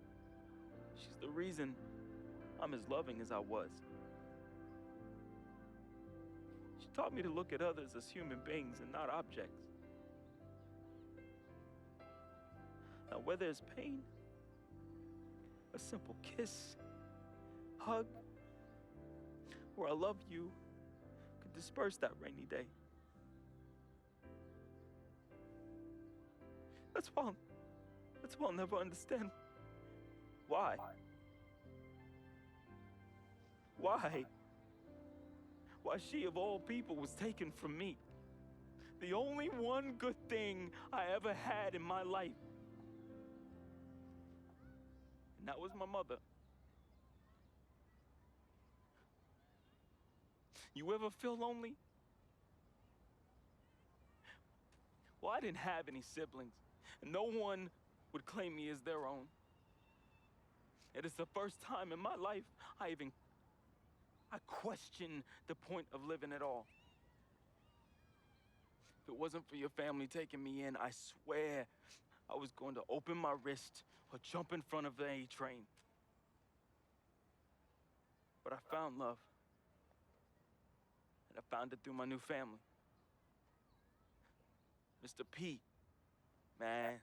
She's the reason I'm as loving as I was. She taught me to look at others as human beings and not objects. Now, where there's pain, a simple kiss, hug, or I love you could disperse that rainy day. That's why I'll never understand why. Why she of all people was taken from me. The only one good thing I ever had in my life. And that was my mother. You ever feel lonely? Well, I didn't have any siblings, and no one would claim me as their own. It is the first time in my life I questioned the point of living at all. If it wasn't for your family taking me in, I swear I was going to open my wrist or jump in front of the A train. But I found love. And I found it through my new family. Mr. Pete, man,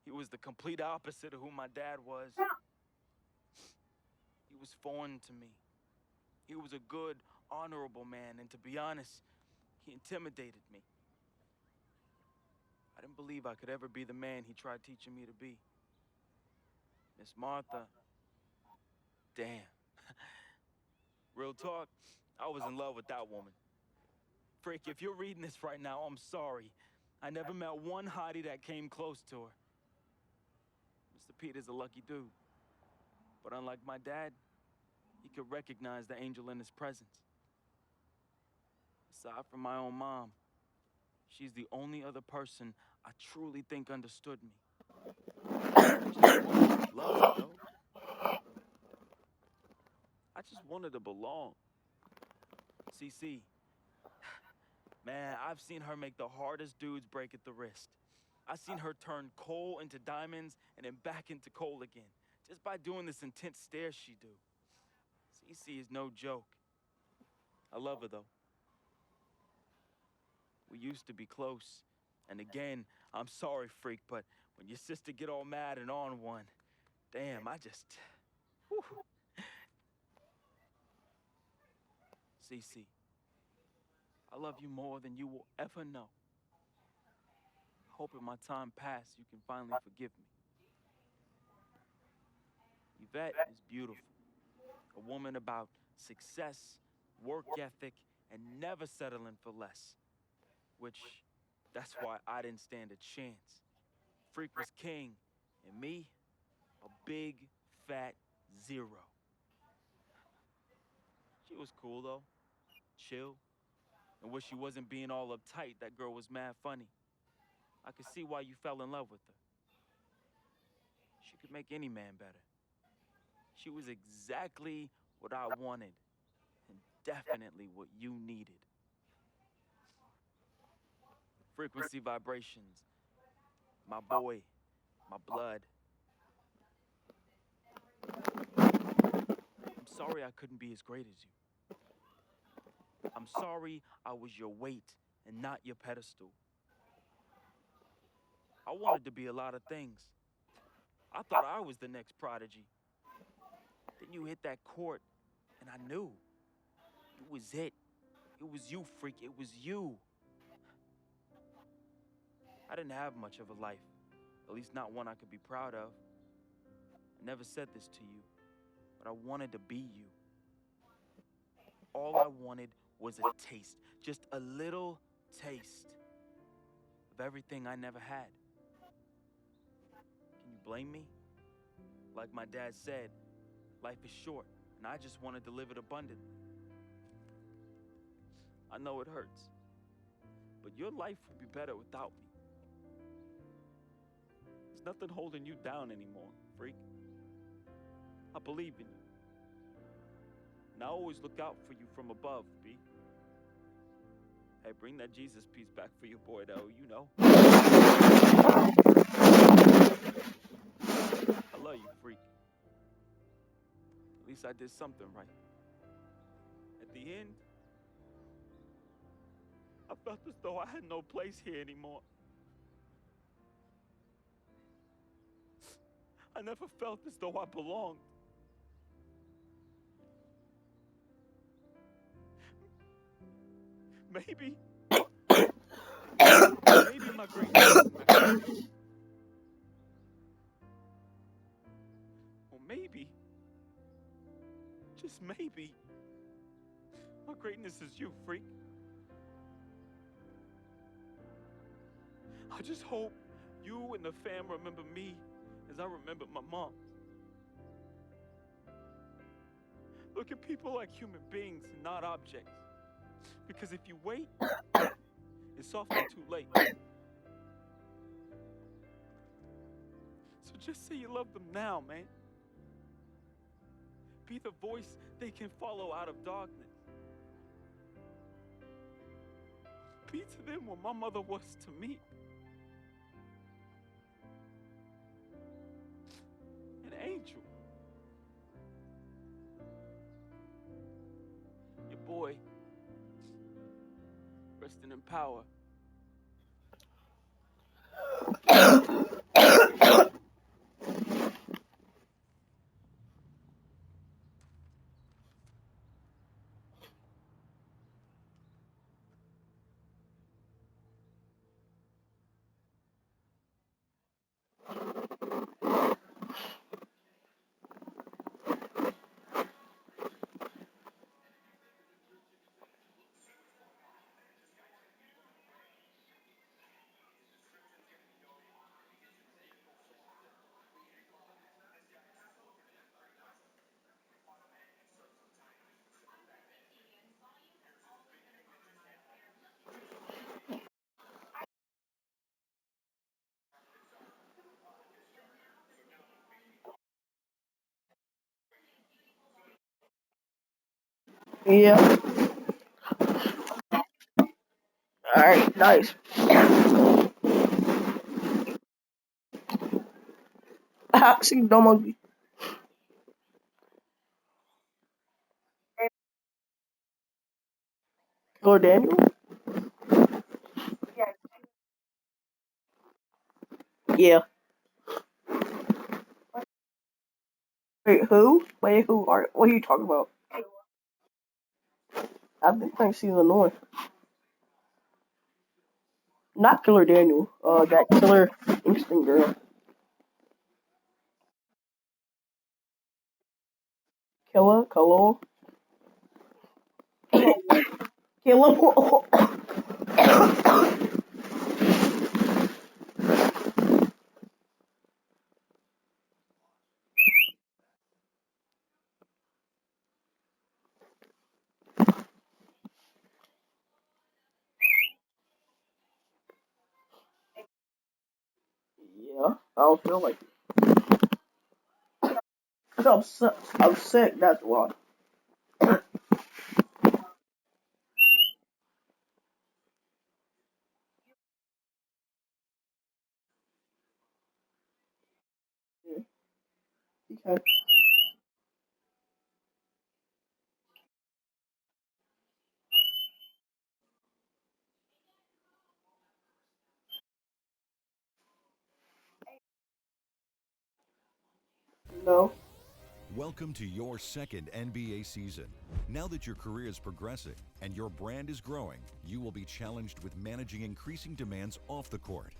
he was the complete opposite of who my dad was. He was foreign to me. He was a good, honorable man, and to be honest, he intimidated me. I didn't couldn't believe I could ever be the man he tried teaching me to be. Miss Martha. Damn. Real talk, I was in love with that woman. Frick, if you're reading this right now, I'm sorry. I never met one hottie that came close to her. Mr. Peter's a lucky dude. But unlike my dad, he could recognize the angel in his presence. Aside from my own mom, she's the only other person I truly think understood me. Love, yo. I just wanted to belong. CC. Man, I've seen her make the hardest dudes break at the wrist. I've seen her turn coal into diamonds and then back into coal again, just by doing this intense stare she do. CC is no joke. I love her, though. We used to be close. And again, I'm sorry, freak, but when your sister get all mad and on one, damn, I just... Whew. CC, I love you more than you will ever know. I hope in my time past you can finally forgive me. Yvette is beautiful. A woman about success, work ethic, and never settling for less. Which, that's why I didn't stand a chance. Freak was king, and me, a big, fat zero. She was cool, though. Chill. And when she wasn't being all uptight, that girl was mad funny. I could see why you fell in love with her. She could make any man better. She was exactly what I wanted, and definitely what you needed. Frequency vibrations. My boy. My blood. I'm sorry I couldn't be as great as you. I'm sorry I was your weight and not your pedestal. I wanted to be a lot of things. I thought I was the next prodigy. Then you hit that court, and I knew. It was it. It was you, freak. It was you. I didn't have much of a life. At least not one I could be proud of. I never said this to you, but I wanted to be you. All I wanted was a taste. Just a little taste of everything I never had. Can you blame me? Like my dad said, life is short, and I just wanted to live it abundantly. I know it hurts, but your life would be better without me. There's nothing holding you down anymore, freak. I believe in you. And I always look out for you from above, B. Hey, bring that Jesus piece back for your boy, though, you know. I love you, freak. At least I did something right. At the end, I felt as though I had no place here anymore. I never felt as though I belonged. Maybe my greatness is messed. Or maybe, just maybe, my greatness is you, freak. I just hope you and the fam remember me as I remember my mom. Look at people like human beings and not objects. Because if you wait, it's often too late. So just say you love them now, man. Be the voice they can follow out of darkness. Be to them what my mother was to me. An angel. Your boy, resting in power. Yeah. Alright, nice. See, don't monkey. Killer Daniel? Yeah. Wait, who? Wait, who? What are you talking about? I've been playing season 1. Not Killer Daniel. That Killer Instinct girl. Killer. Killer. Yeah, I don't feel like it. I'm sick, that's why. Okay. No. Welcome to your second NBA season. Now that your career is progressing and your brand is growing, you will be challenged with managing increasing demands off the court.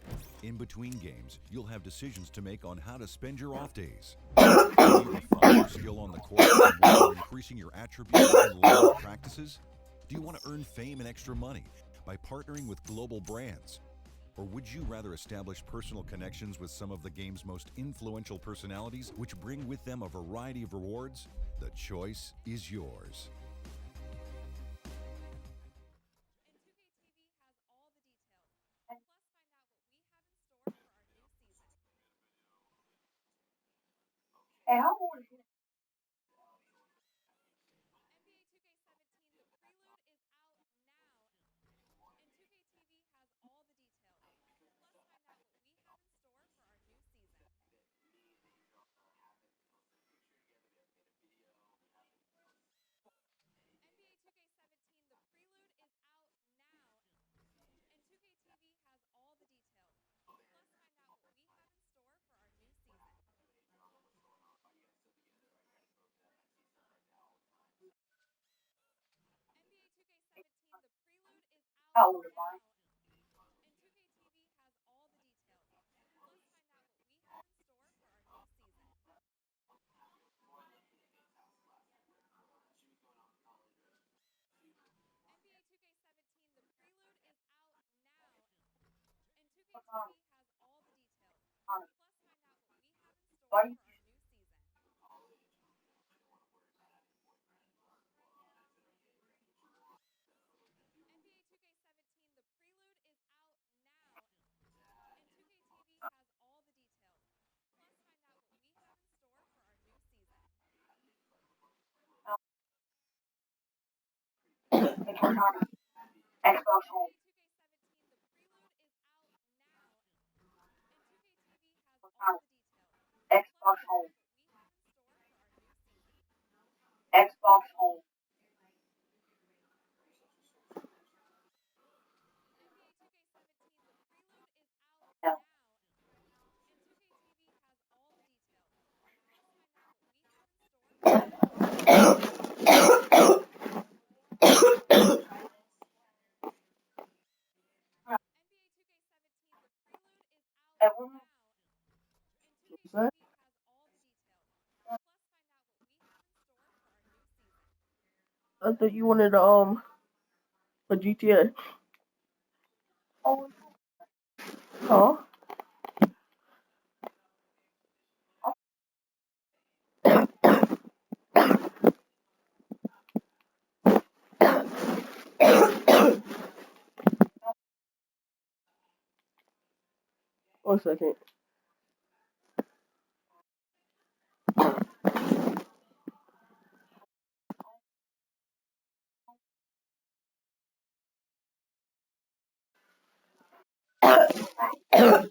In between games, you'll have decisions to make on how to spend your off days. Do you refine your skill on the court while increasing your attributes in live practices? Do you want to earn fame and extra money by partnering with global brands? Or would you rather establish personal connections with some of the game's most influential personalities, which bring with them a variety of rewards? The choice is yours. Hey, how old is he? How old am I? Why you Xbox Home? Xbox Home. Xbox Home. No. What's that? I thought you wanted a GTA. Huh? One second. Nice.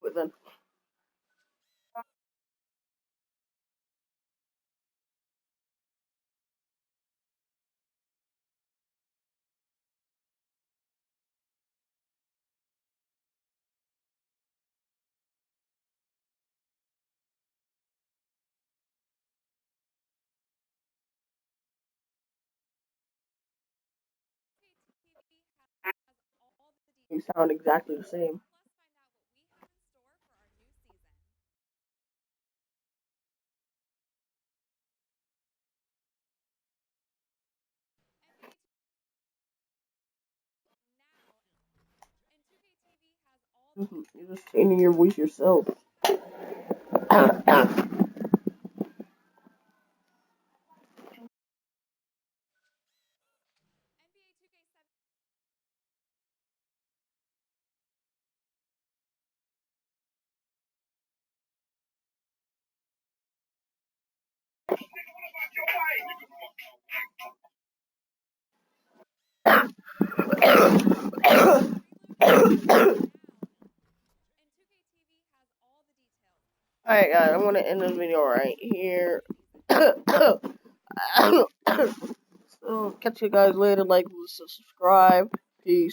But then. They sound exactly the same. You're just changing your voice yourself. Alright guys, I'm gonna end this video right here. So catch you guys later, like, subscribe, peace.